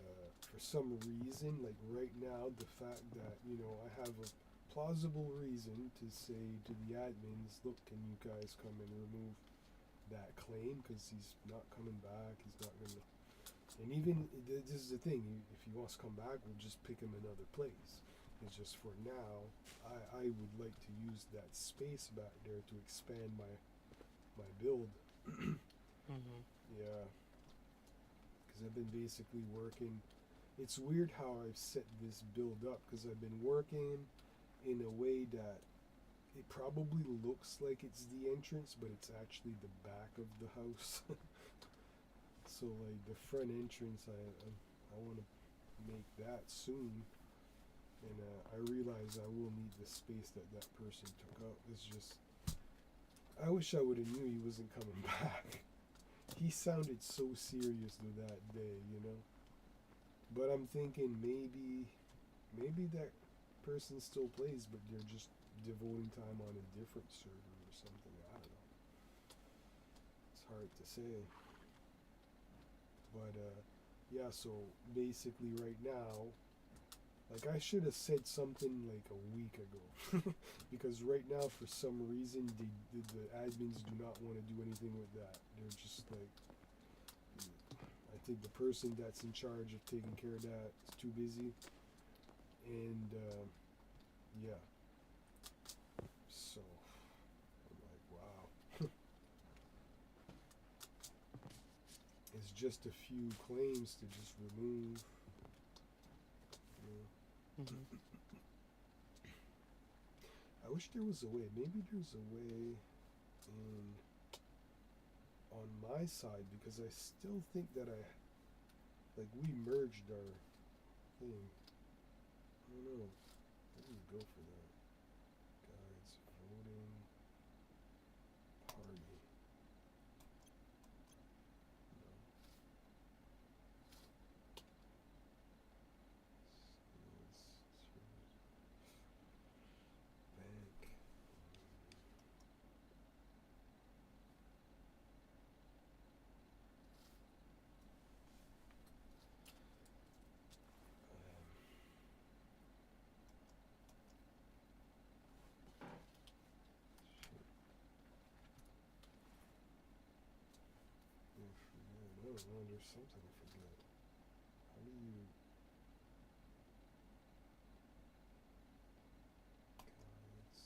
for some reason, like right now, the fact that I have a plausible reason to say to the admins, look, can you guys come and remove that claim because he's not coming back. He's not gonna. And even this is the thing. If he wants to come back, we'll just pick him another place. It's just for now. I would like to use that space back there to expand my build. Mm-hmm. Yeah, because I've been basically working. It's weird how I've set this build up because I've been working in a way that it probably looks like it's the entrance, but it's actually the back of the house. So like the front entrance, I want to make that soon, and I realize I will need the space that person took up. It's just I wish I would have knew he wasn't coming back. He sounded so serious that day. But I'm thinking maybe that person still plays, but they're just devoting time on a different server or something. I don't know. It's hard to say. But yeah, so basically right now, like I should have said something like a week ago, because right now for some reason the admins do not want to do anything with that. They're just like, I think the person that's in charge of taking care of that is too busy, and yeah. So I'm like, wow. It's just a few claims to just remove. Mm-hmm. I wish there was a way. Maybe there's a way in on my side because I still think that we merged our thing. I don't know. How do you go for that? Guides, voting, party. No. don't know. There's something I forget. How do you? Guides.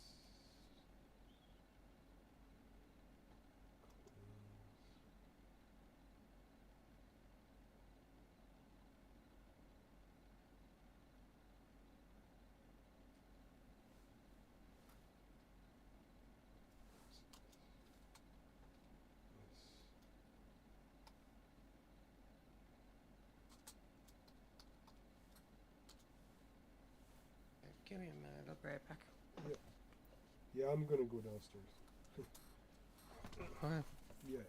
Give me a minute. I'll be right back. Yeah, I'm gonna go downstairs. Okay. Yeah.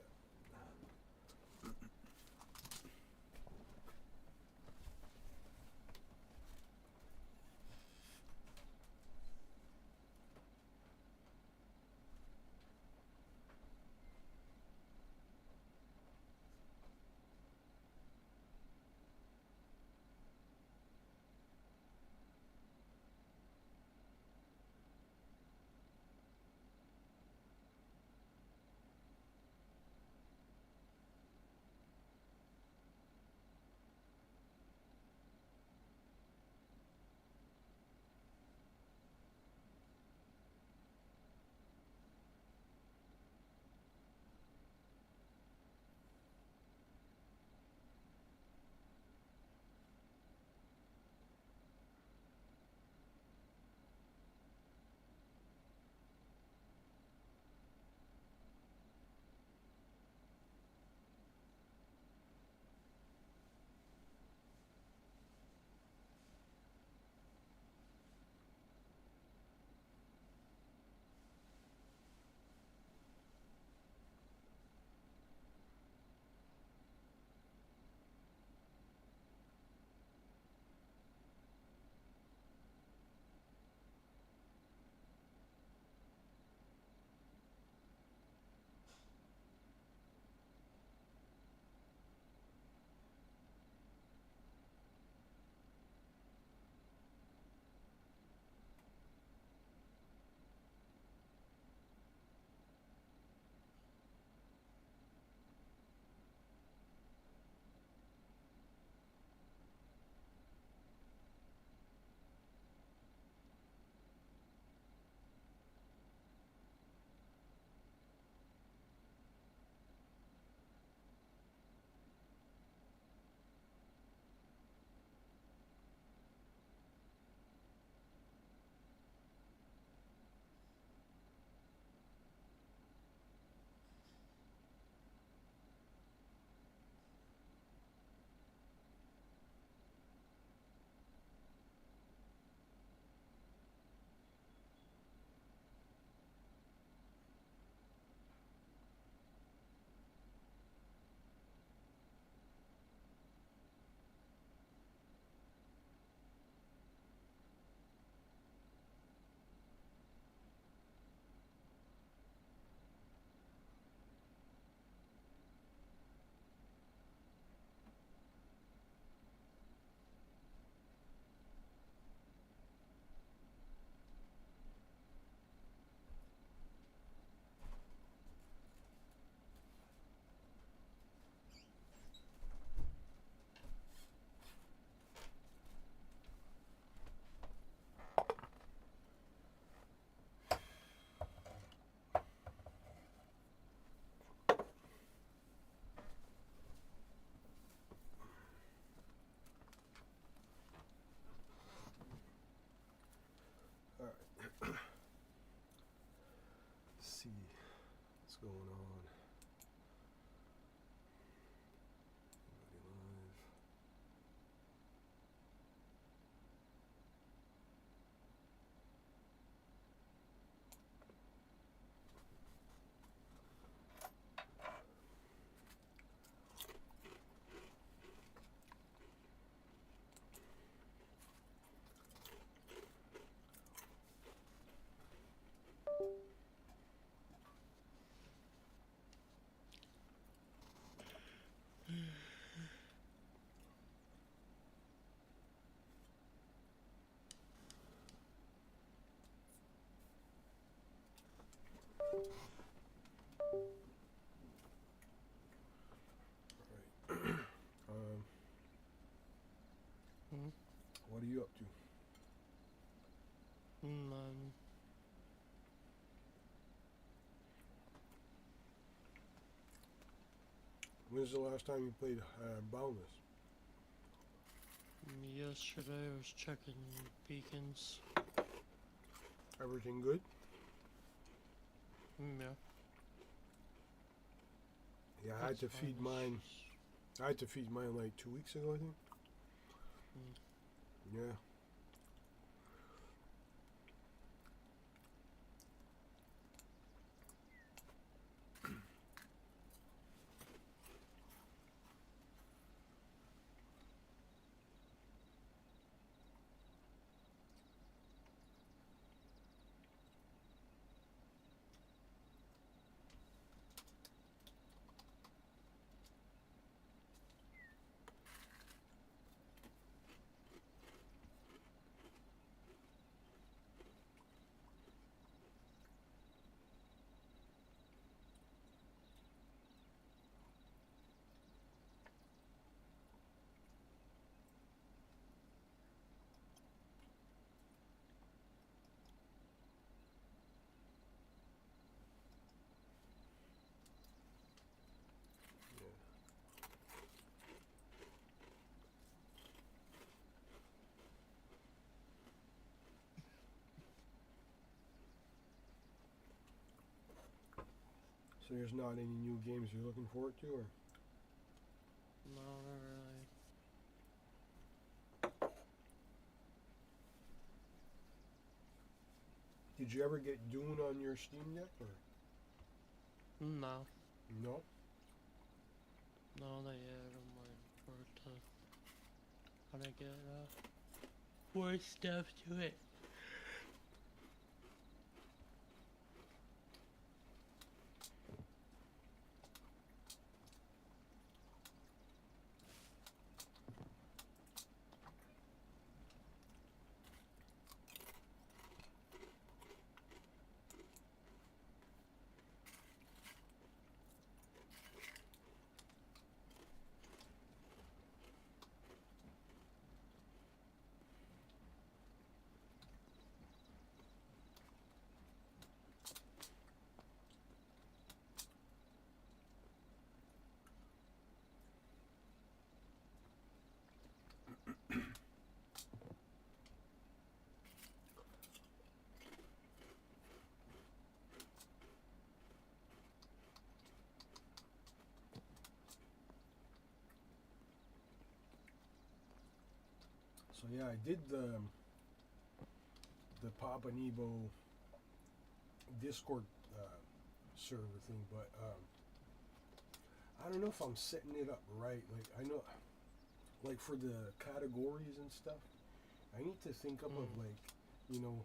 All right. Let's see what's going on. Anybody live? All up to? Mm, When's the last time you played Boundless? yesterday I was checking beacons. Everything good? Yeah. Yeah, I had to it's fine, feed it's mine. just- I had to feed mine like 2 weeks ago, I think. Mm. Yeah. So there's not any new games you're looking forward to, or? No, not really. Did you ever get Dune on your Steam yet, or? No. No? No, not yet. I'm waiting for it to kind of get more stuff to it. So yeah, I did the Papa Nebo Discord server thing, but I don't know if I'm setting it up right. Like I know, like for the categories and stuff, I need to think up of like, you know,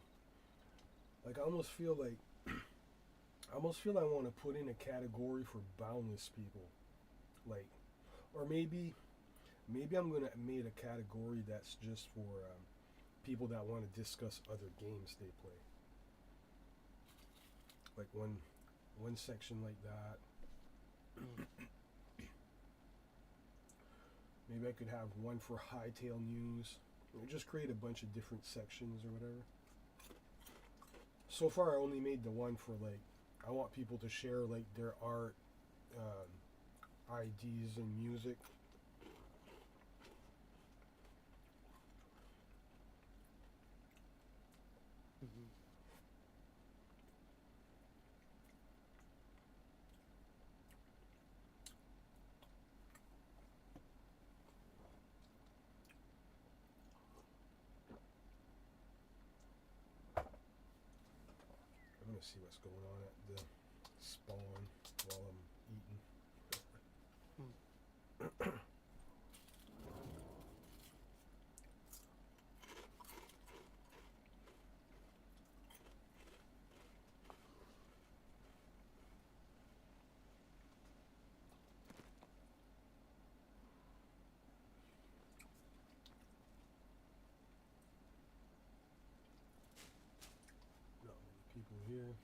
like I almost feel like I want to put in a category for boundless people, like, or maybe I'm gonna make a category that's just for people that want to discuss other games they play, like one section like that. Maybe I could have one for Hytale news, or just create a bunch of different sections or whatever. So far, I only made the one for like I want people to share like their art, IDs, and music. Mm-hmm. I'm gonna see what's going on at the spawn while I'm eating. Not many people here.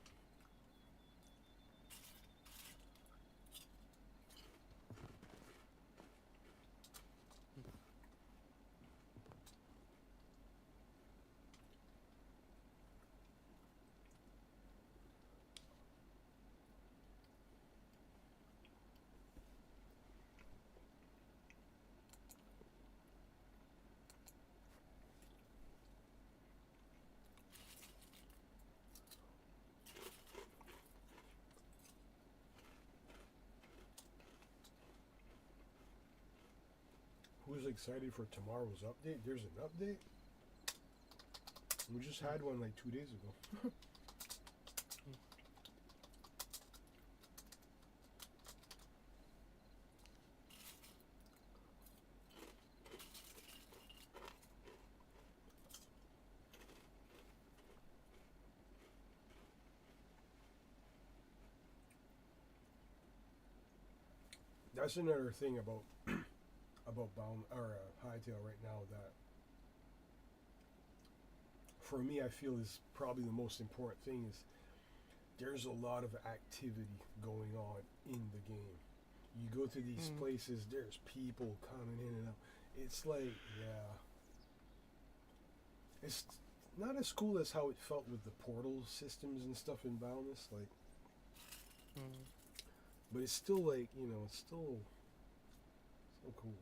was excited for tomorrow's update. There's an update. We just had one like 2 days ago. That's another thing about Bound or Hytale right now that for me I feel is probably the most important thing is there's a lot of activity going on in the game. You go to these places, there's people coming in and out. It's like, yeah, it's not as cool as how it felt with the portal systems and stuff in Boundless, like, but it's still like, it's still so cool.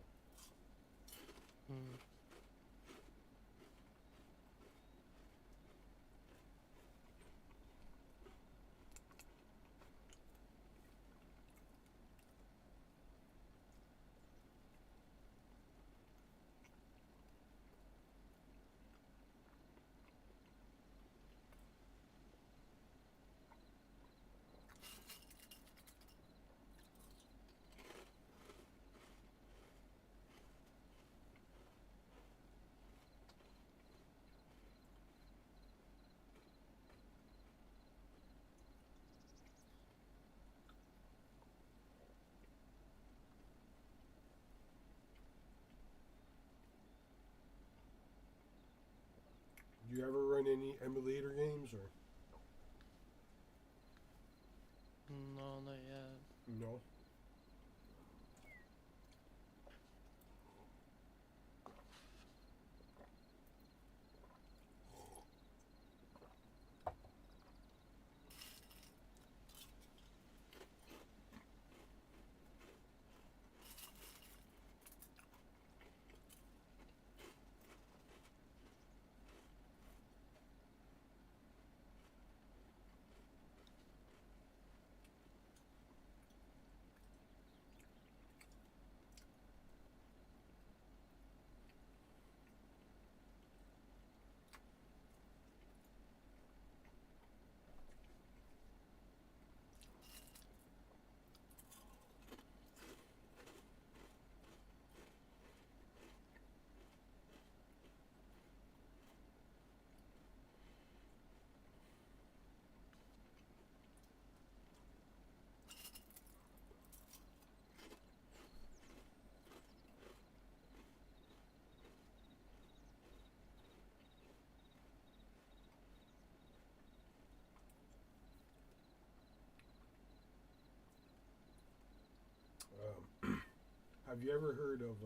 Do you ever run any emulator games or No, not yet. no? Have you ever heard of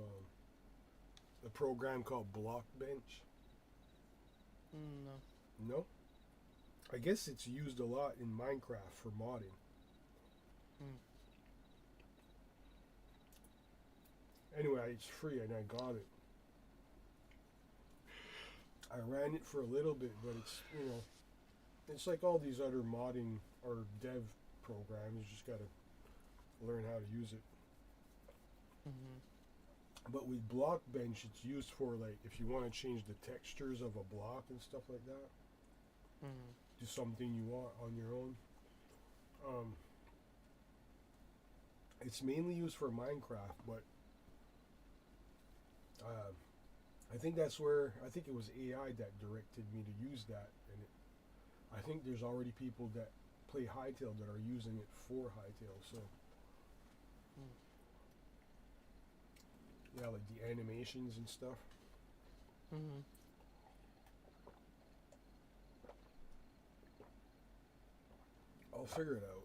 a program called Blockbench? No. No? I guess it's used a lot in Minecraft for modding. Anyway, it's free and I got it. I ran it for a little bit, but it's like all these other modding or dev programs. You just gotta learn how to use it. But with Blockbench, it's used for like if you want to change the textures of a block and stuff like that. Do something you want on your own. It's mainly used for Minecraft, but I think that's where I think it was AI that directed me to use that, and I think there's already people that play Hytale that are using it for Hytale. So yeah, like the animations and stuff. I'll figure it out.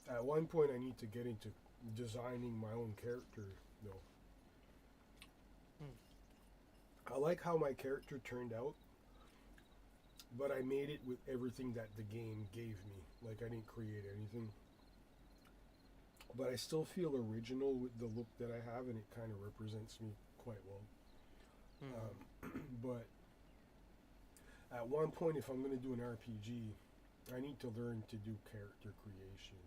At one point, I need to get into designing my own character, though. I like how my character turned out, but I made it with everything that the game gave me. Like I didn't create anything, but I still feel original with the look that I have, and it kind of represents me quite well. But at one point, if I'm going to do an RPG, I need to learn to do character creation.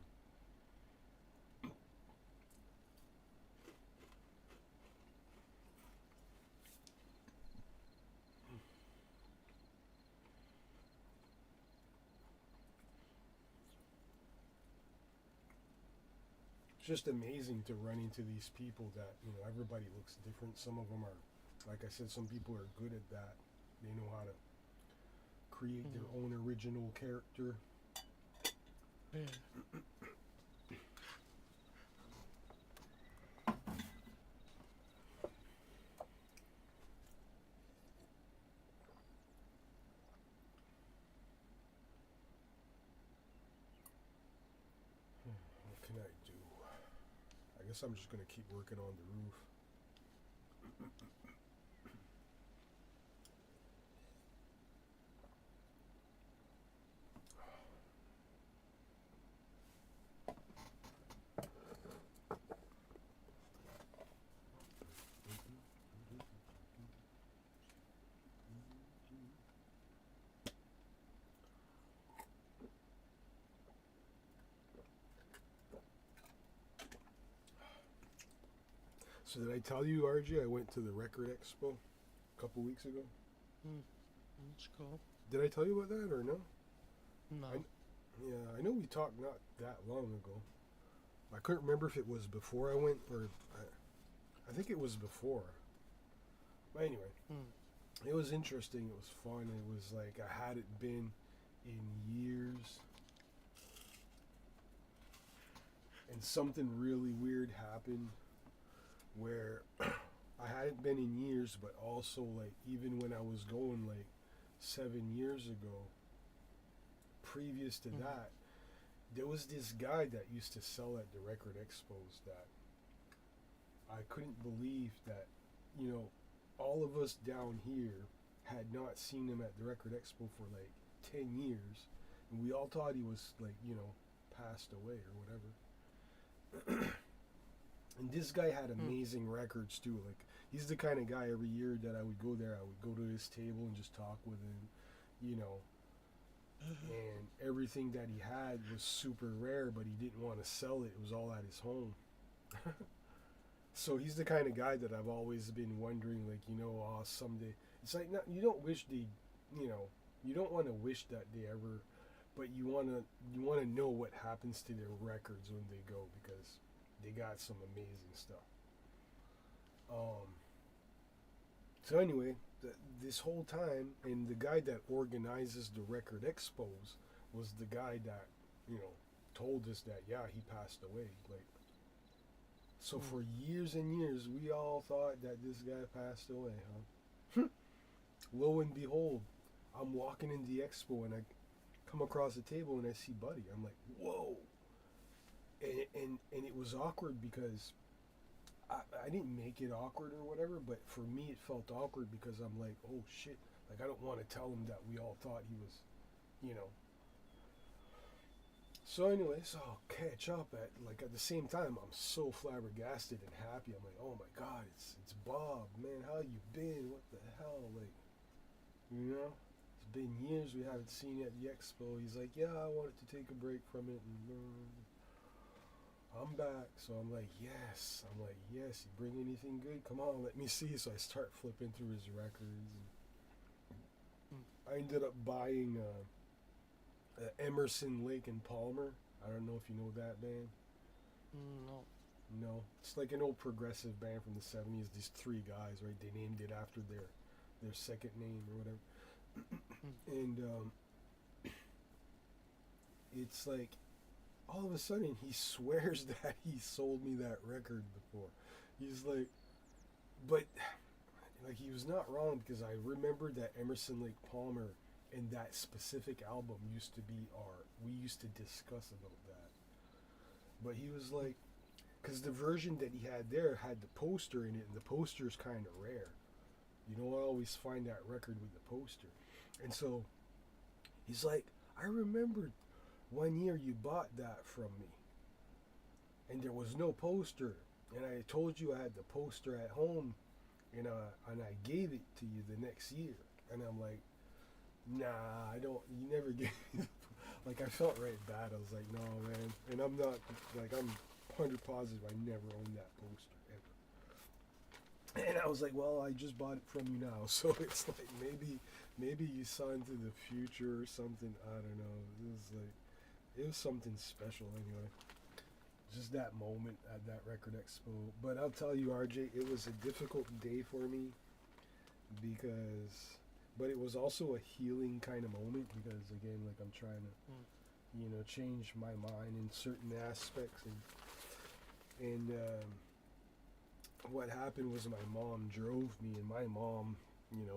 It's just amazing to run into these people that, everybody looks different. Some of them are, like I said, some people are good at that. They know how to create their own original character. Yeah. What can I do? I guess I'm just going to keep working on the roof. So did I tell you, RJ, I went to the Record Expo a couple weeks ago? Let's go. Did I tell you about that or no? No. Yeah, I know we talked not that long ago. I couldn't remember if it was before I went or I think it was before. But anyway, it was interesting. It was fun. It was like I hadn't been in years. And something really weird happened where I hadn't been in years, but also like even when I was going like 7 years ago, previous to that, there was this guy that used to sell at the record expos that I couldn't believe that, all of us down here had not seen him at the record expo for like 10 years. And we all thought he was like, passed away or whatever. And this guy had amazing records too. Like he's the kind of guy every year that I would go there, I would go to his table and just talk with him, and everything that he had was super rare, but he didn't want to sell it. It was all at his home. So he's the kind of guy that I've always been wondering, like, someday. It's like, not, you don't wish they, you don't want to wish that they ever, but you want to know what happens to their records when they go, because they got some amazing stuff. So anyway, this whole time, and the guy that organizes the record expos was the guy that, told us that, yeah, he passed away. Like, so for years and years, we all thought that this guy passed away, huh? Lo and behold, I'm walking in the expo and I come across the table and I see Buddy. I'm like, whoa. And it was awkward because I didn't make it awkward or whatever, but for me it felt awkward because I'm like, oh shit, like I don't want to tell him that we all thought he was, So anyway, so I'll catch up at the same time, I'm so flabbergasted and happy. I'm like, oh my God, it's Bob, man, how you been? What the hell? Like, it's been years we haven't seen you at the expo. He's like, yeah, I wanted to take a break from it and I'm back. So I'm like, yes. You bring anything good? Come on, let me see. So I start flipping through his records. And I ended up buying Emerson, Lake and Palmer. I don't know if you know that band. No. It's like an old progressive band from the 70s. These three guys, right? They named it after their second name or whatever. And it's like, all of a sudden he swears that he sold me that record before. He's like, but like he was not wrong, because I remember that Emerson, Lake Palmer and that specific album used to be we used to discuss about that. But he was like, because the version that he had there had the poster in it, and the poster's kind of rare. I always find that record with the poster. And so He's like, I remembered one year you bought that from me, and there was no poster, and I told you I had the poster at home, and I gave it to you the next year. And I'm like, nah, I don't. You never gave me. Like, I felt right bad. I was like, no, man. And I'm not like, I'm 100 positive I never owned that poster ever. And I was like, well, I just bought it from you now, so it's like maybe you saw into the future or something. I don't know. It was something special anyway. Just that moment at that record expo. But I'll tell you, RJ, it was a difficult day for me because, but it was also a healing kind of moment because again, like I'm trying to, change my mind in certain aspects and what happened was my mom drove me, and my mom,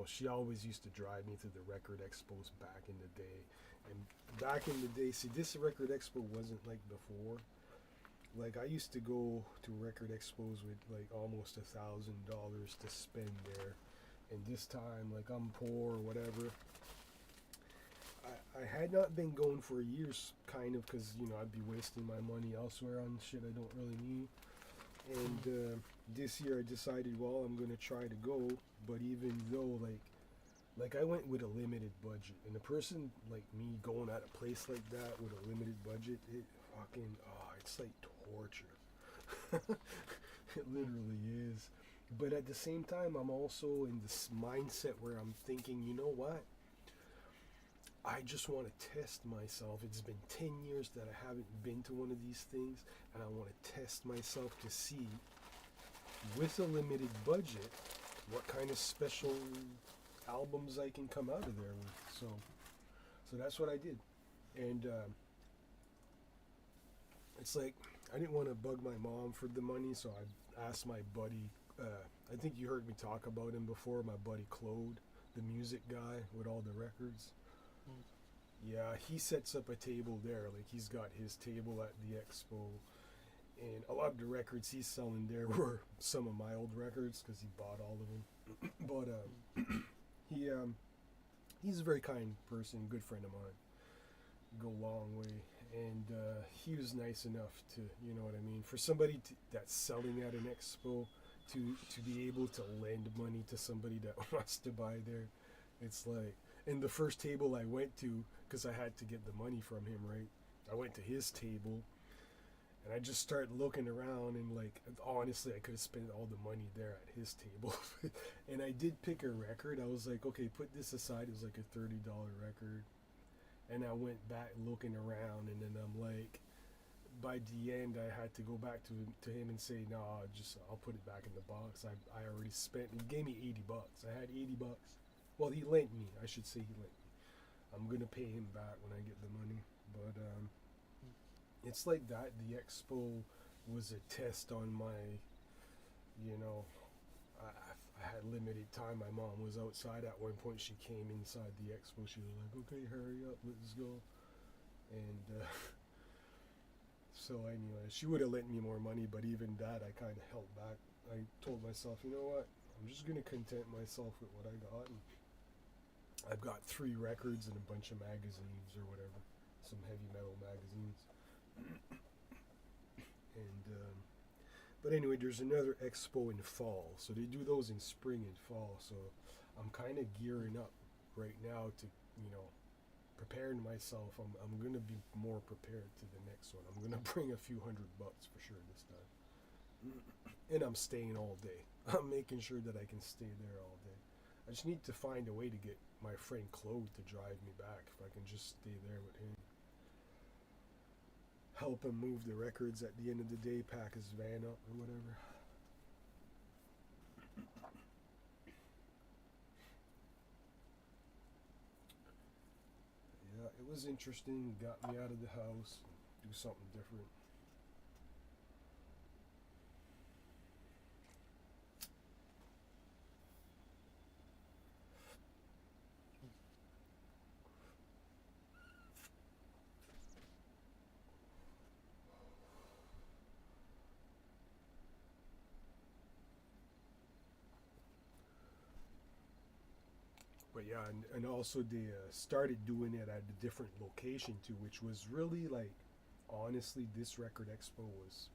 she always used to drive me to the record expos back in the day. And back in the day, see, this record expo wasn't like before. Like, I used to go to record expos with like almost $1,000 to spend there, and this time, like, I'm poor or whatever. I had not been going for years, kind of, because I'd be wasting my money elsewhere on shit I don't really need. And this year I decided, well, I'm gonna try to go, but even though like I went with a limited budget, and a person like me going at a place like that with a limited budget, it fucking it's like torture. It literally is. But at the same time, I'm also in this mindset where I'm thinking, you know what? I just want to test myself. It's been 10 years that I haven't been to one of these things, and I want to test myself to see, with a limited budget, what kind of special albums I can come out of there with. So that's what I did. And it's like, I didn't want to bug my mom for the money, so I asked my buddy, I think you heard me talk about him before, my buddy Claude, the music guy with all the records. Yeah, he sets up a table there. Like, he's got his table at the expo, and a lot of the records he's selling there were some of my old records because he bought all of them. But he's a very kind person, good friend of mine. Go a long way, and he was nice enough to, you know what I mean, for somebody that's selling at an expo to be able to lend money to somebody that wants to buy there. It's like, and the first table I went to, because I had to get the money from him, right? I went to his table, and I just started looking around, and like, honestly, I could have spent all the money there at his table. And I did pick a record. I was like, okay, put this aside. It was like a $30 record. And I went back looking around, and then I'm like, by the end, I had to go back to him and say, no, I'll put it back in the box. I already spent. He gave me $80. I had $80. Well, he lent me. I should say he lent me. I'm gonna pay him back when I get the money. But it's like that. The expo was a test on my, I had limited time. My mom was outside at one point. She came inside the expo. She was like, okay, hurry up, let's go. And so anyway, she would have lent me more money, but even that I kind of held back. I told myself, you know what, I'm just going to content myself with what I got. And I've got 3 records and a bunch of magazines or whatever, some heavy metal magazines. And but anyway, there's another expo in fall, so they do those in spring and fall. So I'm kind of gearing up right now to, preparing myself. I'm gonna be more prepared to the next one. I'm gonna bring a few $100 for sure this time, and I'm staying all day. I'm making sure that I can stay there all day. I just need to find a way to get my friend Claude to drive me back. If I can just stay there with him, help him move the records at the end of the day, pack his van up or whatever. Yeah, it was interesting. Got me out of the house, do something different. But yeah, and also they started doing it at a different location too, which was really like, honestly, this record expo was,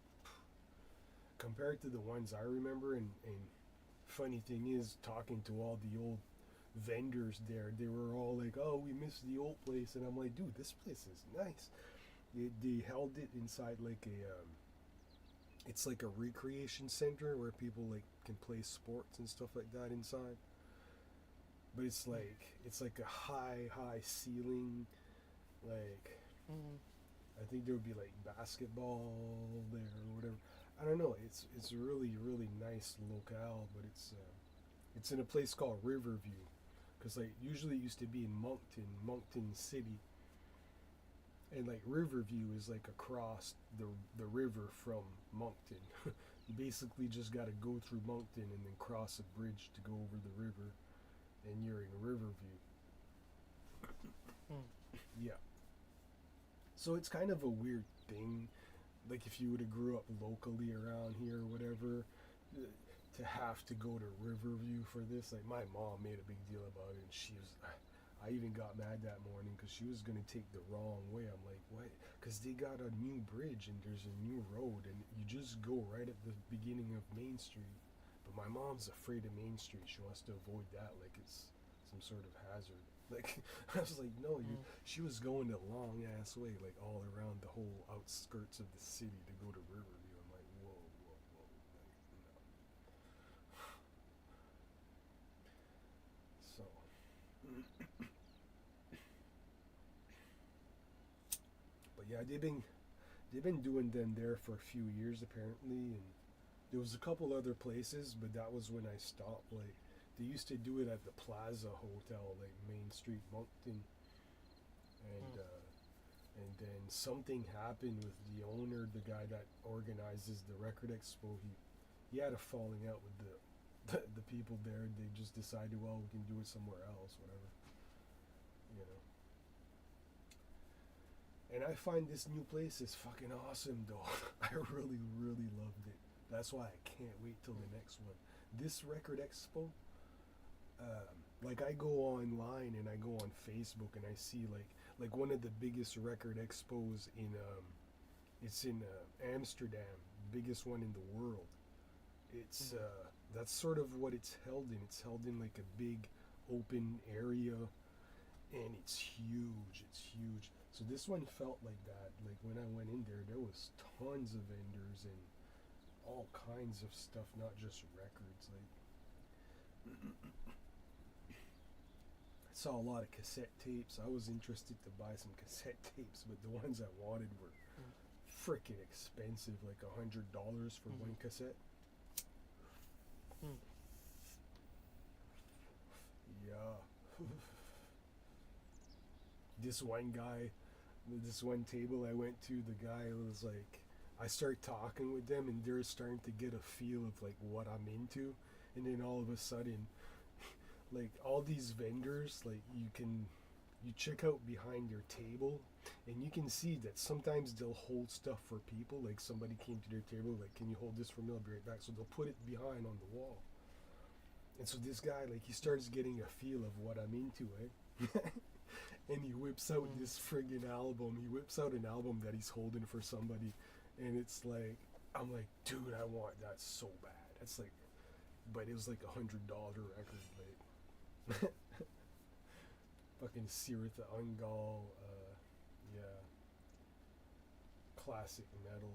compared to the ones I remember. And funny thing is, talking to all the old vendors there, they were all like, "Oh, we miss the old place," and I'm like, "Dude, this place is nice." They held it inside like it's like a recreation center where people like can play sports and stuff like that inside. But it's like a high ceiling, like Mm. I think there would be like basketball there or whatever. I don't know. It's a really nice locale, but it's in a place called Riverview, because like usually it used to be in Moncton City, and like Riverview is like across the river from Moncton. You basically just got to go through Moncton and then cross a bridge to go over the river, and you're in Riverview. Mm. Yeah. So it's kind of a weird thing, like if you would have grew up locally around here or whatever, to have to go to Riverview for this. Like my mom made a big deal about it, and I even got mad that morning because she was gonna take the wrong way. I'm like, what? Because they got a new bridge and there's a new road, and you just go right at the beginning of Main Street. But my mom's afraid of Main Street. She wants to avoid that like it's some sort of hazard. Like I was like, no, you. Mm. She was going a long ass way, like all around the whole outskirts of the city to go to Riverview. I'm like, whoa, whoa, whoa, like no. So, but yeah, they've been doing them there for a few years apparently, and there was a couple other places, but that was when I stopped. Like they used to do it at the Plaza Hotel, like Main Street, Moncton, and Mm. and then something happened with the owner, the guy that organizes the record expo. He had a falling out with the people there. They just decided, well, we can do it somewhere else, whatever, you know. And I find this new place is fucking awesome, though. I really loved it. That's why I can't wait till the next one. This record expo, like I go online and I go on Facebook and I see like one of the biggest record expos in it's in Amsterdam, biggest one in the world. It's that's sort of what it's held in. It's held in like a big open area, and it's huge. It's huge. So this one felt like that. Like when I went in there was tons of vendors and all kinds of stuff, not just records. Like I saw a lot of cassette tapes. I was interested to buy some cassette tapes, but the ones I wanted were freaking expensive, like $100 for one cassette. Mm. Yeah. This one table I went to, the guy was like, I start talking with them and they're starting to get a feel of like what I'm into, and then all of a sudden, like all these vendors, like you check out behind their table, and you can see that sometimes they'll hold stuff for people. Like somebody came to their table, like, can you hold this for me? I'll be right back. So they'll put it behind on the wall. And so this guy, like, he starts getting a feel of what I'm into, eh? And he whips out this friggin' album. He whips out an album that he's holding for somebody, and it's like, I'm like, dude, I want that so bad. It's like, but it was like $100 record, like, fucking Siritha Ungal, yeah, classic metal.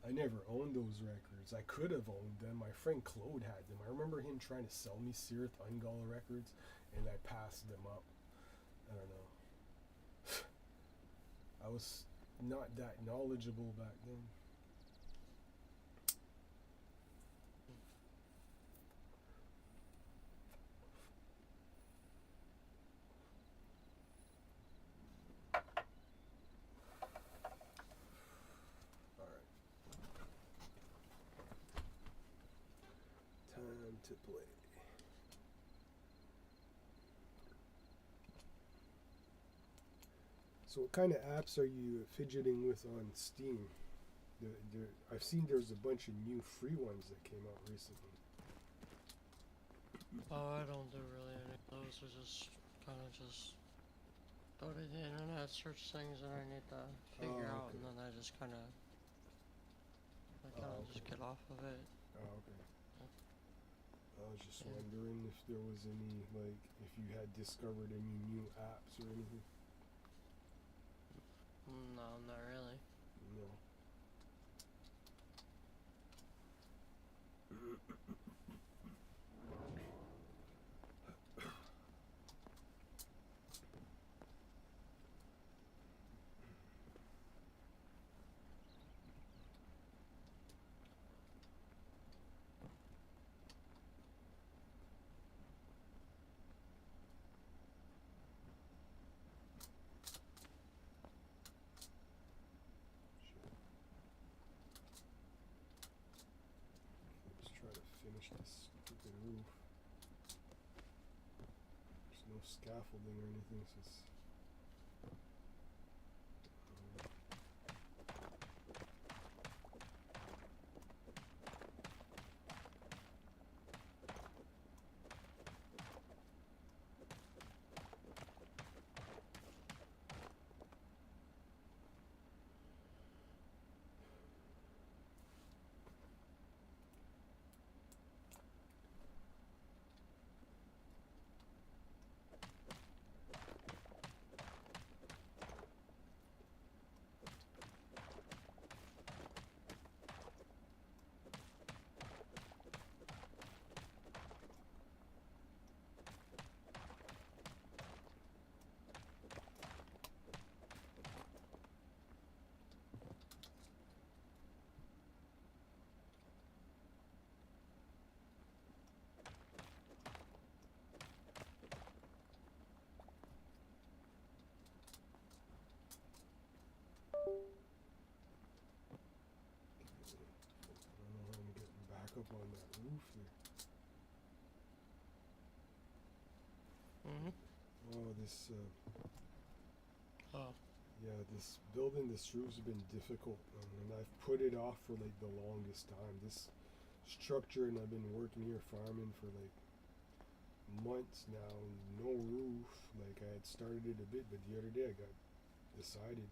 I never owned those records. I could have owned them. My friend Claude had them. I remember him trying to sell me Sirith Ungal records, and I passed them up. I don't know. I was not that knowledgeable back then. Alright. Time to play. So what kind of apps are you fidgeting with on Steam? I've seen there's a bunch of new free ones that came out recently. Oh, I don't do really any of those. I just kind of just go to the internet, search things that I need to figure out, okay. and then I just kind of, just Okay. get off of it. Okay. I was just Yeah. wondering if there was any, like, if you had discovered any new apps or anything. No, not really. No. Shit. Let's try to finish this stupid roof. There's no scaffolding or anything, so it's. I don't know how I'm getting back up on that roof there. Mhm. Oh, this, Oh. yeah, this building this roof's been difficult, and I've put it off for like the longest time. This structure, and I've been working here farming for like months now, and no roof. Like I had started it a bit, but the other day I got decided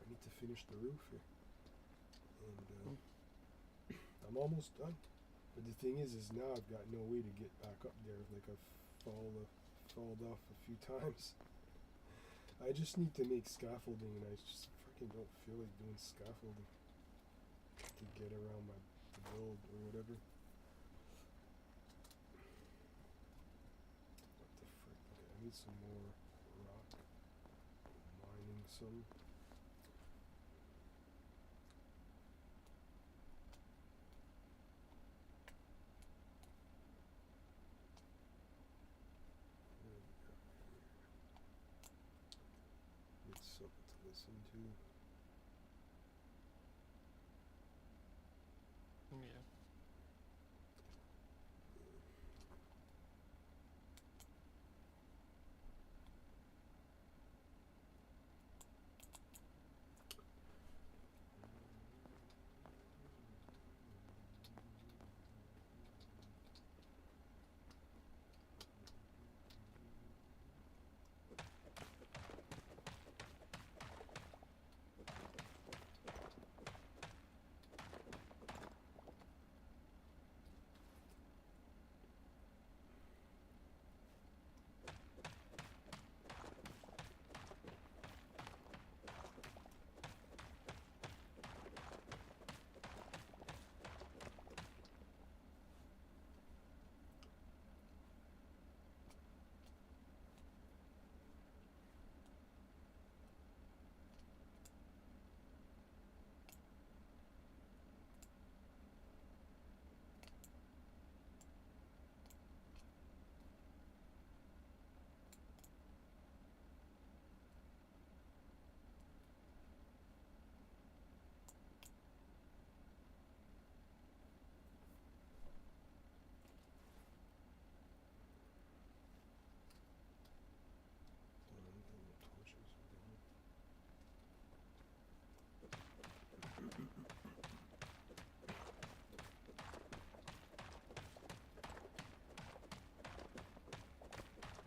I need to finish the roof here, and Mm. I'm almost done. But the thing is now I've got no way to get back up there. Like I've falled off a few times. I just need to make scaffolding, and I just freaking don't feel like doing scaffolding to get around my build or whatever. What the frick? Okay, I need some more rock. Mining some. What do we got here? Need something to listen to. Yeah.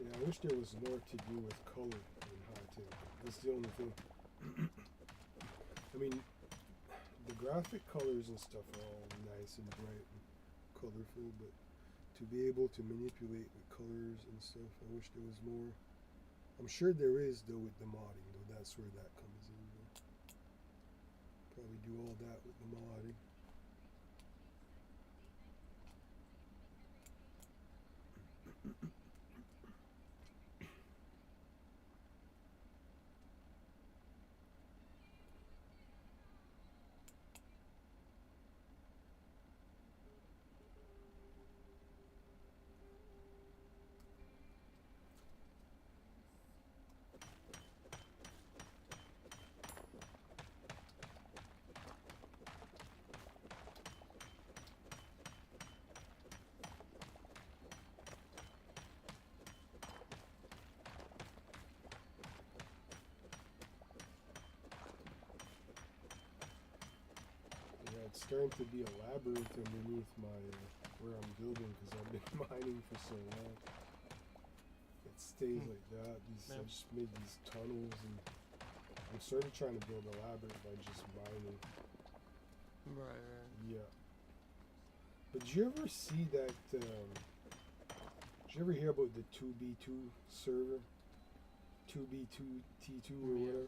Yeah, I wish there was more to do with color in Hytale. That's the only thing. I mean, the graphic colors and stuff are all nice and bright and colorful, but to be able to manipulate the colors and stuff, I wish there was more. I'm sure there is though with the modding though. That's where that comes in. Though. Probably do all that with the modding. Yeah, it's starting to be a labyrinth underneath my where I'm building because I've been mining for so long. It stays like that. I just made these tunnels, and I'm sort of trying to build a labyrinth by just mining. Right. Yeah. But did you ever see that? Did you ever hear about the 2B2 server? 2B2T2 or Yeah.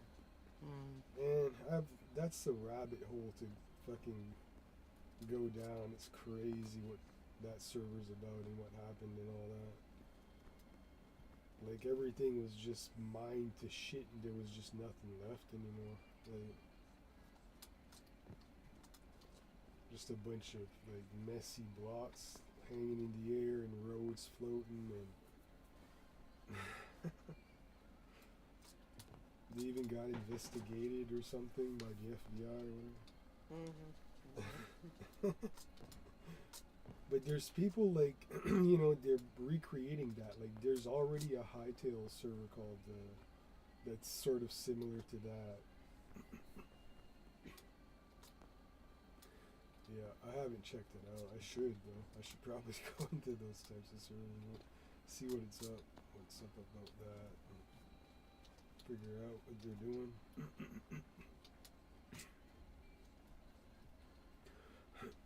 whatever? And that's a rabbit hole to fucking go down. It's crazy what that server's about and what happened and all that. Like everything was just mined to shit and there was just nothing left anymore. Like just a bunch of like messy blocks hanging in the air and roads floating and they even got investigated or something by the FBI or whatever. But there's people like, they're recreating that. Like, there's already a Hytale server called that's sort of similar to that. Yeah, I haven't checked it out. I should though. I should probably go into those types of servers and see what's up about that, and figure out what they're doing.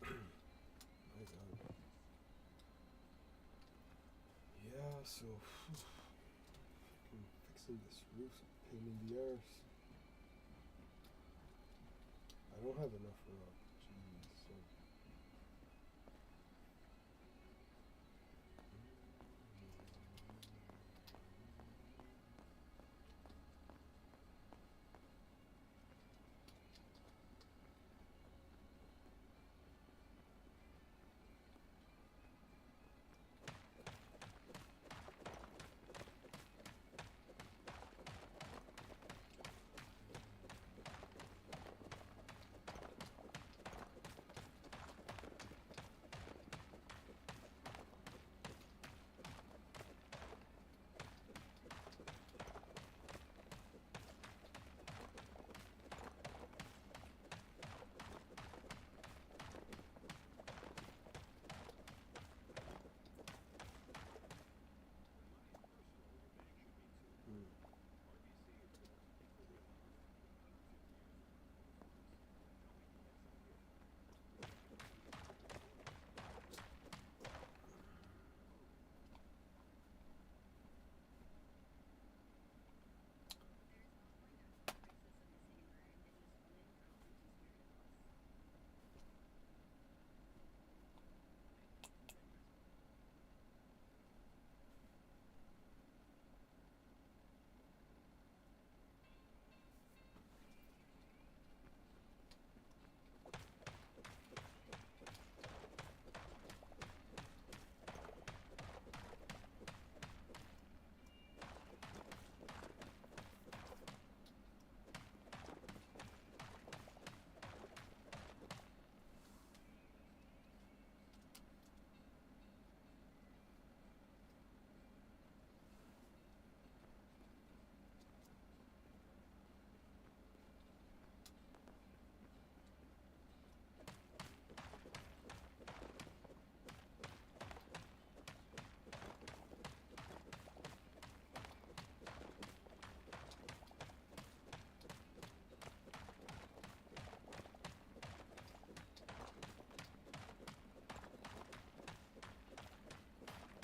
My God. Yeah, so fixing this roof's a pain in the arse. I don't have enough rock. Jeez. So.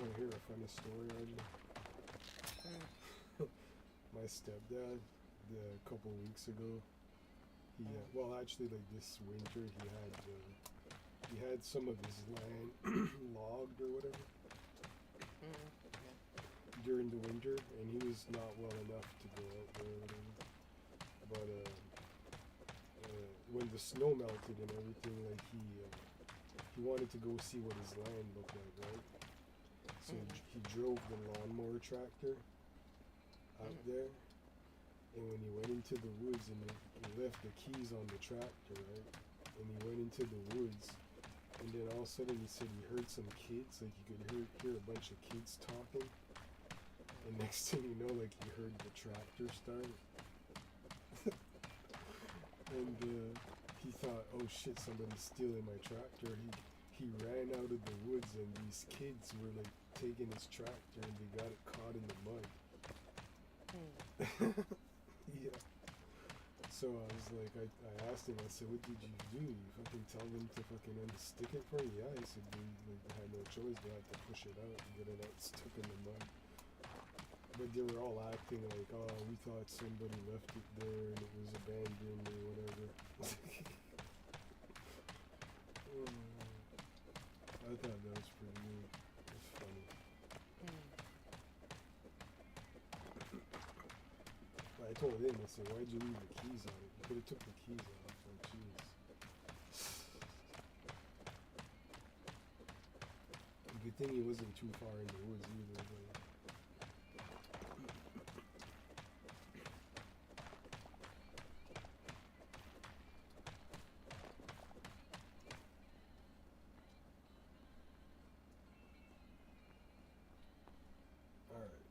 Want to hear a funny story, RJ? Mm. My stepdad, a couple weeks ago, well, actually, like this winter, he had some of his land logged or whatever Yeah. during the winter, and he was not well enough to go out there or whatever. But when the snow melted and everything, like he wanted to go see what his land looked like, right? So he drove the lawnmower tractor out there, and when he went into the woods and he left the keys on the tractor, right? And he went into the woods, and then all of a sudden he said he heard some kids, like you could hear a bunch of kids talking, and next thing you know, like he heard the tractor start, and he thought, oh shit, somebody's stealing my tractor. He ran out of the woods, and these kids were like taking his tractor, and they got it caught in the mud. Yeah. So I was like, I asked him, I said, what did you do? You fucking tell them to fucking unstick it for you? Yeah, he said, they had no choice. They had to push it out and get it out stuck in the mud. But they were all acting like, oh, we thought somebody left it there and it was abandoned or whatever. I thought that was pretty neat. It was funny. But I told him, I said, why'd you leave the keys on it? You could have took the keys off. Like, jeez. Good thing he wasn't too far in the woods either. But alright.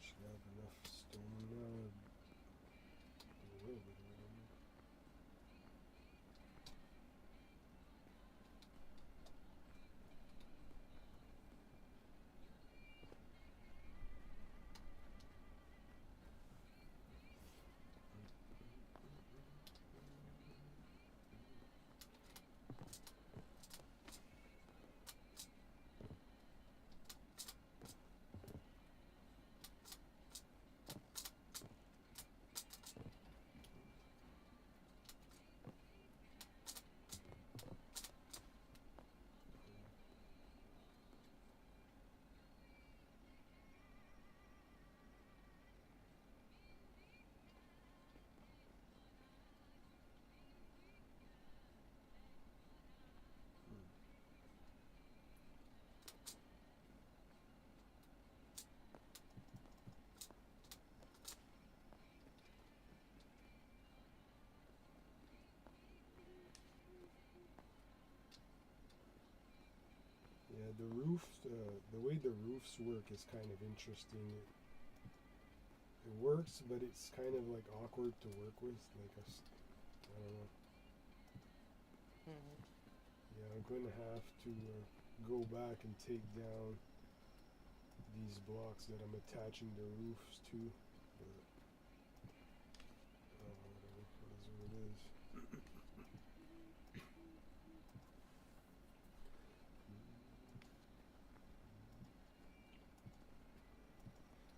Should have enough stone now. Do a little bit of whatever. Yeah, the roof, the way the roofs work is kind of interesting. It works, but it's kind of like awkward to work with. Like I don't know. Yeah, I'm going to have to go back and take down these blocks that I'm attaching the roofs to. But, whatever, it is what it is.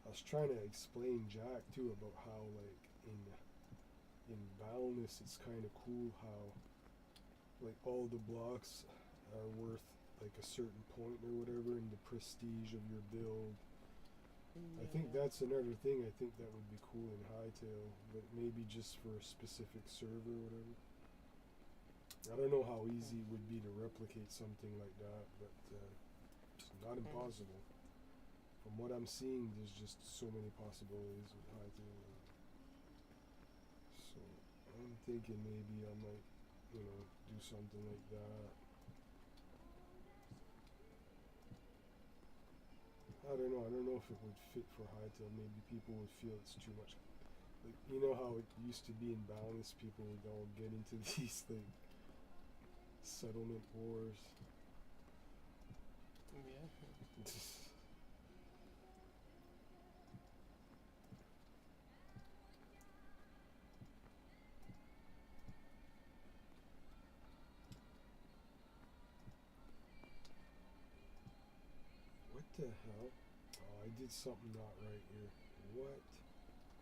I was trying to explain Jack too about how like in Boundless it's kind of cool how like all the blocks are worth like a certain point or whatever in the prestige of your build. I think that's another thing I think that would be cool in Hytale, but maybe just for a specific server or whatever. I don't know how easy it would be to replicate something like that, but it's not impossible. From what I'm seeing, there's just so many possibilities with Hytale. So I'm thinking maybe I might, do something like that. I don't know. I don't know if it would fit for Hytale. Maybe people would feel it's too much. Like, you know how it used to be in Balance, people would all get into these like settlement wars. Yeah. the hell? Oh, I did something not right here. What?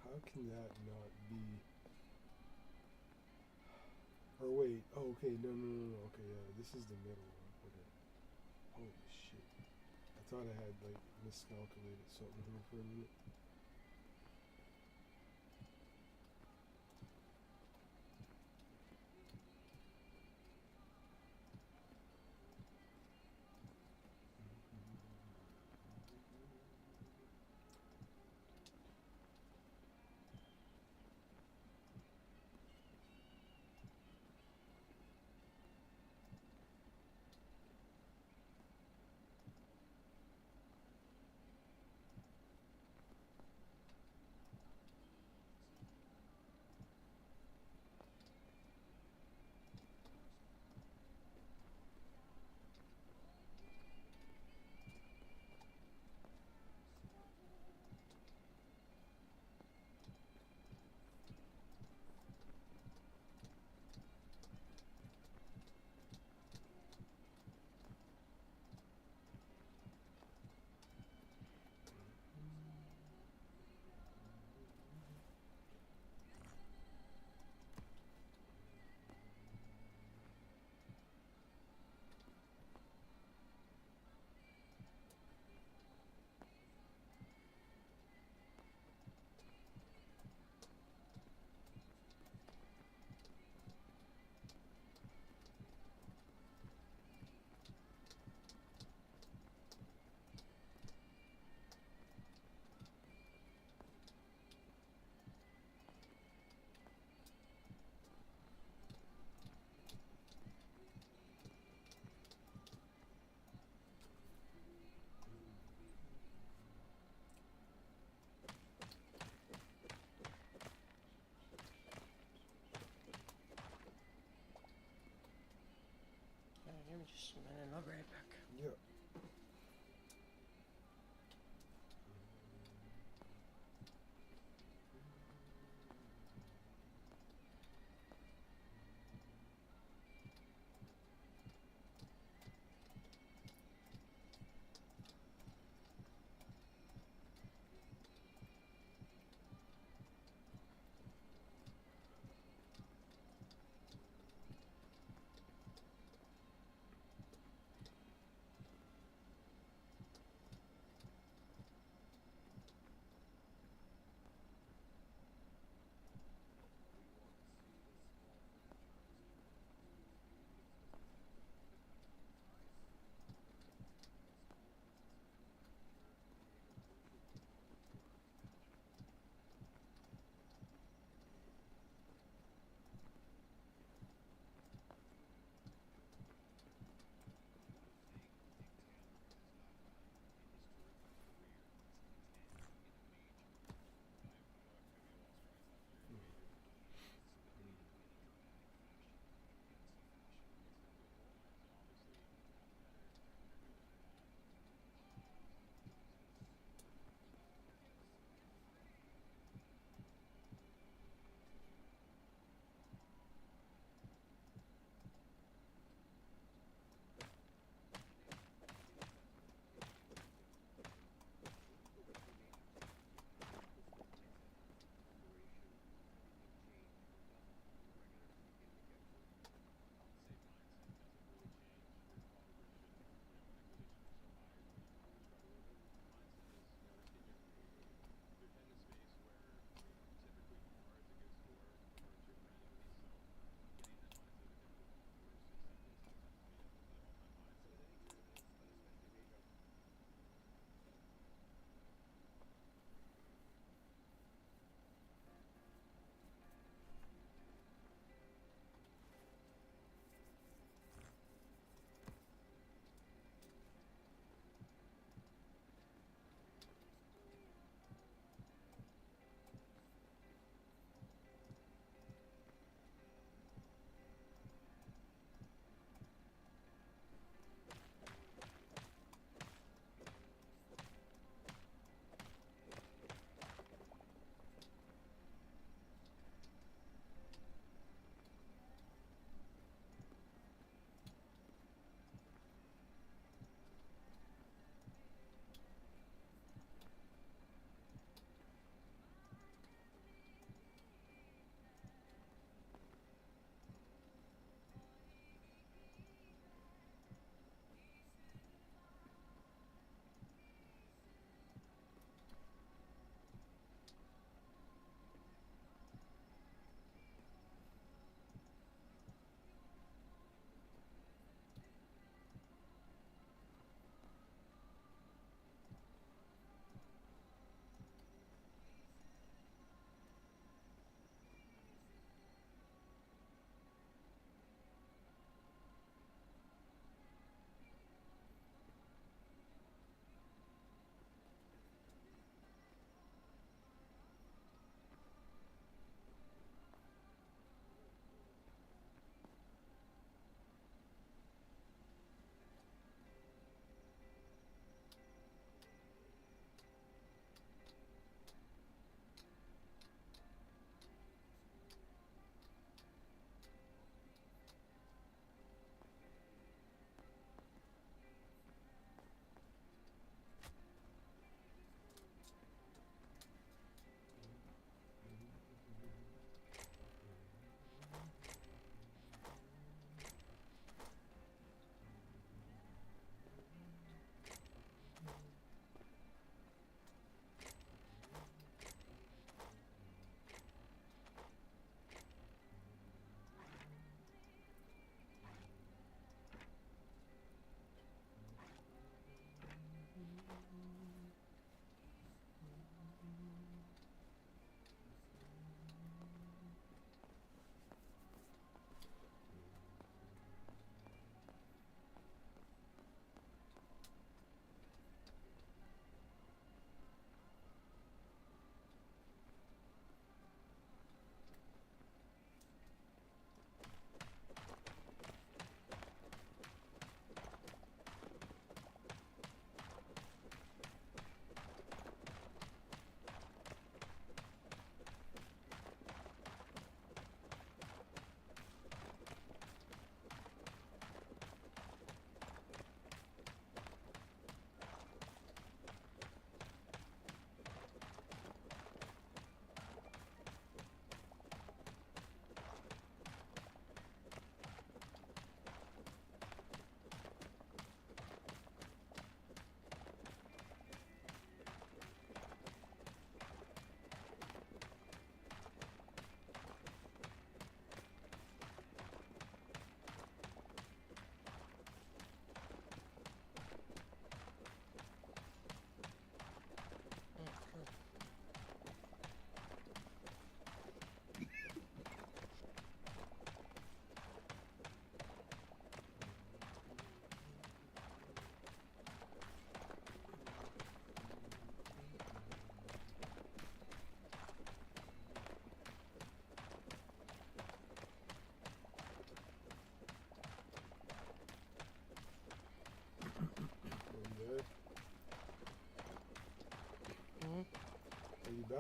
How can that not be? Or wait. Oh, okay. No, no, no, no. Okay, yeah. This is the middle one. Okay. Holy shit. I thought I had, like, miscalculated something here for a minute.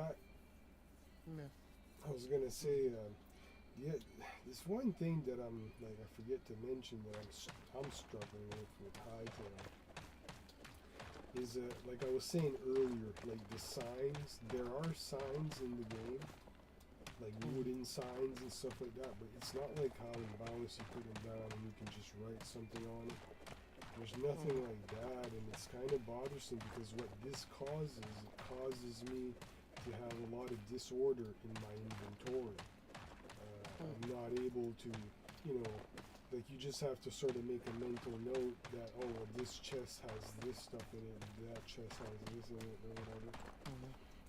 that, Yeah. I was gonna say, yeah, this one thing that I forget to mention that I'm struggling with Hytale is like I was saying earlier, like the signs. There are signs in the game, like wooden signs and stuff like that, but it's not like how in Boundless you put them down and you can just write something on it. There's nothing like that, and it's kind of bothersome because what this causes, it causes me to have a lot of disorder in my inventory. I'm not able to, you know, like you just have to sort of make a mental note that, oh, well, this chest has this stuff in it, and that chest has this in it, or whatever.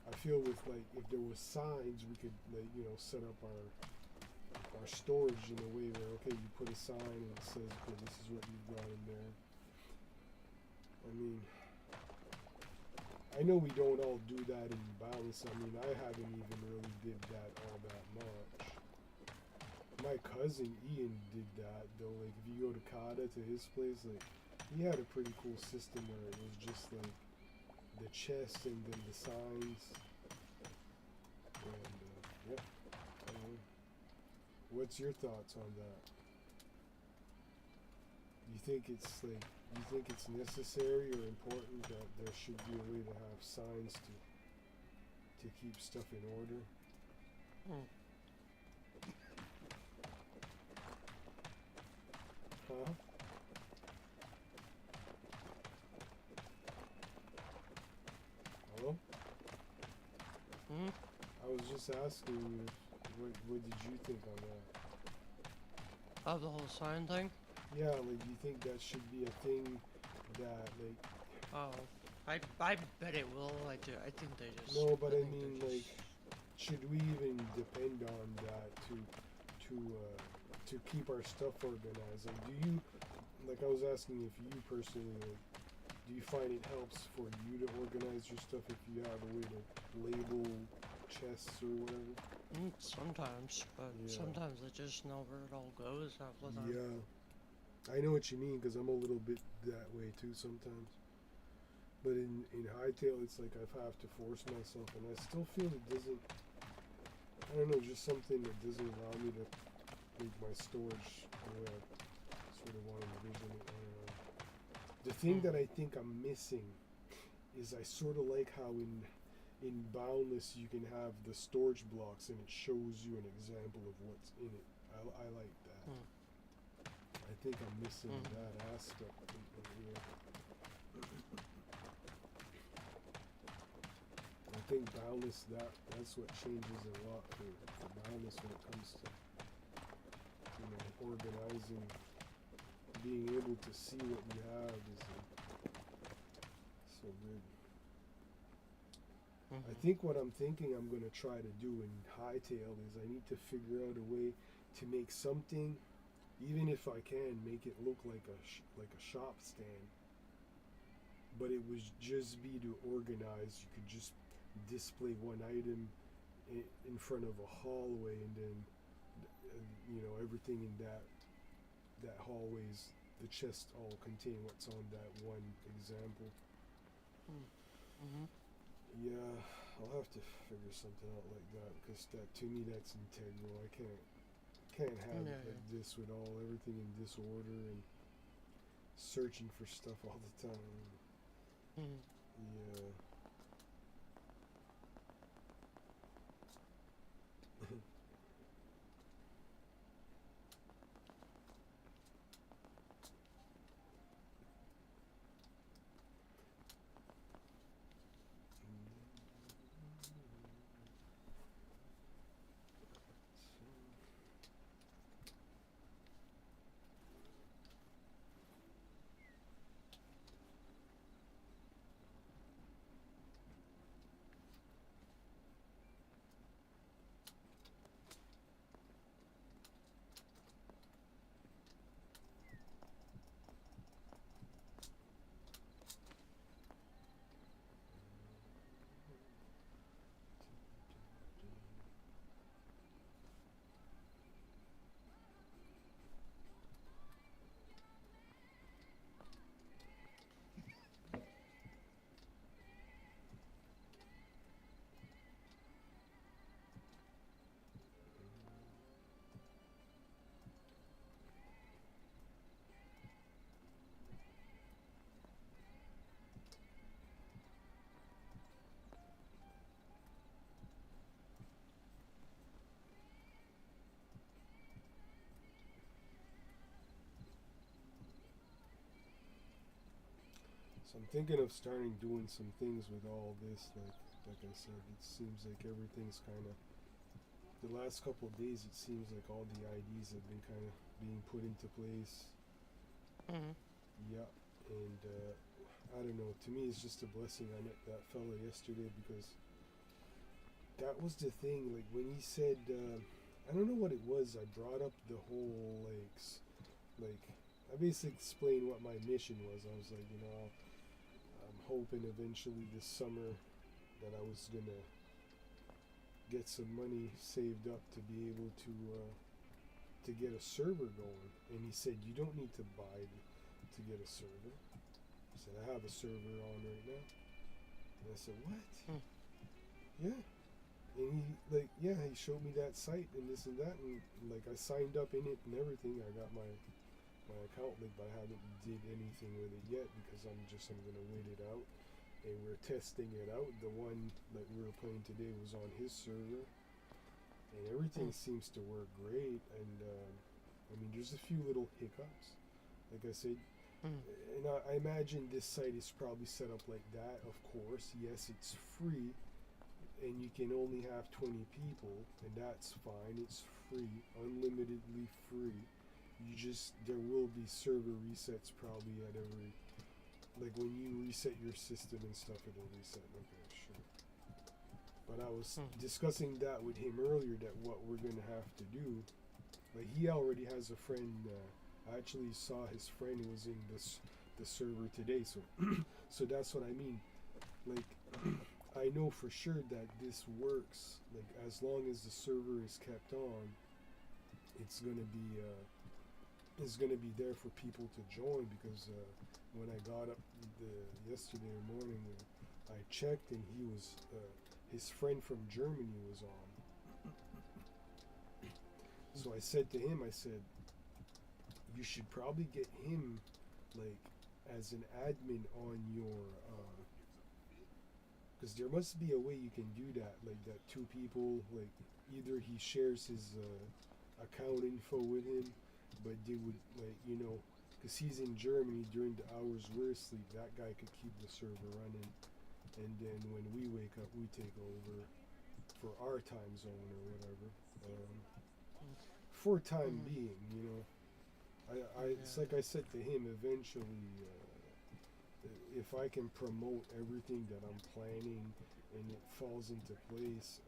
I feel with like if there was signs, we could like set up our storage in a way where okay, you put a sign and it says okay, this is what you've got in there. I mean, I know we don't all do that in balance. I mean, I haven't even really did that all that much. My cousin Ian did that though. Like if you go to Kada to his place, like he had a pretty cool system where it was just like the chest and then the signs. And yeah, I don't know. What's your thoughts on that? You think it's necessary or important that there should be a way to have signs to keep stuff in order? Huh? Hello? I was just asking you, what did you think on that? Oh, the whole sign thing? Yeah, like, do you think that should be a thing that, like... Oh, I bet it will. I think they just... No, but I think mean, they're like, should we even depend on that to keep our stuff organized? Like, do you... Like, I was asking if you personally, like, do you find it helps for you to organize your stuff if you have a way to label chests or whatever? Sometimes, but Yeah. sometimes I just know where it all goes half the time. Yeah. I know what you mean, because I'm a little bit that way too sometimes. But in Hytale, it's like I have to force myself, and I still feel it doesn't... I don't know, just something that doesn't allow me to make my storage the way I sort of want to envision it. I don't know. The thing that I think I'm missing is I sort of like how in Boundless you can have the storage blocks and it shows you an example of what's in it. I like that. I think I'm missing that aspect of here. I think Boundless, that's what changes a lot for Boundless when it comes to organizing, being able to see what you have is so good. I think what I'm thinking I'm going to try to do in Hytale is I need to figure out a way to make something, even if I can, make it look like a shop stand. But it would just be to organize. You could just display one item in front of a hallway, and then everything in that hallway's the chest all contain what's on that one example. Yeah, I'll have to figure something out like that, because that, to me, that's integral. I can't have it like this with everything in disorder and searching for stuff all the time. Yeah. So I'm thinking of starting doing some things with all this. Like I said, it seems like everything's kind of. The last couple of days, it seems like all the IDs have been kind of being put into place. Mm-hmm. Yeah, and I don't know. To me, it's just a blessing. I met that fella yesterday because that was the thing. Like when he said, I don't know what it was. I brought up the whole like I basically explained what my mission was. I was like, I'm hoping eventually this summer that I was gonna get some money saved up to be able to get a server going. And he said, you don't need to buy to get a server. I said, I have a server on right now. And I said, what? Hmm. Yeah. And he showed me that site and this and that, and like I signed up in it and everything. I got my account link, but I haven't did anything with it yet because I'm gonna wait it out. And we're testing it out. The one that we were playing today was on his server, and everything seems to work great. And I mean, there's a few little hiccups, like I said. And I imagine this site is probably set up like that. Of course, yes, it's free, and you can only have 20 people, and that's fine. It's free, unlimitedly free. There will be server resets probably at every. Like when you reset your system and stuff, it'll reset. Okay, sure. But I was discussing that with him earlier, that what we're gonna have to do. Like he already has a friend. I actually saw his friend who was in the server today. So so that's what I mean. Like I know for sure that this works. Like as long as the server is kept on, it's gonna be there for people to join because. When I got up yesterday morning, I checked and he was his friend from Germany was on. So I said to him, I said, you should probably get him like as an admin on your because there must be a way you can do that, like that two people, like either he shares his account info with him, but they would because he's in Germany during the hours we're asleep, that guy could keep the server running, and then when we wake up, we take over for our time zone or whatever. For time being, it's like I said to him. Eventually, if I can promote everything that I'm planning and it falls into place,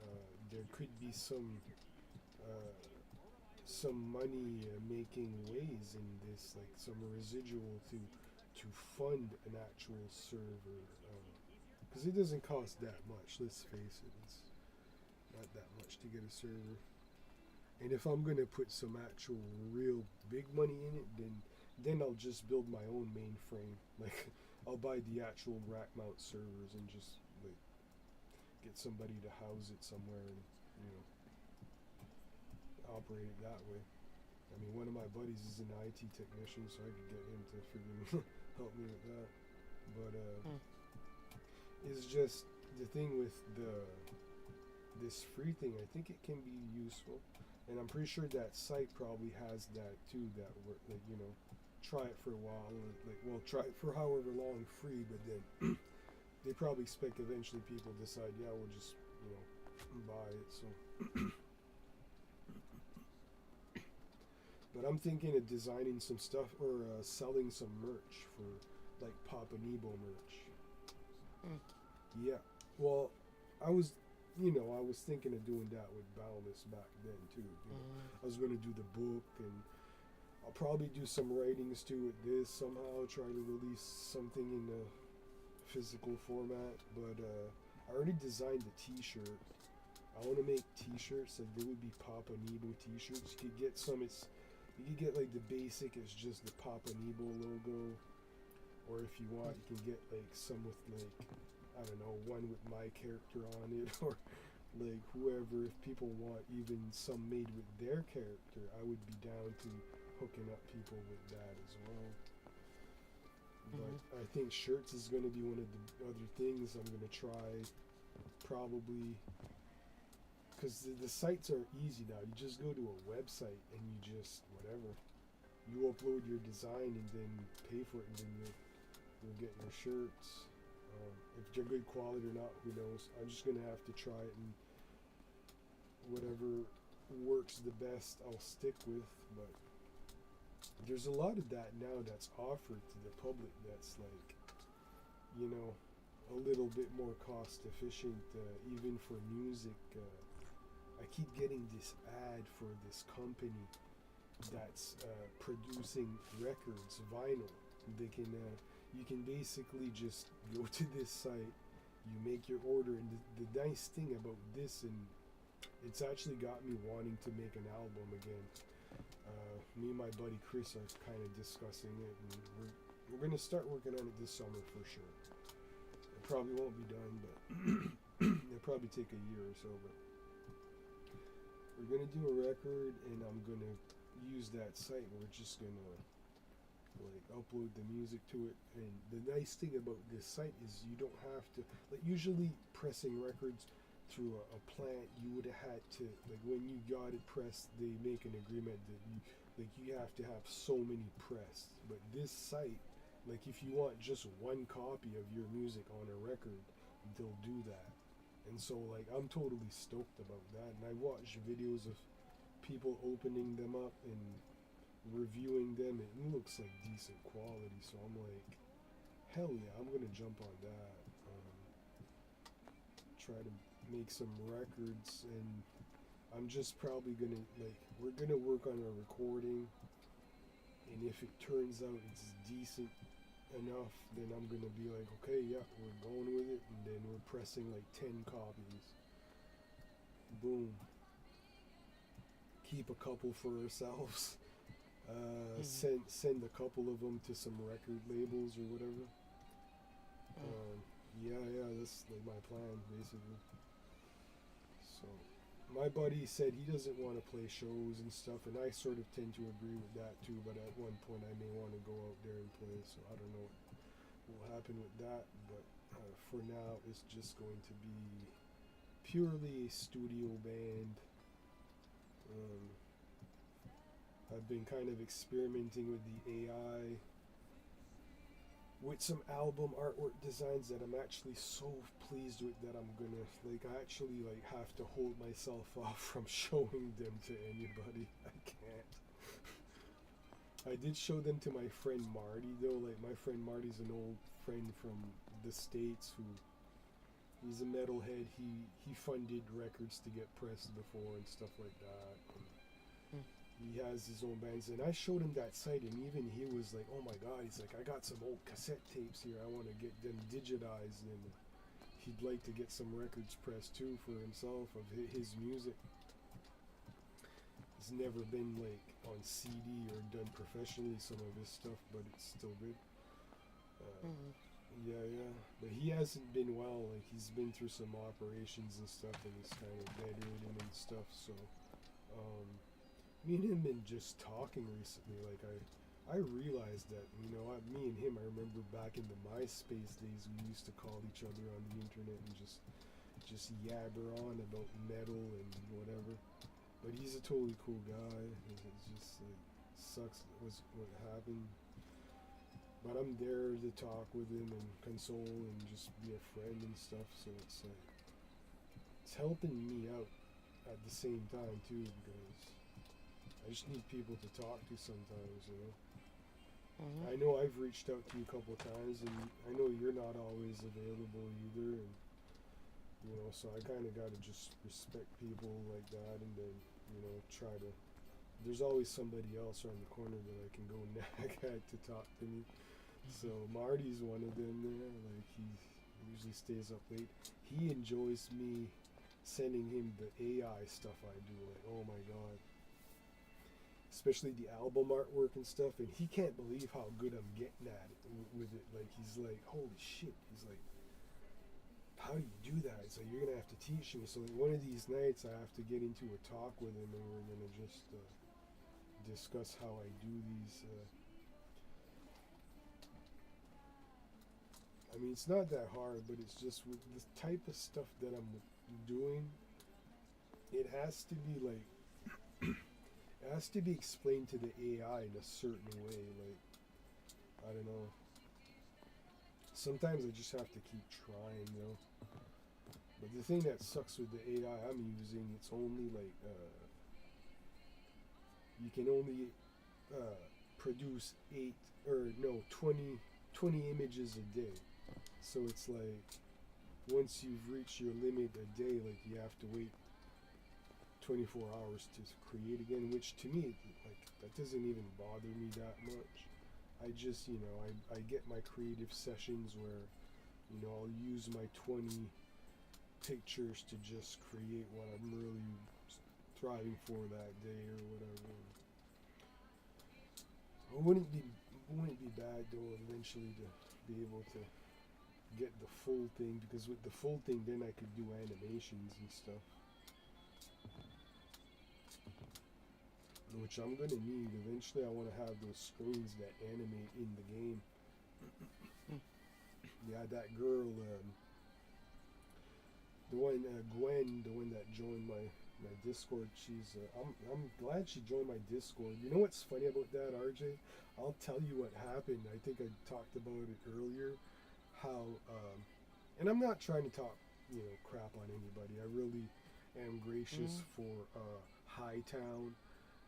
there could be some money making ways in this, like some residual to fund an actual server, because it doesn't cost that much. Let's face it, it's not that much to get a server. And if I'm gonna put some actual real big money in it, then I'll just build my own mainframe. Like I'll buy the actual rack mount servers and just like get somebody to house it somewhere and operate it that way. I mean, one of my buddies is an IT technician, so I could get him to freaking help me with that. But it's just the thing with this free thing. I think it can be useful, and I'm pretty sure that site probably has that too. That work, like try it for a while, try it for however long free, but then they probably expect eventually people decide, yeah, we'll just buy it. So. But I'm thinking of designing some stuff or selling some merch for like Papa Nebo merch. Yeah. Well, I was thinking of doing that with Boundless back then too. I was going to do the book, and I'll probably do some writings too with this somehow. Try to release something in a physical format. But I already designed the T-shirt. I want to make T-shirts like they would be Papa Nebo T-shirts. You could get some. You can get like the basic, it's just the Papa Nebo logo, or if you want, you can get like some with like, I don't know, one with my character on it, or like whoever. If people want even some made with their character, I would be down to hooking up people with that as well. But I think shirts is going to be one of the other things I'm going to try, probably. Because the sites are easy now. You just go to a website and you just, whatever. You upload your design and then pay for it, and then You'll get your shirts. If they're good quality or not, who knows? I'm just gonna have to try it, and whatever works the best, I'll stick with. But there's a lot of that now that's offered to the public that's like, you know, a little bit more cost efficient, even for music. I keep getting this ad for this company that's producing records, vinyl. They can, you can basically just go to this site, you make your order, and the nice thing about this, and it's actually got me wanting to make an album again. Me and my buddy Chris are kind of discussing it, and we're gonna start working on it this summer for sure. It probably won't be done, but it'll probably take a year or so. But we're gonna do a record, and I'm gonna use that site, and we're just gonna like upload the music to it. And the nice thing about this site is you don't have to, like, usually pressing records through a plant, you would have had to, like, when you got it pressed, they make an agreement that you have to have so many pressed. But this site, like, if you want just one copy of your music on a record, they'll do that. And so, like, I'm totally stoked about that. And I watch videos of people opening them up and reviewing them. It looks like decent quality. So I'm like, hell yeah, I'm gonna jump on that. Try to make some records, and I'm just probably gonna, like, we're gonna work on a recording, and if it turns out it's decent enough, then I'm gonna be like, okay, yeah, we're going with it, and then we're pressing like 10 copies. Boom. Keep a couple for ourselves. Send a couple of them to some record labels or whatever. Yeah, that's like my plan, basically. So, my buddy said he doesn't want to play shows and stuff, and I sort of tend to agree with that too, but at one point I may want to go out there and play, so I don't know what will happen with that, but for now it's just going to be purely a studio band. I've been kind of experimenting with the AI, with some album artwork designs that I'm actually so pleased with that I'm gonna, like, I actually, like, have to hold myself off from showing them to anybody. I can't. I did show them to my friend Marty though. Like, my friend Marty's an old friend from the States who, he's a metalhead. He funded records to get pressed before and stuff like that. He has his own bands, and I showed him that site, and even he was like, oh my god, he's like, I got some old cassette tapes here, I want to get them digitized, and he'd like to get some records pressed too for himself of his music. It's never been like on CD or done professionally, some of his stuff, but it's still good. Yeah, but he hasn't been well, like, he's been through some operations and stuff, and he's kind of bedridden and stuff, so me and him been just talking recently. Like, I realized that, you know, me and him, I remember back in the MySpace days, we used to call each other on the internet and just yabber on about metal and whatever. But he's a totally cool guy. It's just like, sucks was what happened. But I'm there to talk with him and console and just be a friend and stuff. So it's like, it's helping me out at the same time too, because I just need people to talk to sometimes, you know. I know I've reached out to you a couple times, and I know you're not always available either, and, you know, so I kind of got to just respect people like that, and then, you know, try to, there's always somebody else around the corner that I can go nag at to talk to me. So Marty's one of them there. Like, he usually stays up late. He enjoys me sending him the AI stuff I do. Like, oh my god. Especially the album artwork and stuff, and he can't believe how good I'm getting at it with it. Like, he's like, holy shit. He's like, how do you do that? He's like, you're gonna have to teach me. So like, one of these nights I have to get into a talk with him, and we're gonna just discuss how I do these. I mean, it's not that hard, but it's just with the type of stuff that I'm doing, it has to be like, it has to be explained to the AI in a certain way. Like, I don't know. sometimes I just have to keep trying, you know. But the thing that sucks with the AI I'm using, it's only like you can only produce 8 or no 20 images a day. So it's like once you've reached your limit a day, like you have to wait 24 hours to create again, which to me, like, that doesn't even bother me that much. I just, you know, I get my creative sessions where, you know, I'll use my 20 pictures to just create what I'm really thriving for that day or whatever. It wouldn't be bad though eventually to be able to get the full thing, because with the full thing then I could do animations and stuff, which I'm gonna need eventually. I want to have those screens that animate in the game. Yeah, that girl, the one Gwen, the one that joined my Discord. She's I'm glad she joined my Discord. You know what's funny about that, RJ? I'll tell you what happened. I think I talked about it earlier. How and I'm not trying to talk, you know, crap on anybody. I really am gracious for Hytale,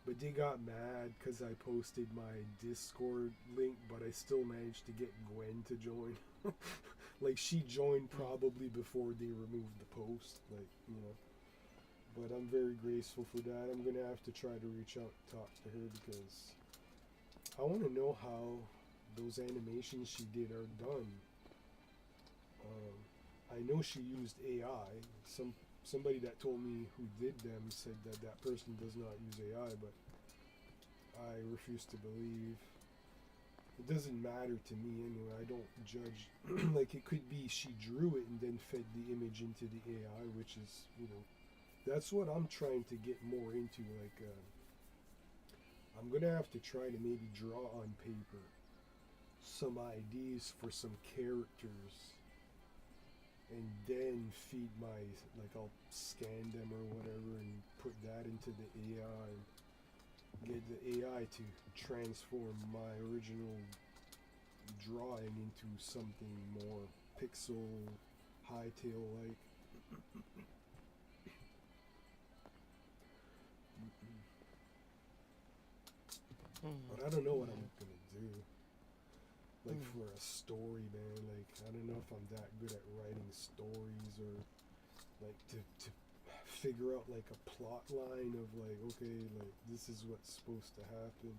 but they got mad because I posted my Discord link, but I still managed to get Gwen to join. Like, she joined probably before they removed the post, like, you know. But I'm very grateful for that. I'm gonna have to try to reach out and talk to her because I want to know how those animations she did are done. I know she used AI. Somebody that told me who did them said that that person does not use AI, but I refuse to believe. It doesn't matter to me anyway. I don't judge. Like, it could be she drew it and then fed the image into the AI, which is, you know, that's what I'm trying to get more into. Like, I'm gonna have to try to maybe draw on paper some ideas for some characters, and then feed my, like, I'll scan them or whatever and put that into the AI and get the AI to transform my original drawing into something more pixel, Hytale like. But I don't know what I'm gonna do. Like, for a story, man. Like, I don't know if I'm that good at writing stories, or like to figure out like a plot line of like, okay, like this is what's supposed to happen.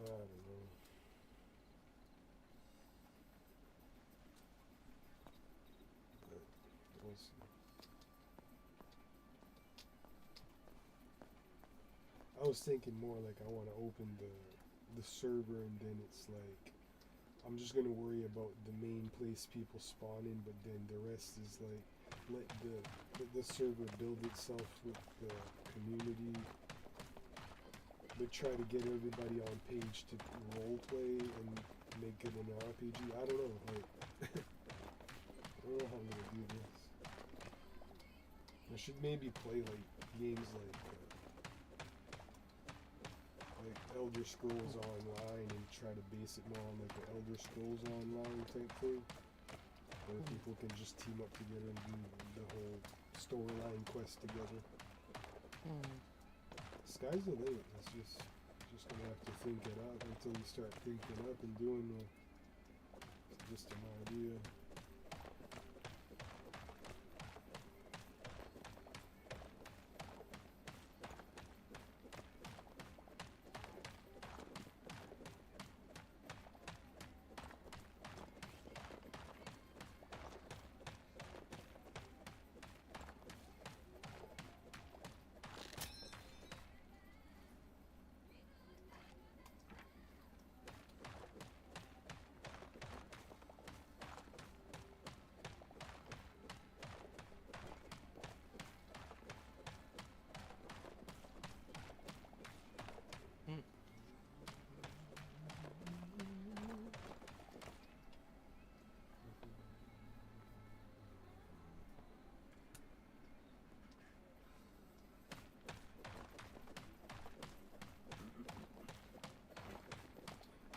I don't know. But we'll see. I was thinking more like I want to open the server, and then it's like I'm just gonna worry about the main place people spawn in, but then the rest is like let the server build itself with the community, but try to get everybody on page to roleplay and make it an RPG. I don't know, like I don't know how I'm gonna do this. I should maybe play like games like Elder Scrolls Online and try to base it more on like the Elder Scrolls Online type thing, where people can just team up together and do the whole storyline quest together. Sky's the limit. It's just gonna have to think it up. Until you start thinking up and doing it, it's just an idea.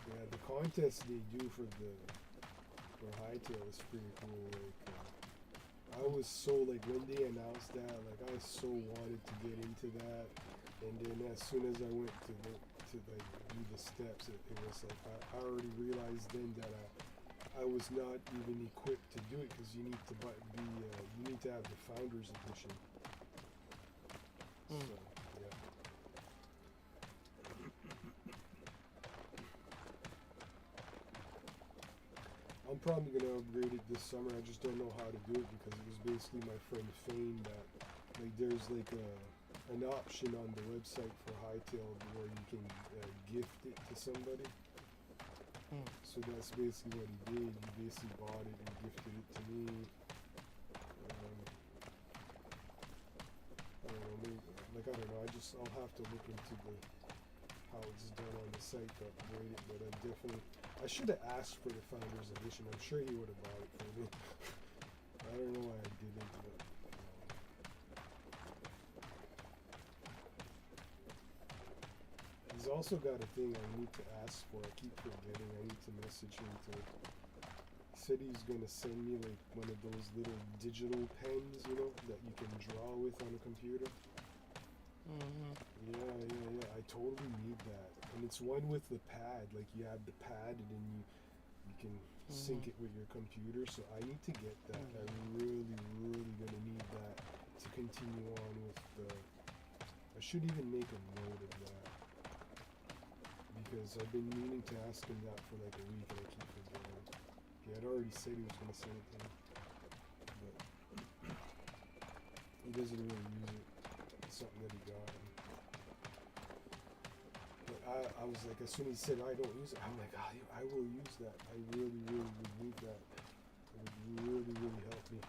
Yeah, the contests they do for the for Hytale is pretty cool. Like, I was so like when they announced that, like I so wanted to get into that, and then as soon as I went to like do the steps, it was like I already realized then that I was not even equipped to do it because you need to you need to have the Founders Edition. Mm. So yeah. I'm probably gonna upgrade it this summer. I just don't know how to do it because it was basically my friend Fane that like there's like an option on the website for Hytale where you can gift it to somebody. Mm. So that's basically what he did. He basically bought it and gifted it to me. I don't know, maybe, like I don't know. I'll have to look into how it's done on the site to upgrade it. But I should have asked for the Founders Edition. I'm sure he would have bought it for me. I don't know why I didn't, but. He's also got a thing I need to ask for. I keep forgetting. I need to message him to. He said he's gonna send me like one of those little digital pens, you know, that you can draw with on a computer. Mm-hmm. Yeah. I totally need that. And it's one with the pad. Like you have the pad, and then you can sync it with your computer. So I need to get that. I'm really gonna need that to continue on with the. I should even make a note of that. Because I've been meaning to ask him that for like a week and I keep forgetting. He had already said he was going to send it to me. But he doesn't really use it. It's something that he got him. But I was like, as soon as he said I don't use it, I'm like, I will use that. I really would need that. It would really help me.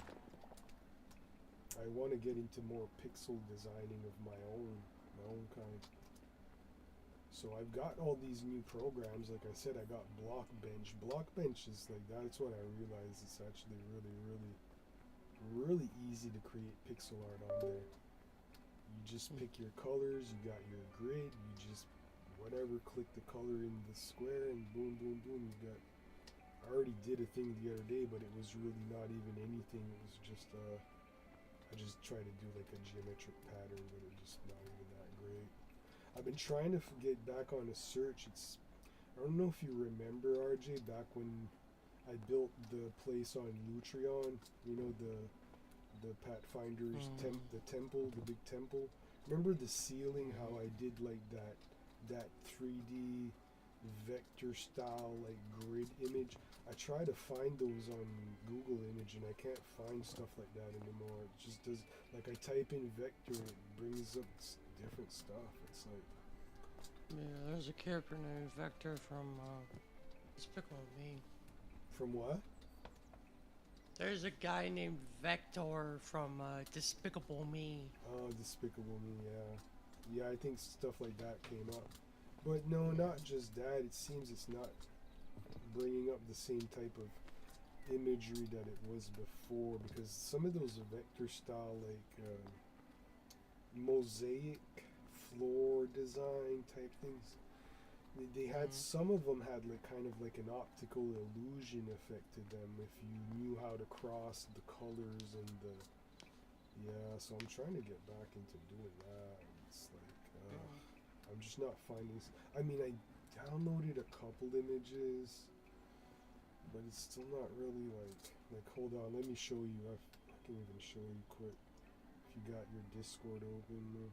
I want to get into more pixel designing of my own kind. So I've got all these new programs. Like I said, I got Blockbench. Blockbench is like, that's what I realized. It's actually really easy to create pixel art on there. You just pick your colors, you got your grid, you just whatever, click the color in the square and boom, you got. I already did a thing the other day, but it was really not even anything. It was just, I just tried to do like a geometric pattern, but it was just not even that great. I've been trying to get back on a search. I don't know if you remember, RJ, back when I built the place on Lutreon, you know, the Pathfinder's the temple, the big temple. Remember the ceiling, how I did like that 3D vector style like grid image? I try to find those on Google Image and I can't find stuff like that anymore. It just does, like I type in vector, it brings up different stuff. It's like, Yeah, there's a character named Vector from Despicable Me. from what? There's a guy named Vector from Despicable Me. Oh, Despicable Me, yeah. Yeah, I think stuff like that came up. But no, not just that. It seems it's not bringing up the same type of imagery that it was before, because some of those vector style, like mosaic floor design type things, they had some of them had like kind of like an optical illusion effect to them if you knew how to cross the colors and the so I'm trying to get back into doing that. It's like I'm just not finding. I mean, I downloaded a couple images, but it's still not really like. Hold on, let me show you. I can even show you quick if you got your Discord open.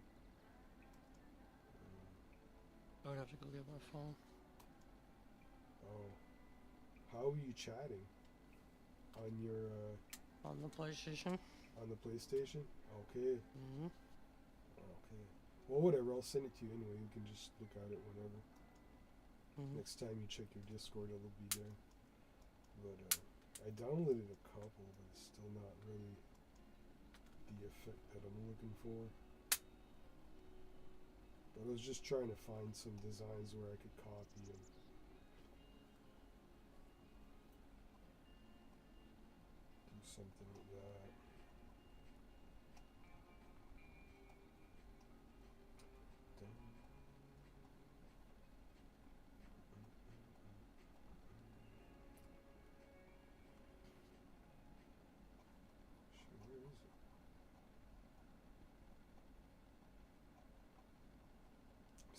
I would have to go get my phone. Oh, how are you chatting on your On the PlayStation. on the PlayStation? Okay. Mm-hmm. Okay. Well, whatever. I'll send it to you anyway. You can just look at it whenever. Mm-hmm. Next time you check your Discord, it'll be there. But I downloaded a couple, but it's still not really the effect that I'm looking for. But I was just trying to find some designs where I could copy and do something with that.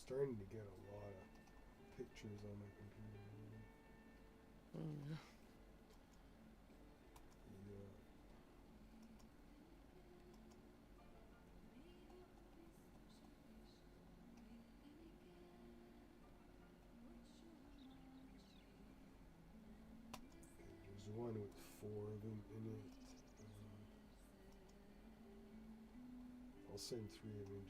starting to get a lot of pictures on my computer. Mm. Yeah. There's one with 4 of them in it. I'll send 3 images.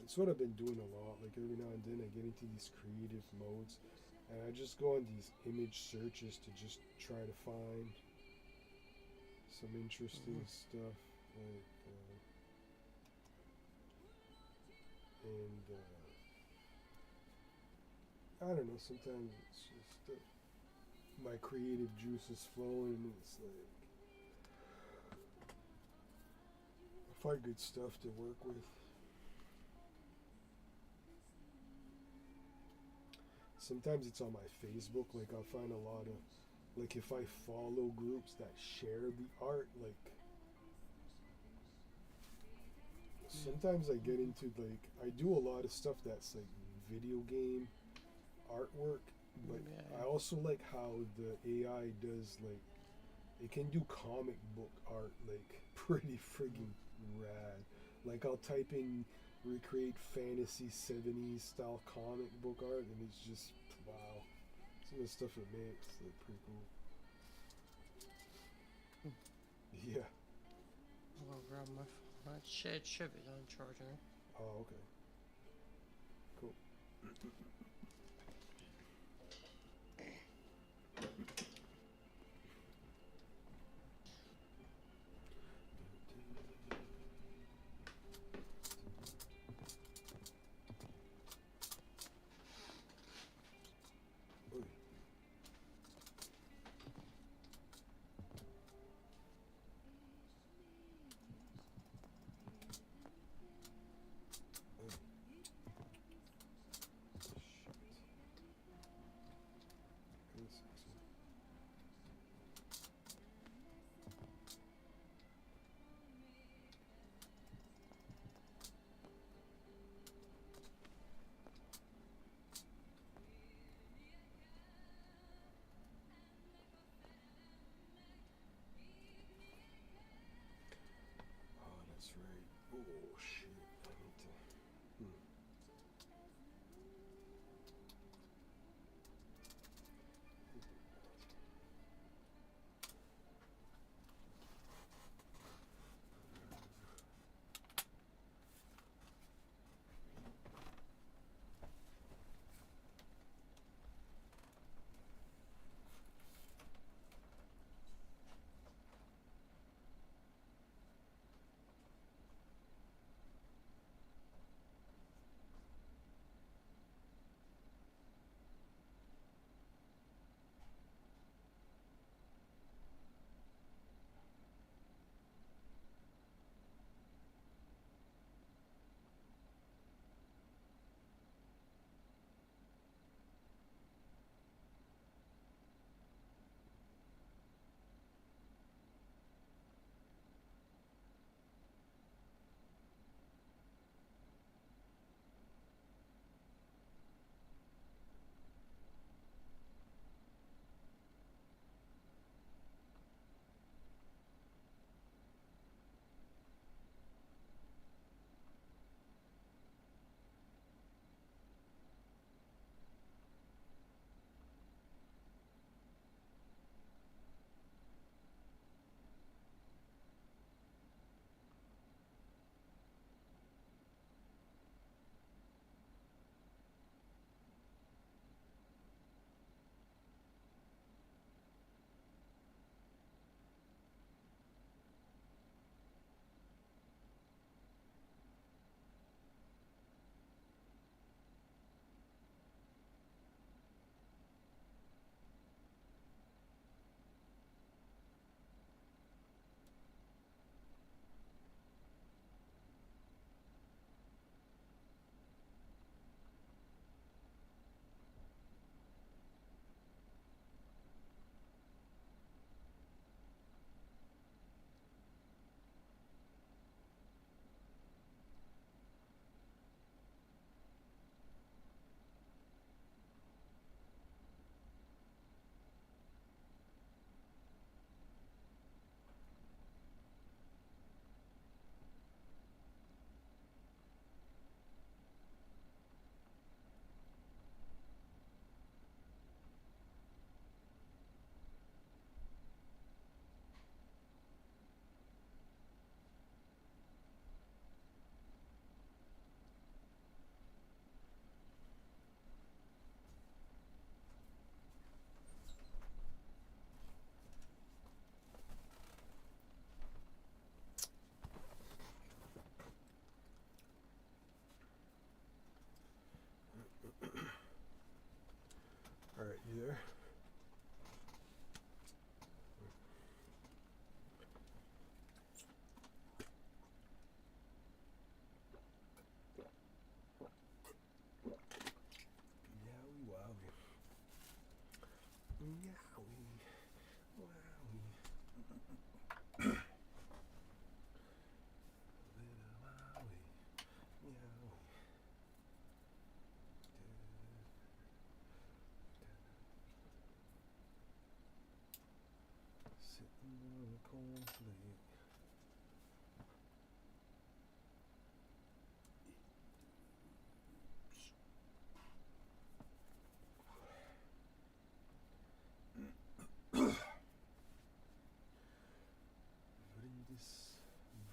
That's what I've been doing a lot. Like every now and then I get into these creative modes and I just go on these image searches to just try to find some interesting stuff. Like, and I don't know, sometimes it's just my creative juice is flowing and it's like I find good stuff to work with. Sometimes it's on my Facebook, like I'll find a lot of, like if I follow groups that share the art, like sometimes I get into like, I do a lot of stuff that's like video game artwork, but Yeah. I also like how the AI does like, it can do comic book art like pretty friggin' rad. Like I'll type in recreate fantasy 70s style comic book art and it's just wow. Some of the stuff it makes like pretty cool. Yeah. I'll grab my phone. It should be on charging. Oh, okay. Cool. Oy. Oy.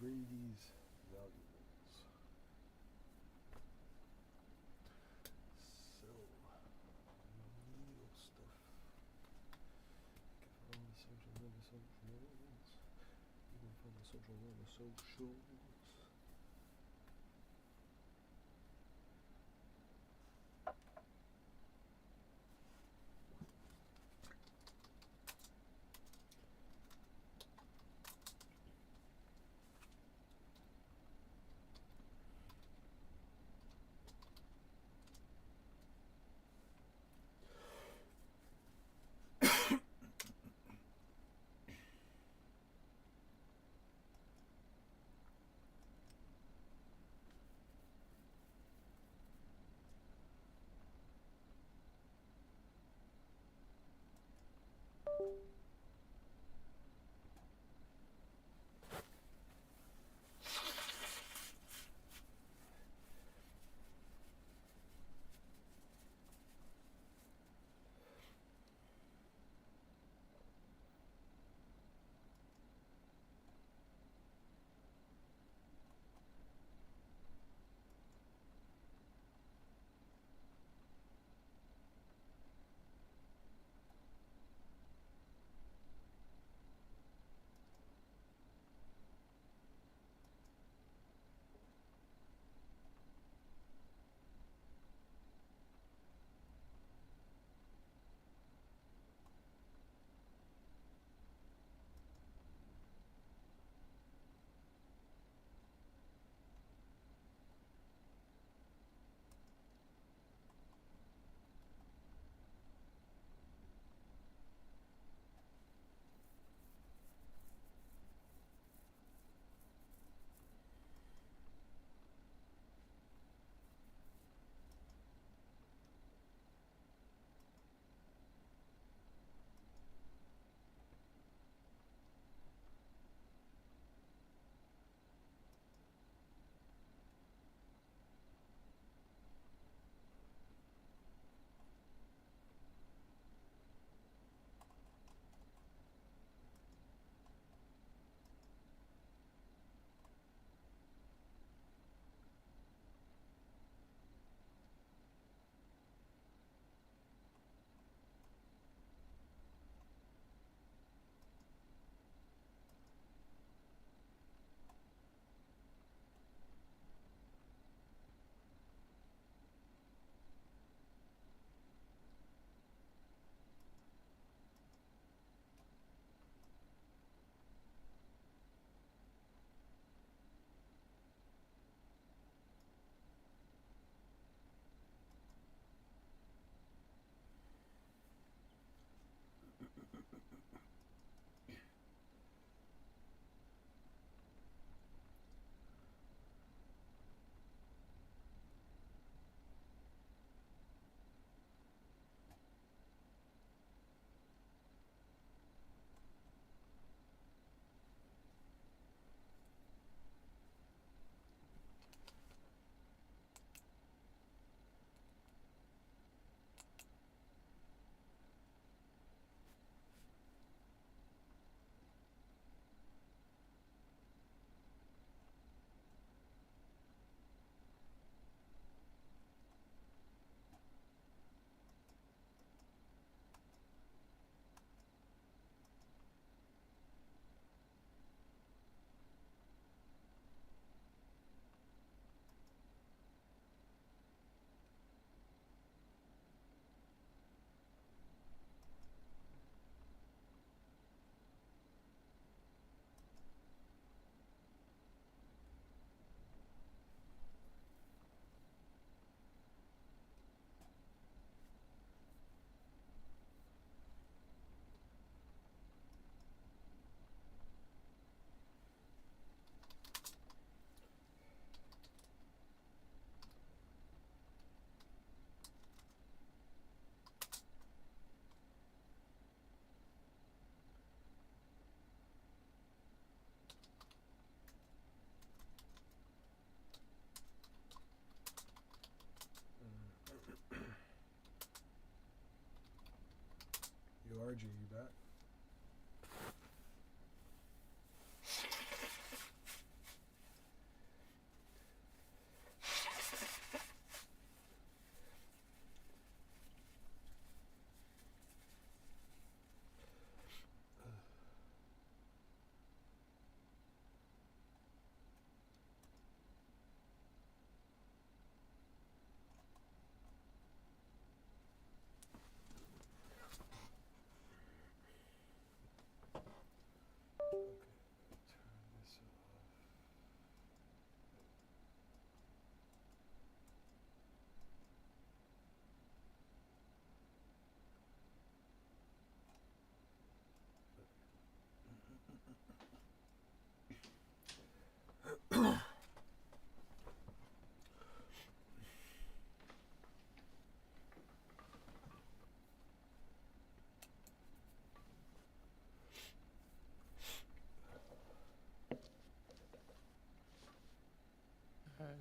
Brady's valuables. So, real stuff. Get on the social media socials. You can find the social media socials.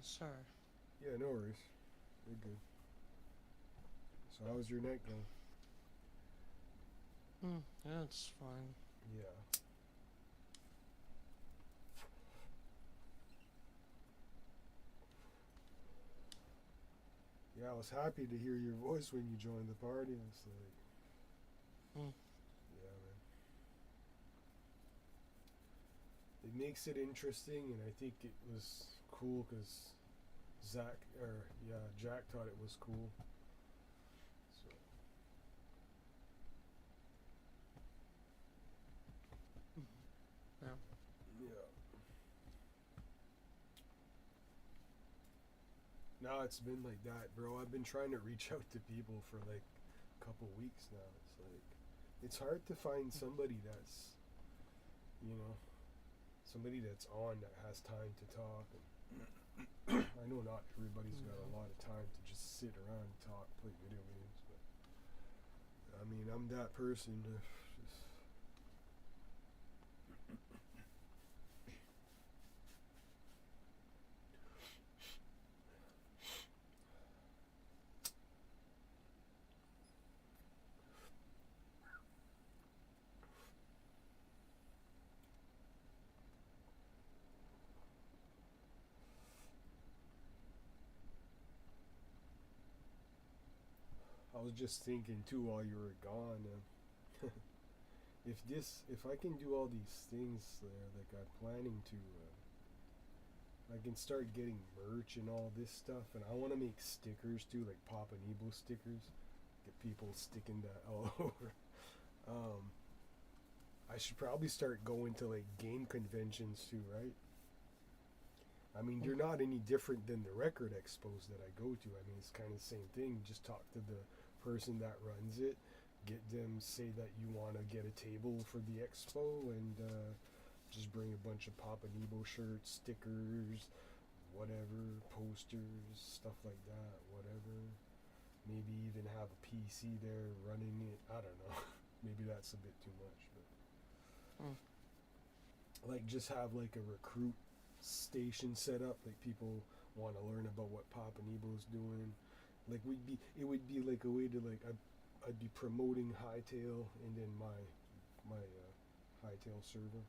Sorry. Yeah, no worries. You're good. So how's your night going? Yeah, it's fine. Yeah. Yeah, I was happy to hear your voice when you joined the party. I was like, Hmm. yeah, man. It makes it interesting, and I think it was cool because Jack thought it was cool. So, Yeah. yeah. Now it's been like that, bro. I've been trying to reach out to people for like a couple weeks now. It's like, it's hard to find somebody that's, you know, somebody that's on that has time to talk. And I know not everybody's got a lot of time to just sit around and talk, play video games, but I mean, I'm that person. Just, I was just thinking too while you were gone. If I can do all these things there, like I'm planning to, I can start getting merch and all this stuff, and I want to make stickers too, like Papa Nebo stickers. Get people sticking that all over. Um, I should probably start going to like game conventions too, right? I mean, they're not any different than the record expos that I go to. I mean, it's kind of the same thing. Just talk to the person that runs it, get them say that you want to get a table for the expo, and just bring a bunch of Papa Nebo shirts, stickers, whatever, posters, stuff like that, whatever. Maybe even have a PC there running it. I don't know. Maybe that's a bit too much, but like just have like a recruit station set up. Like people want to learn about what Papa Nebo's doing. Like it would be like a way to like I'd be promoting Hytale and then my Hytale server.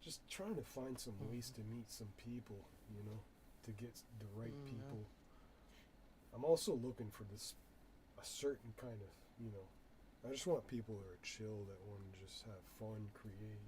Just trying to find some ways to meet some people, you know, to get the right people. I'm also looking for this a certain kind of, you know, I just want people that are chill, that want to just have fun, create.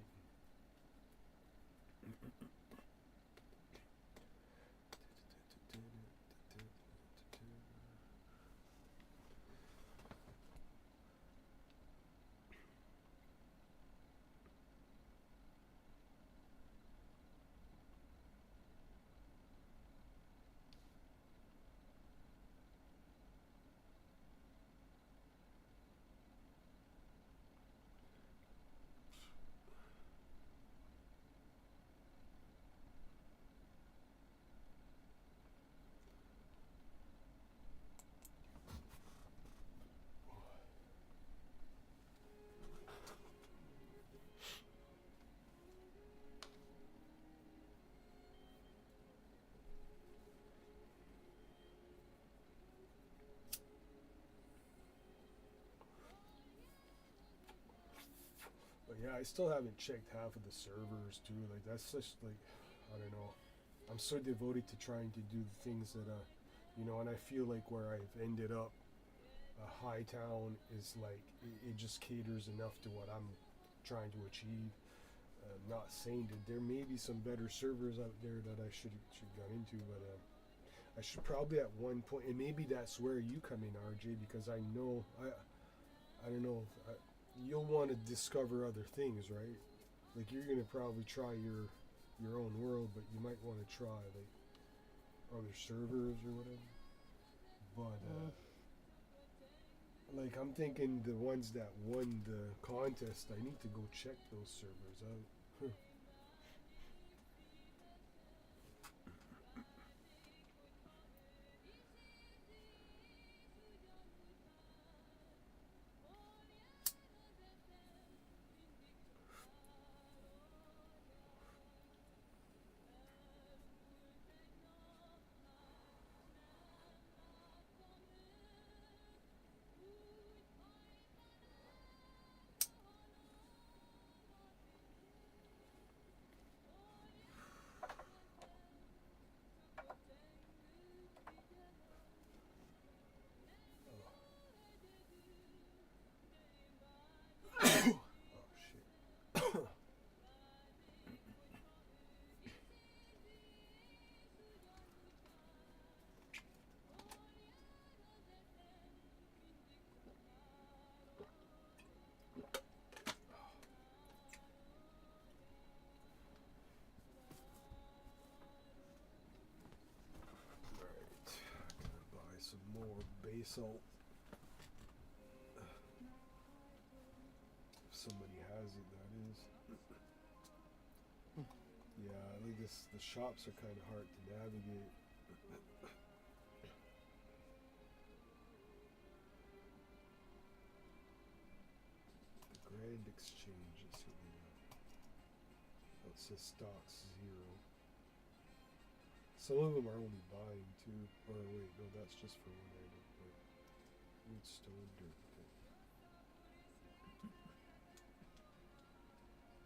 But yeah, I still haven't checked half of the servers too. Like that's just like, I don't know. I'm so devoted to trying to do the things that, you know, and I feel like where I've ended up, High Town is like it just caters enough to what I'm trying to achieve. Not saying that there may be some better servers out there that I should get into, but I should probably at one point, and maybe that's where you come in, RJ, because I know I don't know. You'll want to discover other things, right? Like you're gonna probably try your own world, but you might want to try like other servers or whatever. But like I'm thinking the ones that won the contest, I need to go check those servers out. some more basalt. If somebody has it, that is. Yeah, I think this. The shops are kind of hard to navigate. The Grand Exchange is here. Oh, it says stocks 0. Some of them are only buying too. Or wait, no, that's just for one item. Wait. Woodstone dirt pit.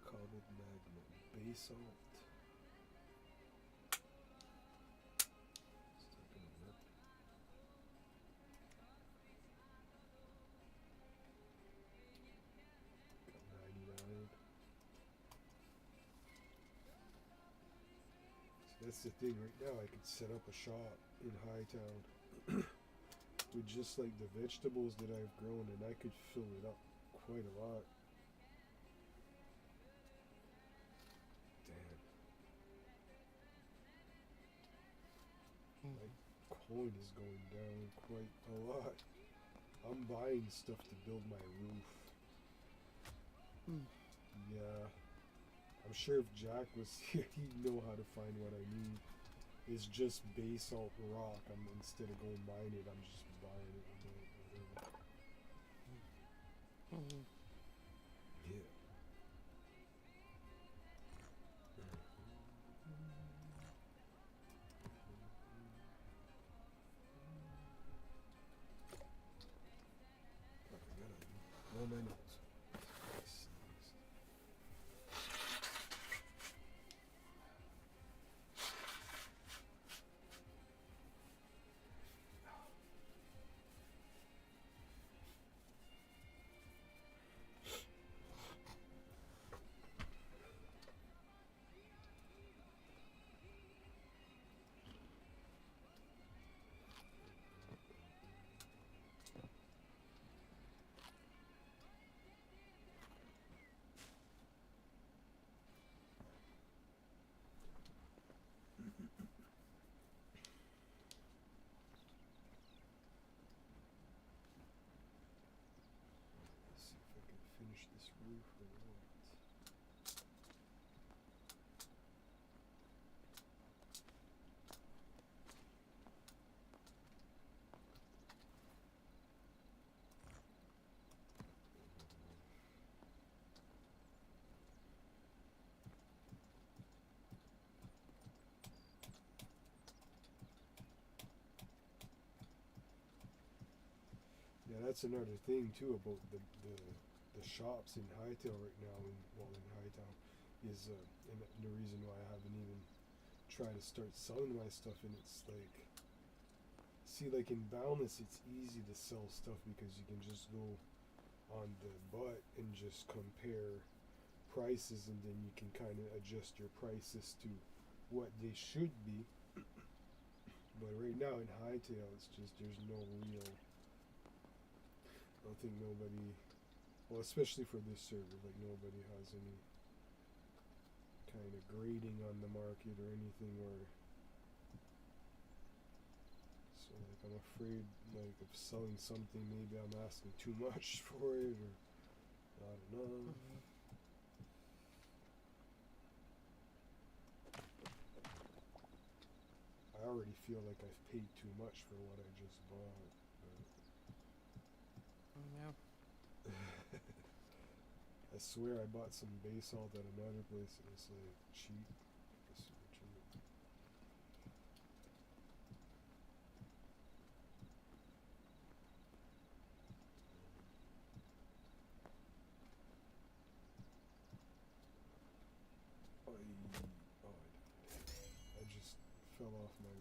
Cobbled magma. Basalt. It's not gonna work. Got 99. That's the thing, right now I could set up a shop in Hytale with just like the vegetables that I've grown, and I could fill it up quite a lot. Damn. My coin is going down quite a lot. I'm buying stuff to build my roof. Yeah. I'm sure if Jack was here, he'd know how to find what I need. It's just basalt rock. Instead of going mine it, I'm just buying it. Whatever. Yeah. I gotta blow my nose. Let's see if I can finish this roof or what. Yeah, that's another thing too about the shops in Hytale right now. In Hytale, is and the reason why I haven't even tried to start selling my stuff. And it's like, see, like in Boundless, it's easy to sell stuff because you can just go on the butt and just compare prices, and then you can kind of adjust your prices to what they should be. But right now in Hytale, it's just there's no real. I don't think nobody, well, especially for this server, like nobody has any kind of grading on the market or anything where. So like I'm afraid like of selling something, maybe I'm asking too much for it, or I don't know. I already feel like I've paid too much for what I just bought. Yeah. I swear I bought some basalt at another place and it's like cheap. It's super cheap. I just fell off my roof.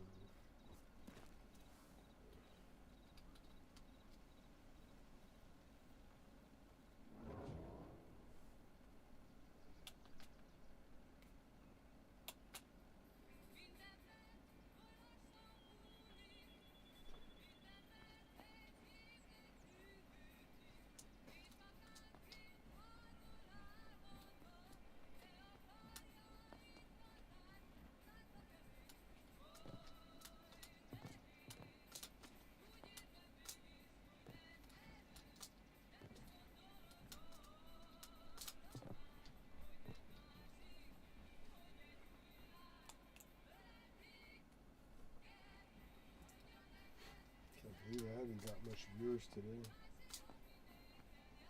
Maybe I haven't got much viewers today.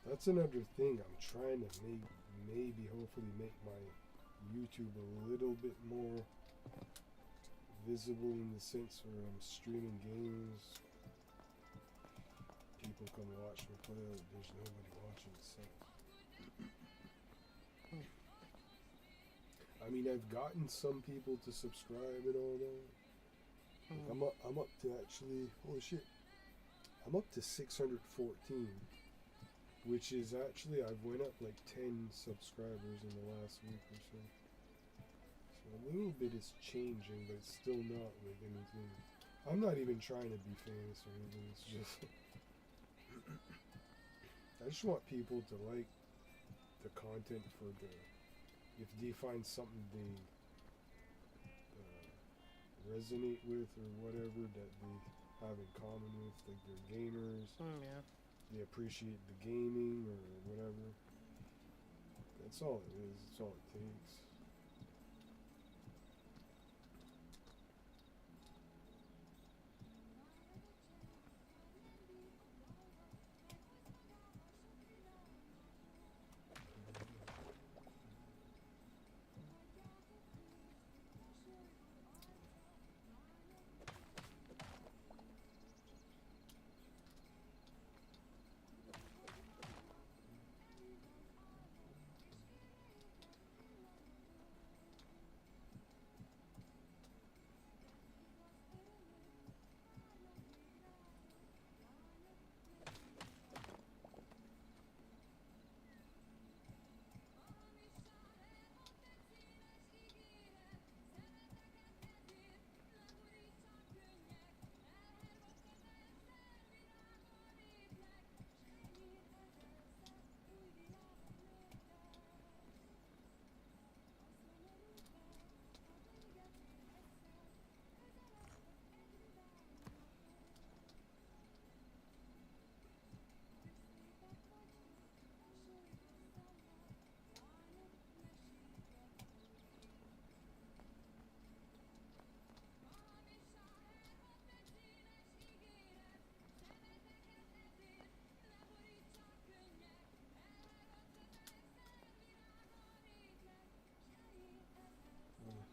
That's another thing I'm trying to maybe hopefully make my YouTube a little bit more visible in the sense where I'm streaming games. People come watch me play. There's nobody watching the set. I mean, I've gotten some people to subscribe and all that. Like I'm up to actually, holy shit, I'm up to 614, which is actually, I've went up like 10 subscribers in the last week or so. So a little bit is changing, but it's still not like anything. I'm not even trying to be famous or anything. It's just, I just want people to like the content for the, if they find something they resonate with or whatever that they have in common with, like they're gamers, Yeah. they appreciate the gaming or whatever. That's all it is. That's all it takes.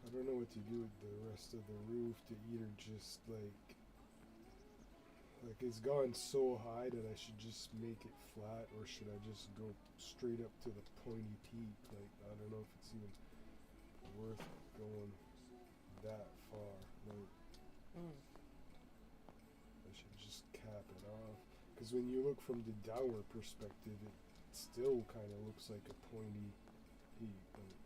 I don't know what to do with the rest of the roof, to either just like it's gone so high that I should just make it flat, or should I just go straight up to the pointy peak? Like, I don't know if it's even worth going that far. Like, I should just cap it off, because when you look from the downward perspective, it still kind of looks like a pointy peak. Like,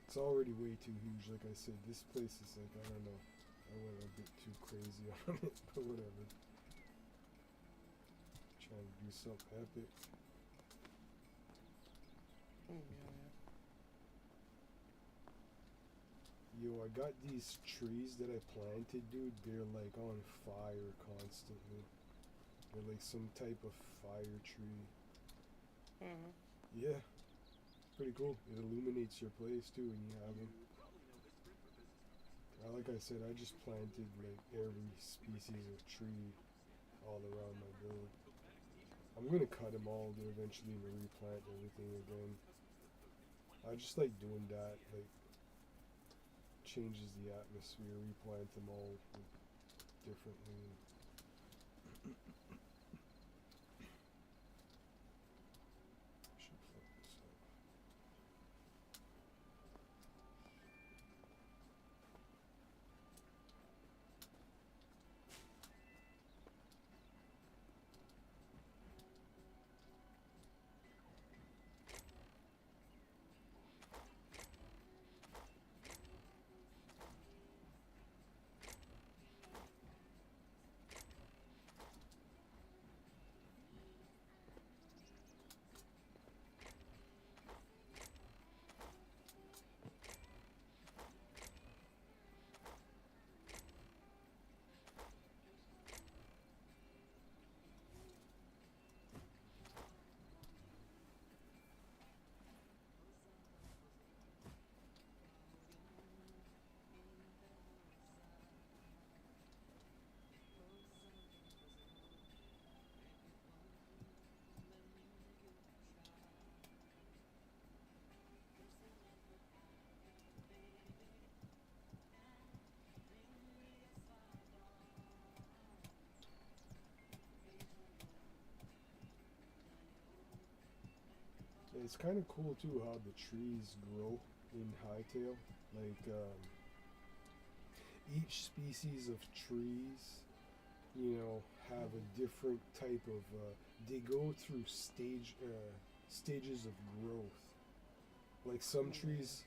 it's already way too huge. Like I said, this place is like, I don't know, I went a bit too crazy on it, but whatever. Trying to do something epic. Yo, I got these trees that I planted, dude. They're like on fire constantly. They're like some type of fire tree. Yeah. Pretty cool. It illuminates your place too when you have them. Like I said, I just planted like every species of tree all around my build. I'm gonna cut them all to eventually replant everything again. I just like doing that. Like, changes the atmosphere. Replant them all differently. Should fuck this up. it's kind of cool too how the trees grow in Hytale. Like each species of trees, have a different type of. They go through stages of growth. Like some trees,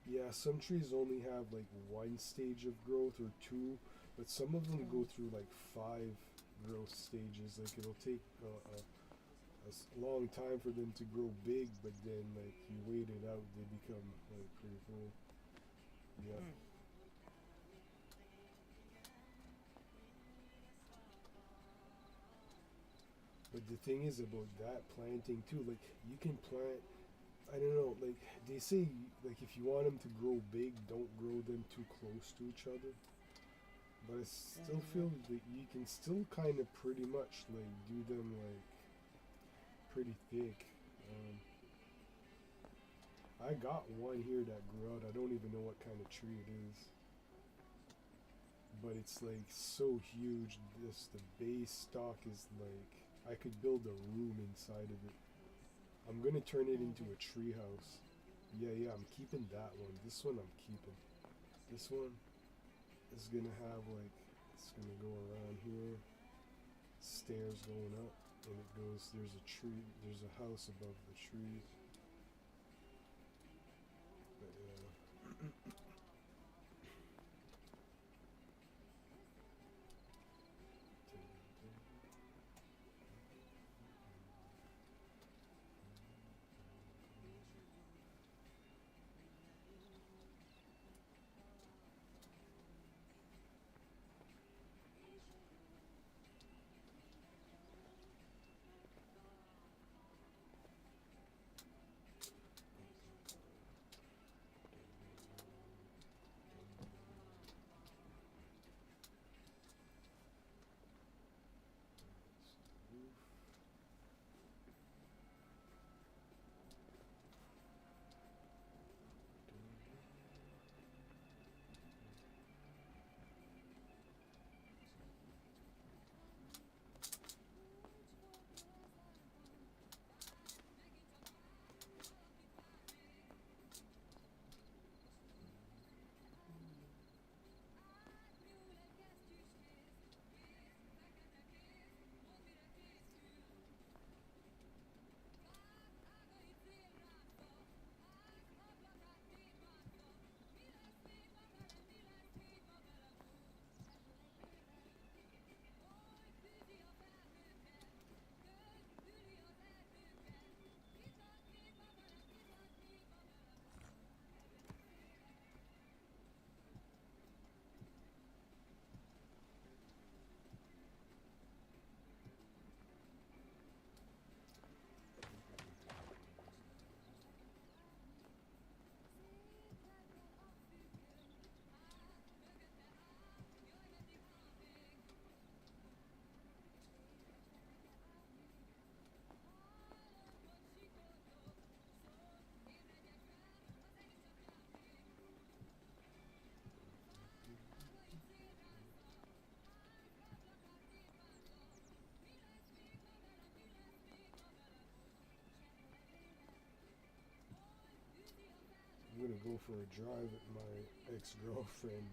yeah, some trees only have like one stage of growth or two, but some of them go through like five growth stages. Like it'll take long time for them to grow big, but then like you wait it out, they become like pretty cool. Yeah. But the thing is about that planting too, like you can plant. I don't know, like they say, like if you want them to grow big, don't grow them too close to each other. But I still feel that you can still kind of pretty much like do them like pretty thick. Um, I got one here that grew out. I don't even know what kind of tree it is, but it's like so huge. The base stalk is like I could build a room inside of it. I'm gonna turn it into a tree house. Yeah, I'm keeping that one. This one I'm keeping. This one is gonna have like it's gonna go around here, stairs going up, and it goes. There's a tree. There's a house above the tree. But yeah. I'm gonna go for a drive with my ex-girlfriend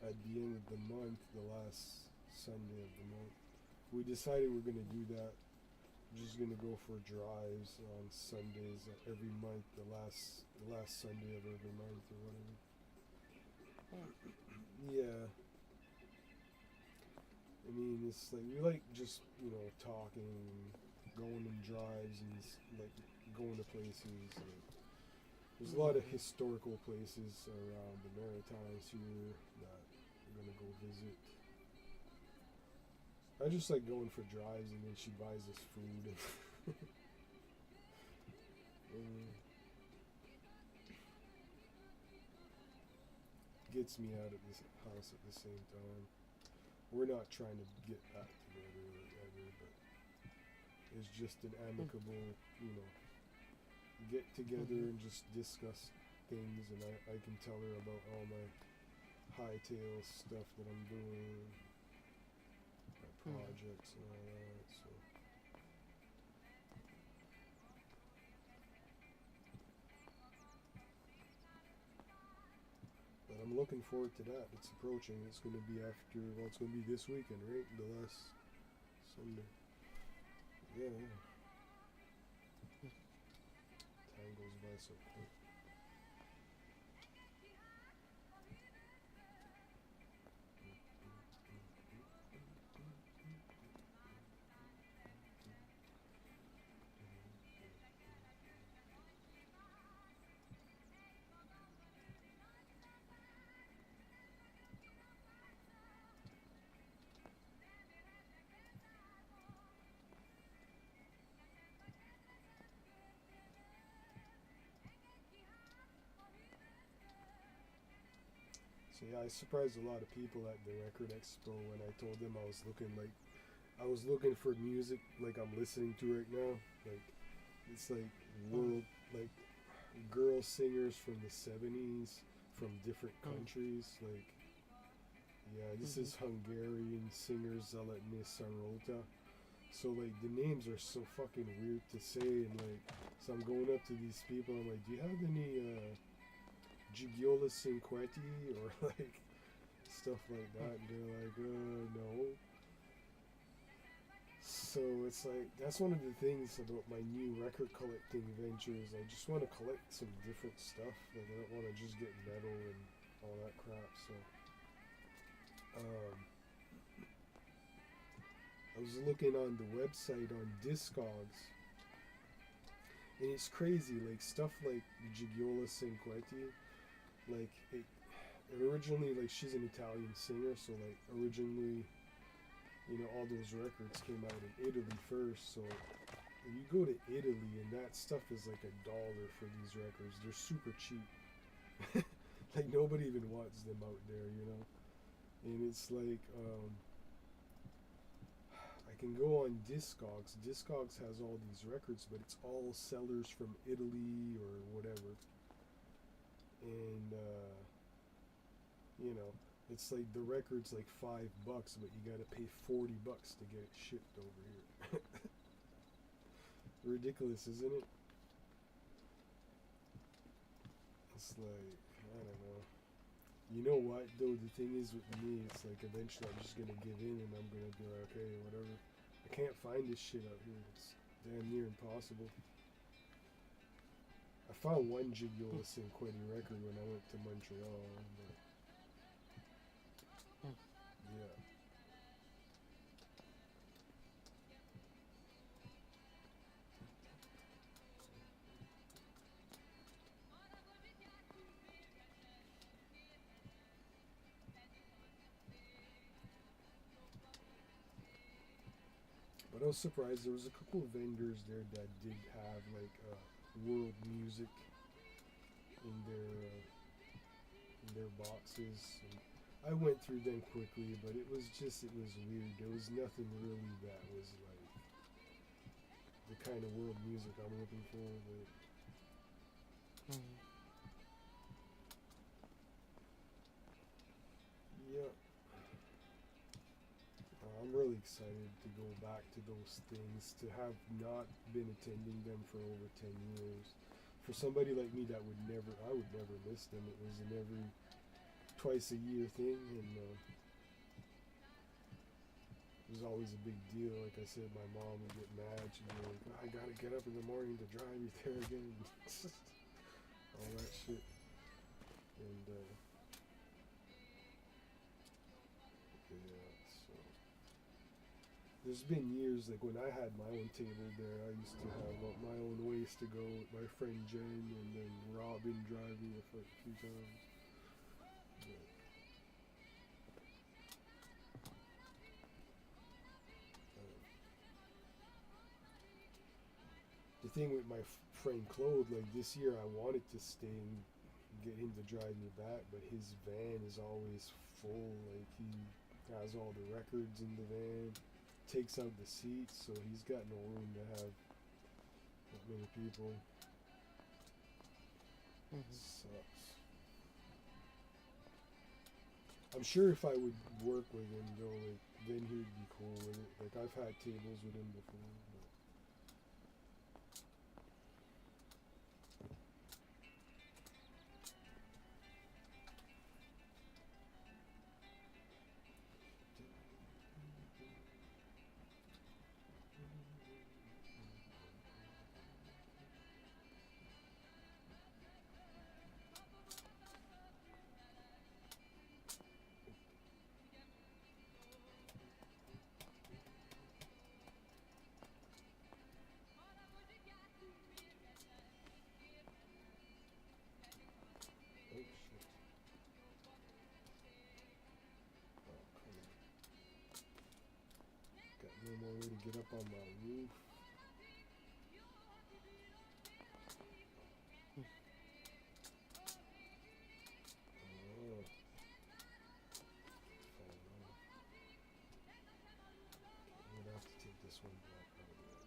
at the end of the month, the last Sunday of the month. We decided we're gonna do that. We're just gonna go for drives on Sundays every month, the last Sunday of every month or whatever. Yeah. I mean, it's like we like just talking, going on drives, and like going to places. There's a lot of historical places around the Maritimes here that we're gonna go visit. I just like going for drives, and then she buys us food. Gets me out of this house at the same time. We're not trying to get back together or whatever, but it's just an amicable, get together and just discuss things, and I can tell her about all my Hytale stuff that I'm doing, my projects and all that. So I'm looking forward to that. It's approaching. It's going to be after. Well, it's going to be this weekend, right? The last Sunday. Yeah. Time goes by so quick. So yeah, I surprised a lot of people at the record expo when I told them I was looking for music like I'm listening to right now. Like it's like world like girl singers from the 70s from different countries. Like yeah, this is Hungarian singer Zeletni Sarota. So like the names are so fucking weird to say, and like so I'm going up to these people. I'm like, do you have any Gigiola Cinquetti or like stuff like that? And they're like, no. So it's like that's one of the things about my new record collecting ventures. I just want to collect some different stuff. Like I don't want to just get metal and all that crap. So I was looking on the website on Discogs, and it's crazy. Like stuff like Gigiola Cinquetti, like it originally, like she's an Italian singer, so like originally, you know, all those records came out in Italy first. So when you go to Italy and that stuff is like $1 for these records, they're super cheap. Like nobody even wants them out there, you know. And it's like I can go on Discogs. Discogs has all these records, but it's all sellers from Italy or whatever. And you know, it's like the record's like $5, but you gotta pay $40 to get it shipped over here. Ridiculous, isn't it? It's like, I don't know. You know what though, the thing is with me, it's like eventually I'm just gonna give in and I'm gonna be like, okay, whatever. I can't find this shit out here. It's damn near impossible. I found one Gigiola Cinquetti record when I went to Montreal, but yeah. But I was surprised there was a couple of vendors there that did have like world music in their boxes. And I went through them quickly, but it was weird. There was nothing really that was like the kind of world music I'm looking for. But yeah, I'm really excited to go back to those things. To have not been attending them for over 10 years. For somebody like me that I would never miss them. It was an every twice a year thing, and it was always a big deal. Like I said, my mom would get mad. She'd be like, "Oh, I gotta get up in the morning to drive you there again." All that shit. And yeah, so there's been years like when I had my own table there, I used to have my own ways to go with my friend Jen, and then Robin drive me a few times. But, the thing with my friend Claude, like this year I wanted to stay and get him to drive me back, but his van is always full. Like he has all the records in the van, takes out the seats, so he's got no room to have that many people. Sucks. I'm sure if I would work with him though, like then he'd be cool with it. Like I've had tables with him before. But way to get up on my roof. Oh. I'm gonna have to take this one block out of there.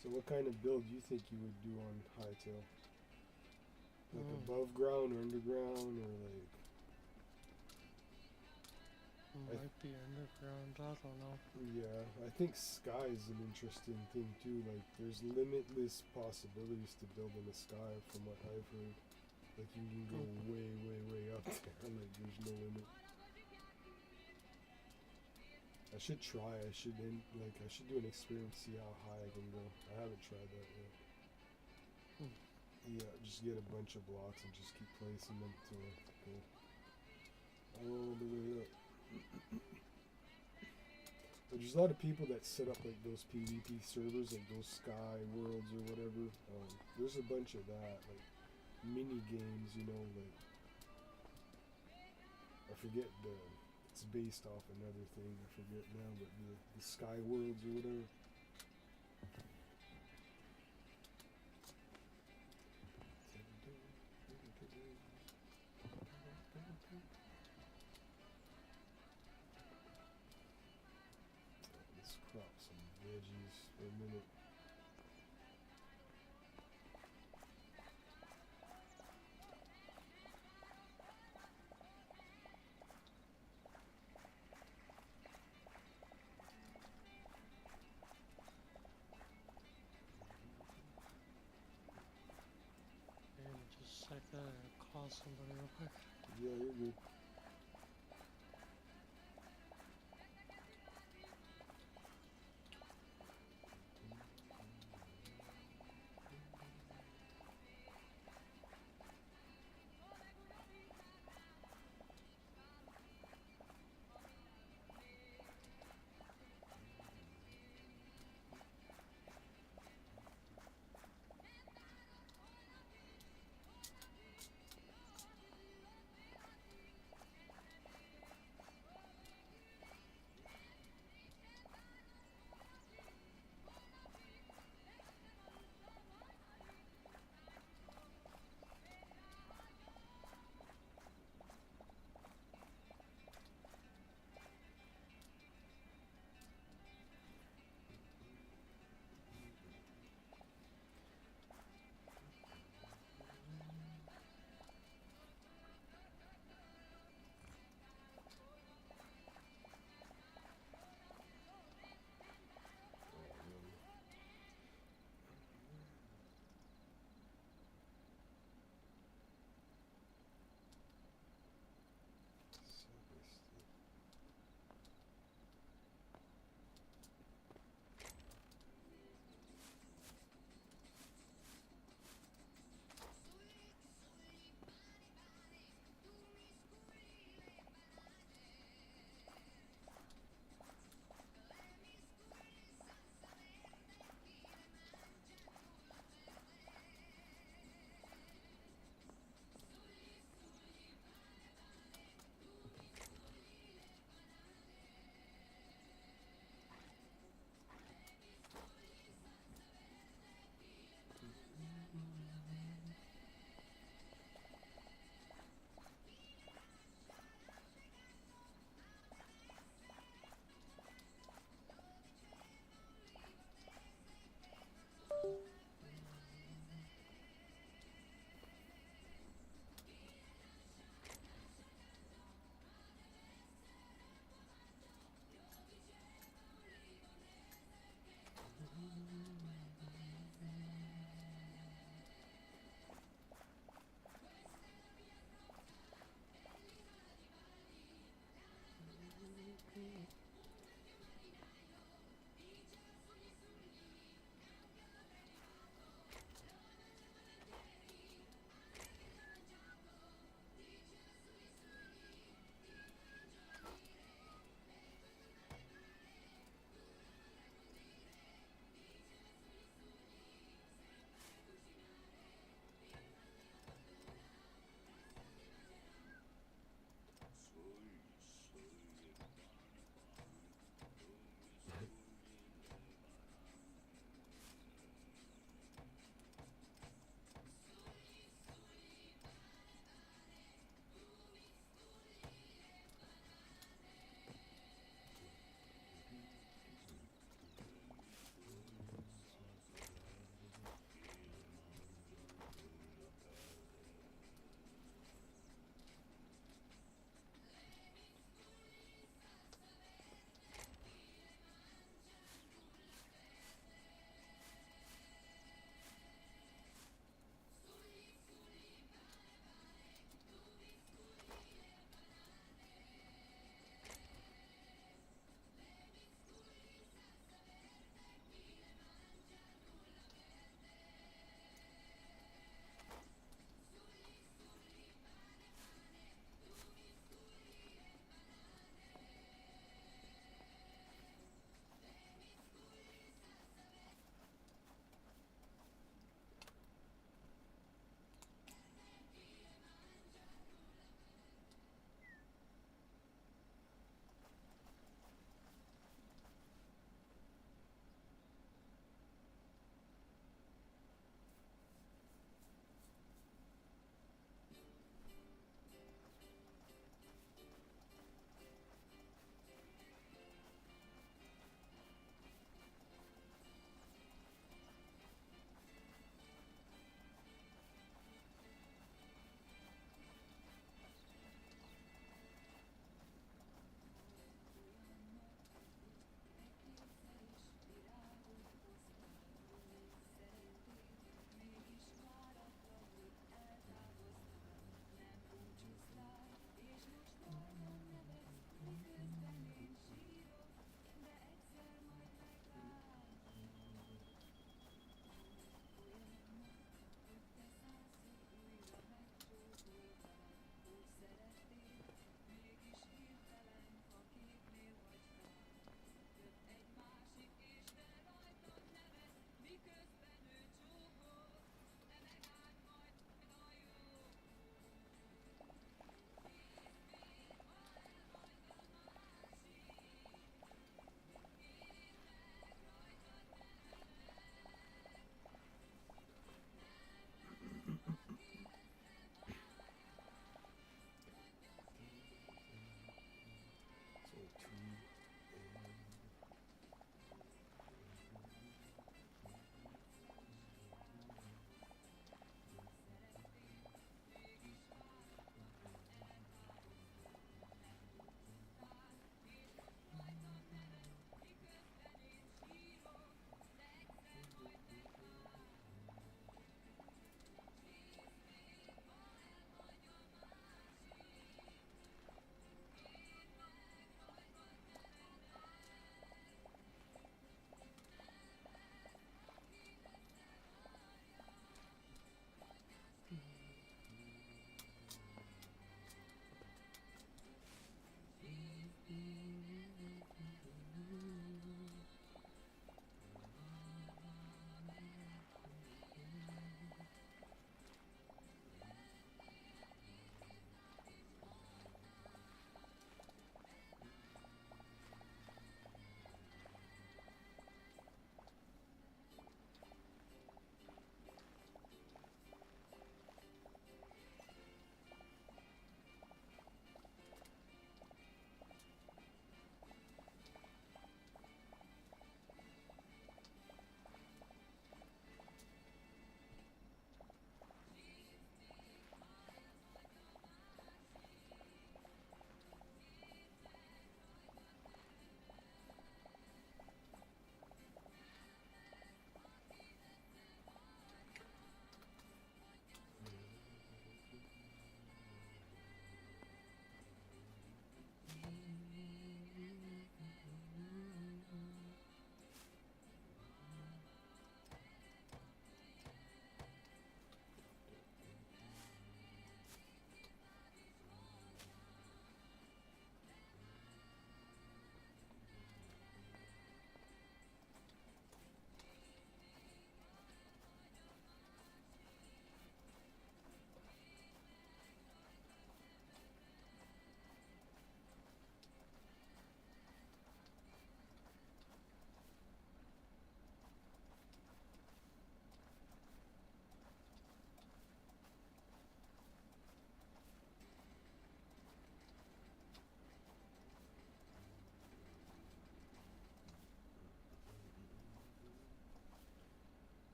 So what kind of build do you think you would do on Hytale? Like above ground or underground or like? Might be underground. I don't know. Yeah, I think sky is an interesting thing too. Like there's limitless possibilities to build in the sky from what I've heard. Like you can go way, way, way up there. Like there's no limit. I should try. I should do an experiment, see how high I can go. I haven't tried that yet. Yeah, just get a bunch of blocks and just keep placing them to go all the way up. But there's a lot of people that set up like those PvP servers, like those Sky Worlds or whatever. There's a bunch of that, like mini games, you know, like I forget it's based off another thing. I forget now, but the Sky Worlds or whatever. Let's crop some veggies for a minute. Just like that and call somebody real quick. Yeah, you're good.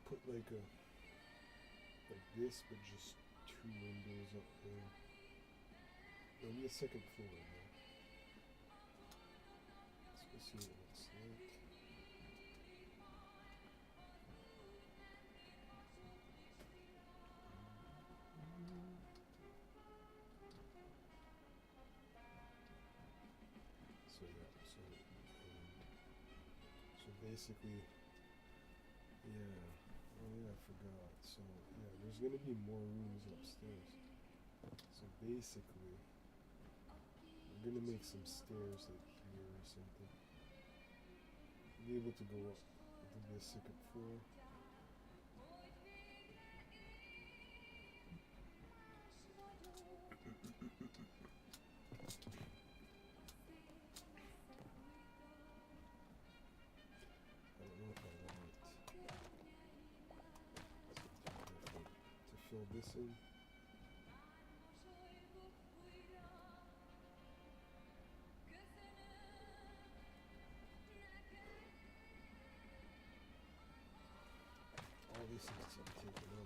put like this, but just two windows up there. Maybe a second floor. Though. Let's go see what it looks like. So yeah, so basically, yeah. Oh yeah, I forgot. So yeah, there's gonna be more rooms upstairs. So basically, we're gonna make some stairs like here or something. Be able to go up. There'll be a second floor. I don't know if I want to fill this in. All this needs to be taken out.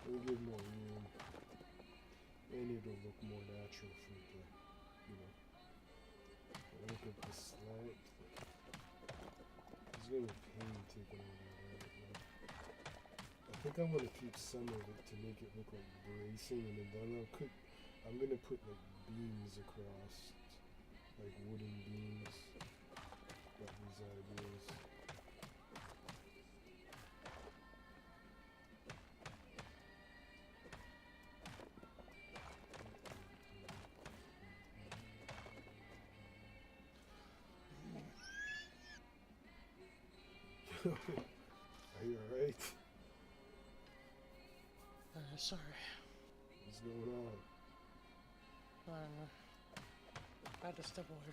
We'll give more room, and it'll look more natural for the, look at the slant. There's gonna be pain taken over that. I think I want to keep some of it to make it look like bracing, and then I'm gonna put like beams across, like wooden beams. Got these ideas. Are you alright? Sorry. What's going on? I had to step away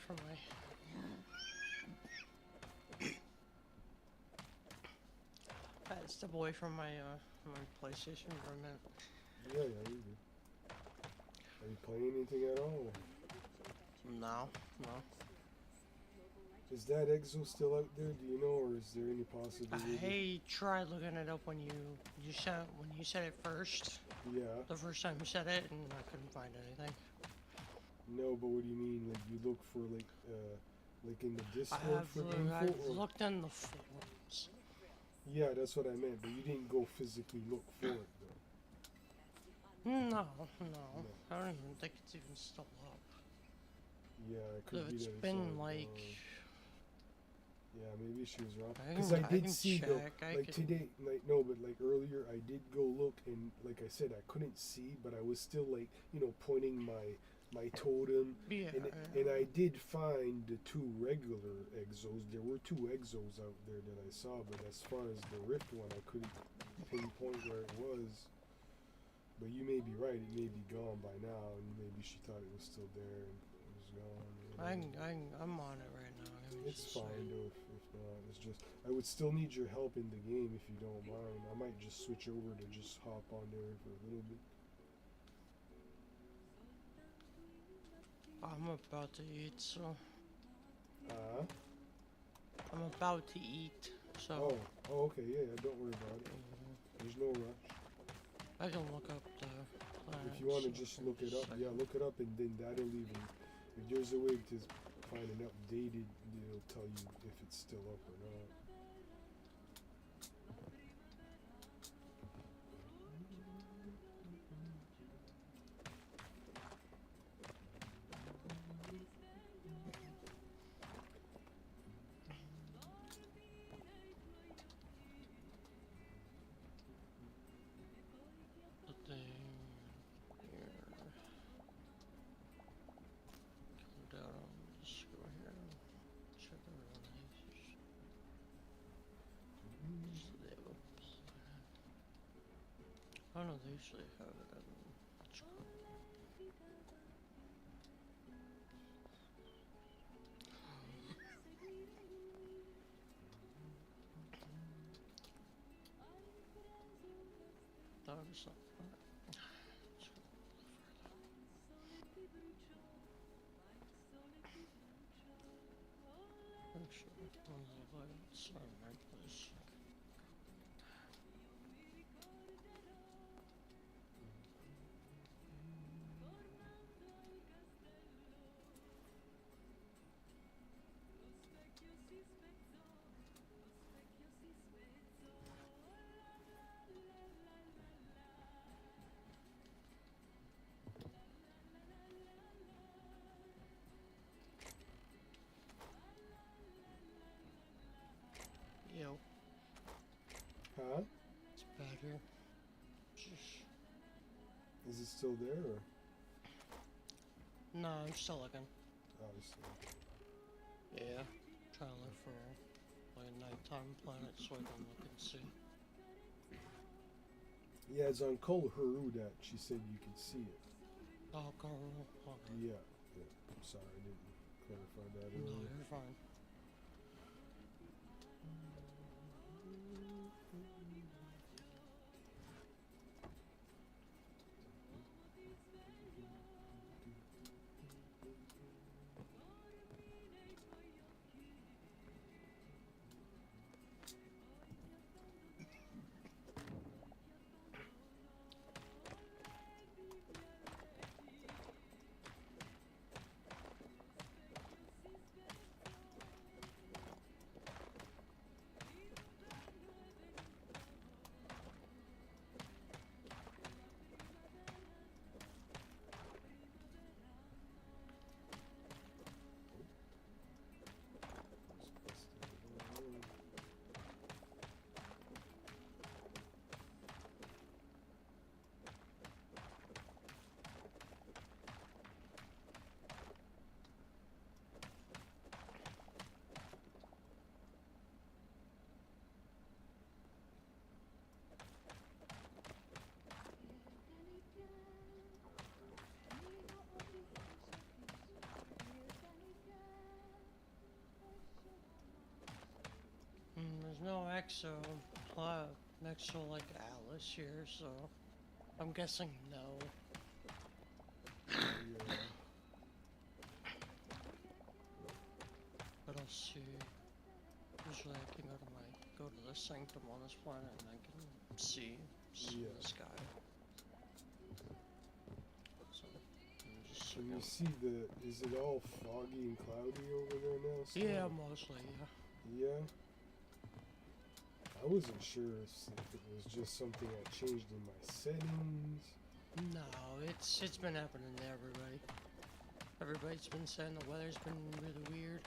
from my PlayStation for a minute. Yeah, you do. Are you playing anything at all? No. Is that Exo still out there? Do you know, or is there any possibility? I tried looking it up when you said it first. Yeah. The first time you said it, and I couldn't find anything. No, but what do you mean? Like you look for like in the Discord for info? I've looked in the forums. Yeah, that's what I meant. But you didn't go physically look for it, though. No. I don't even think it's even still up. Yeah, it could be It's that been all like. gone. Yeah, maybe she was wrong. Because I did see though, like today, like no, but like earlier, I did go look, and like I said, I couldn't see, but I was still like, pointing my totem, and I did find the two regular exos. There were two exos out there that I saw, but as far as the Rift one, I couldn't pinpoint where it was. But you may be right; it may be gone by now, and maybe she thought it was still there and it was gone. I'm on it right now. It's fine though, if not. It's just, I would still need your help in the game if you don't mind. I might just switch over to just hop on there for a little bit. I'm about to eat, so. I'm about to eat, so. Oh, okay, yeah, don't worry about it. There's no rush. I can look up the planets. If you want to just look it up, yeah, look it up, and then that'll even, if there's a way to find an updated, it'll tell you if it's still up or not. The thing here. Come down. Just go here. Check everyone else's. So they have a planet. Oh no, they usually have it on. it's not. Actually, let's make this. Yo, Huh? it's better. Just, Is it still there or? no, I'm still looking. Obviously. Yeah, trying to look for like a nighttime planet so I can look and see. Yeah, it's on Kolharu that she said you could see it. Oh, Carl. Okay. Yeah. I'm sorry, I didn't clarify that No, earlier. you're fine. There's no exo like Alice here, so I'm guessing no. Yeah. But I'll see. Usually I can go to the sanctum on this planet and I can see Yeah. the sky. So I'm just Can you looking. see is it all foggy and cloudy over there now? Still? Yeah, mostly, yeah. Yeah. I wasn't sure if it was just something I changed in my settings. No, it's been happening to everybody. Everybody's been saying the weather's been really weird.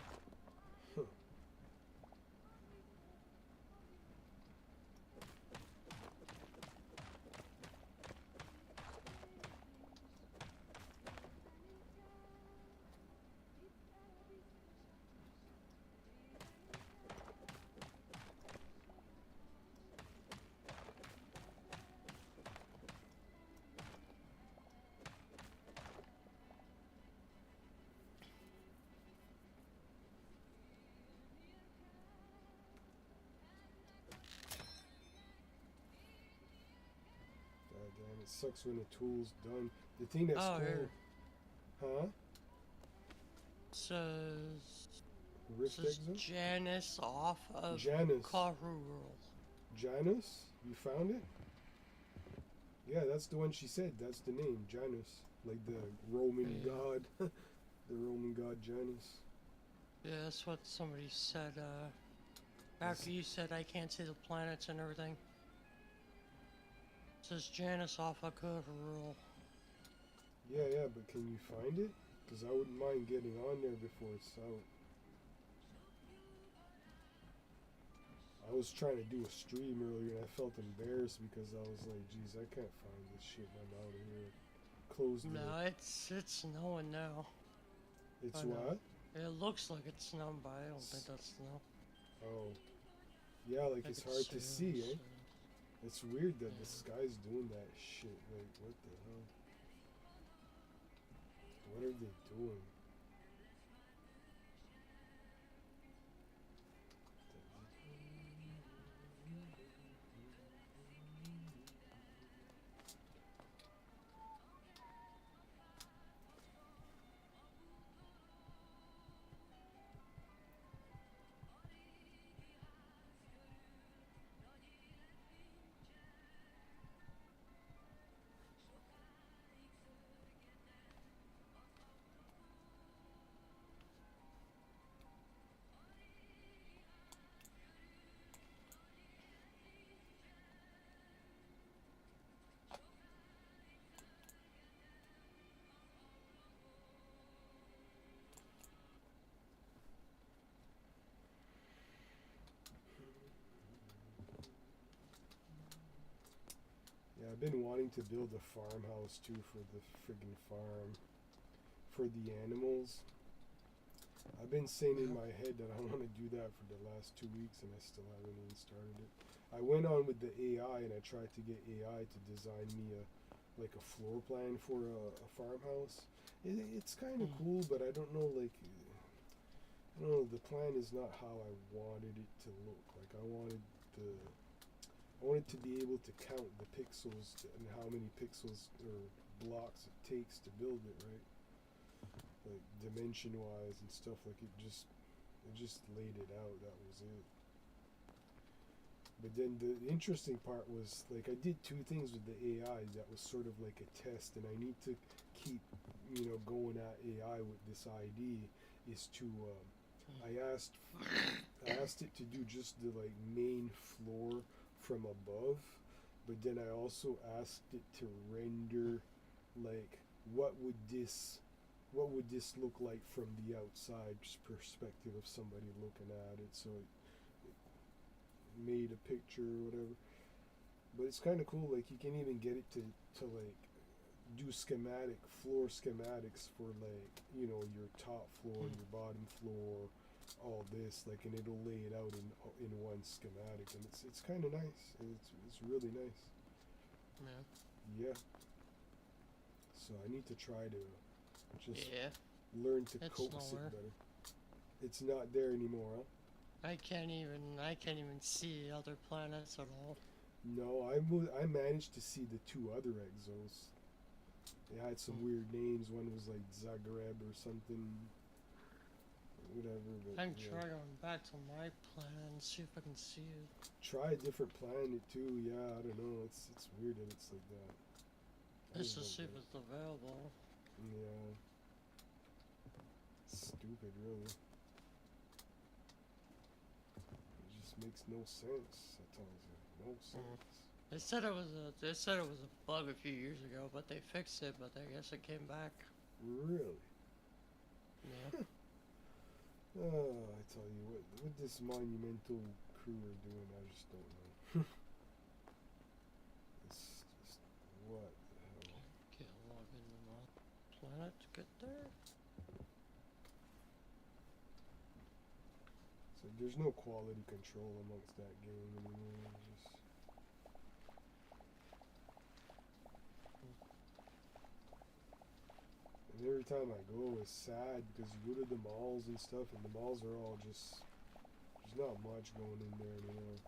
Huh. God damn, it sucks when the tool's done. The thing that's Oh, cool, here. huh? Rift Says exit? Janice off of Janus. Carrural. Janus? You found it? Yeah, that's the one she said. That's the name, Janus. Like the Roman Yeah. god. The Roman god Janus. Yeah, that's what somebody said, after you said I can't see the planets and everything. It says Janice off of Carrural. Yeah, but can you find it? Because I wouldn't mind getting on there before it's out. I was trying to do a stream earlier and I felt embarrassed because I was like, geez, I can't find this shit when I'm out of here. Closed No, it. it's snowing now. It's I know. what? It looks like it's snowing, but I don't think that's snow. Oh. Yeah, like I it's can hard to it, see, eh? so- It's weird that the Yeah. sky's doing that shit. Like, what the hell? What are they doing? Yeah, I've been wanting to build a farmhouse too for the friggin' farm. For the animals. I've been saying in Yeah. my head that I want to do that for the last 2 weeks and I still haven't even started it. I went on with the AI and I tried to get AI to design me a like a floor plan for a farmhouse. It's kind of Mm. cool, but I don't know like I don't know, the plan is not how I wanted it to look. Like I wanted to be able to count the pixels and how many pixels or blocks it takes to build it, right? Like dimension wise and stuff. Like it just laid it out. That was it. But then the interesting part was like I did two things with the AI that was sort of like a test, and I need to keep going at AI with this ID is to I asked it to do just the like main floor from above, but then I also asked it to render like what would this look like from the outside perspective of somebody looking at it. So it made a picture or whatever. But it's kind of cool. Like you can even get it to like do floor schematics for like your top floor, your bottom floor, all this like, and it'll lay it out in one schematic, and it's kind of nice. It's really nice. Yeah. Yeah. So I need to try to just Yeah. learn to It's coax nowhere. it better. It's not there anymore, huh? I can't even see other planets at all. No, I managed to see the two other exos. They had some Hmm. weird names. One was like Zagreb or something, whatever. But I'm yeah, trying going back to my planet and see if I can see it. try a different planet too. Yeah, I don't know. It's weird that it's like that. I Just just to don't see get if it. it's available. Yeah, stupid, really. It just makes no sense at times. No sense. They said it was a bug a few years ago, but they fixed it. But I guess it came back. Really? Yeah. Oh, I tell you what this monumental crew are doing, I just don't know. It's just what the hell. Can't log into my planet to get there. It's like there's no quality control amongst that game anymore. It's just and every time I go, it's sad because you go to the malls and stuff, and the malls are all just there's not much going in there anymore.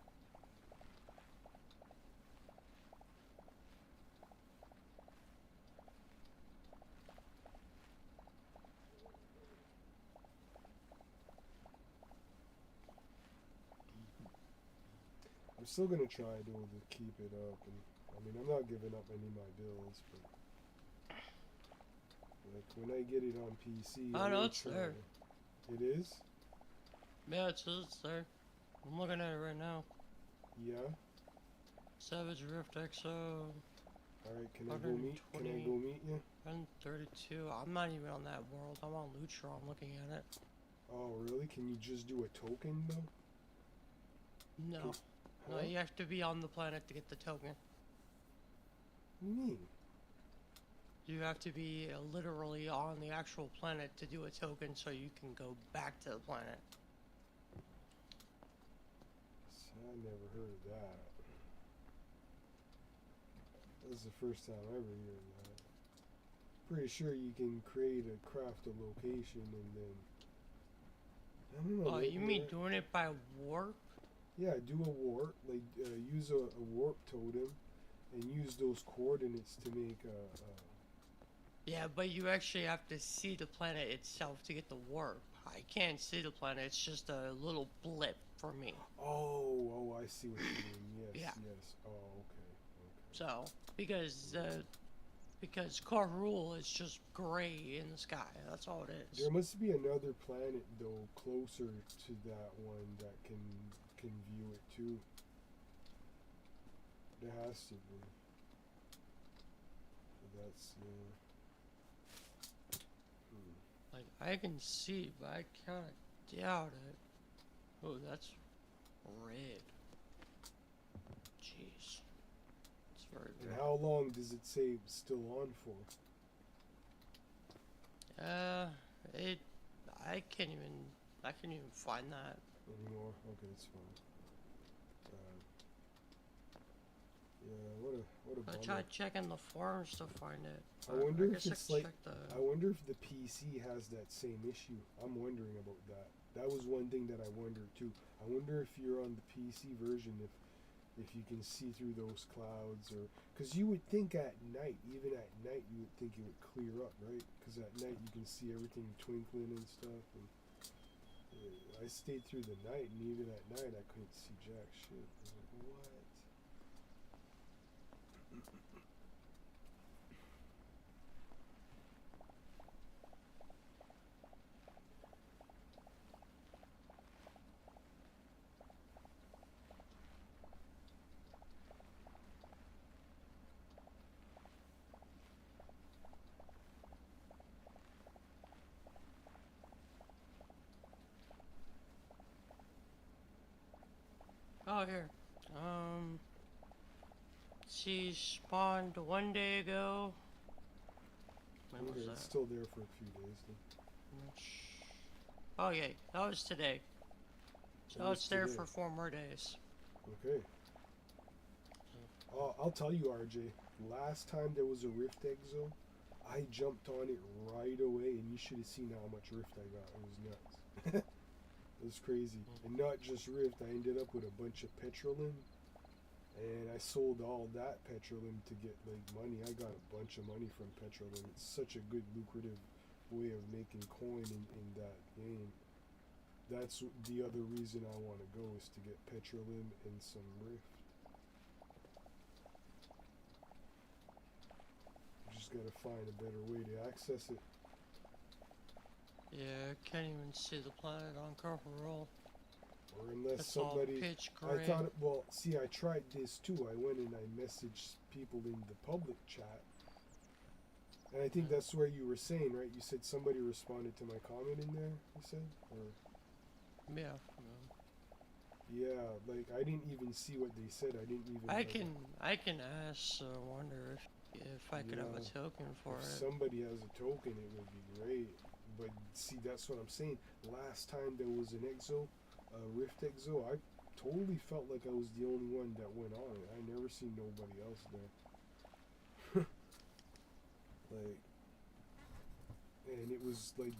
I'm still gonna try though to keep it up, and I mean I'm not giving up any of my bills, but like when I get it on PC, Oh I'm no, gonna it's try. there. It is? Yeah, it's there. I'm looking at it right now. Yeah. Savage Rift XO All right. Can I go meet? Can I go meet you? 132. I'm not even on that world. I'm on Lutra. I'm looking at it. Oh really? Can you just do a token though? No. Huh? No, you have to be on the planet to get the token. What do you mean? You have to be literally on the actual planet to do a token so you can go back to the planet. I never heard of that. This is the first time I ever heard that. Pretty sure you can create a craft a location and then I don't know. Oh, you mean doing it by warp? Yeah, do a warp. Like use a warp totem and use those coordinates to make a Yeah, but you actually have to see the planet itself to get the warp. I can't see the planet. It's just a little blip for me. Oh, I see what you mean. Yes, Yeah. yes. Oh, okay. So, because core rule is just gray in the sky. That's all it is. There must be another planet though closer to that one that can view it too. There has to be. But that's Like, I can see, but I kind of doubt it. Oh, that's red. Jeez. It's Right, And right. how long does it say it's still on for? It. I can't even. I can't even find that. Anymore? Okay, it's fine. Yeah, what a I bummer. tried checking the forums to find it. I wonder if guess I it's could like, check the. I wonder if the PC has that same issue. I'm wondering about that. That was one thing that I wondered too. I wonder if you're on the PC version, if you can see through those clouds, or because you would think at night, even at night, you would think it would clear up, right? Because at night you can see everything twinkling and stuff. And I stayed through the night, and even at night I couldn't see jack shit. I was like, what? Oh, here. She spawned 1 day ago. When Okay, was it's that? still there for a few days then. Oh, yeah, that was today. So That was it's there today. for 4 more days. Okay. I'll tell you, RJ. Last time there was a Rift Exo, I jumped on it right away, and you should have seen how much Rift I got. It was nuts. It was crazy. And not just Rift, I ended up with a bunch of Petrolim, and I sold all that Petrolim to get like money. I got a bunch of money from Petrolim. It's such a good lucrative way of making coin in that game. That's the other reason I want to go, is to get Petrolim and some Rift. You just gotta find a better way to access it. Yeah, I can't even see the planet on Carnival Roll. Or unless It's all somebody, pitch I gray. thought, well, see, I tried this too. I went and I messaged people in the public chat, and I think that's where you were saying, right? You said somebody responded to my comment in there. You said, or Yeah. yeah, like I didn't even see what they said. I didn't even. I can ask. Wonder if I could have a Yeah, token for if it. somebody has a token, it would be great. But see, that's what I'm saying. Last time there was an exo, a Rift exo, I totally felt like I was the only one that went on it. I never seen nobody else there. Like, and it was like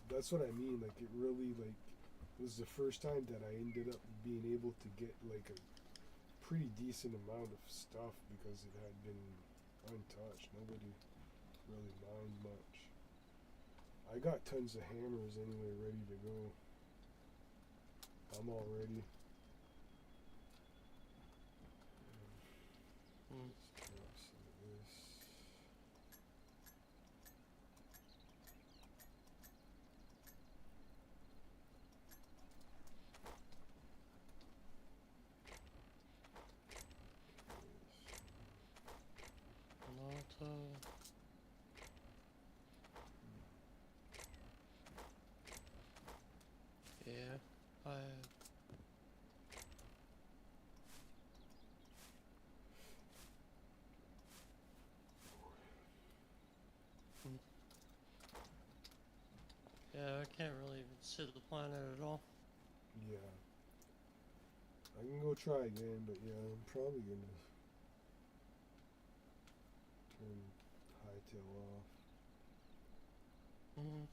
that's what I mean. Like, it really, like, it was the first time that I ended up being able to get like a pretty decent amount of stuff, because it had been untouched. Nobody really mined much. I got tons of hammers anyway, ready to go. I'm all ready. Mm. Let's drop some of this. Not. Yeah. I. Yeah, I can't really even see the planet at all. Yeah. I can go try again, but yeah, I'm probably gonna turn Hytale off. Mm.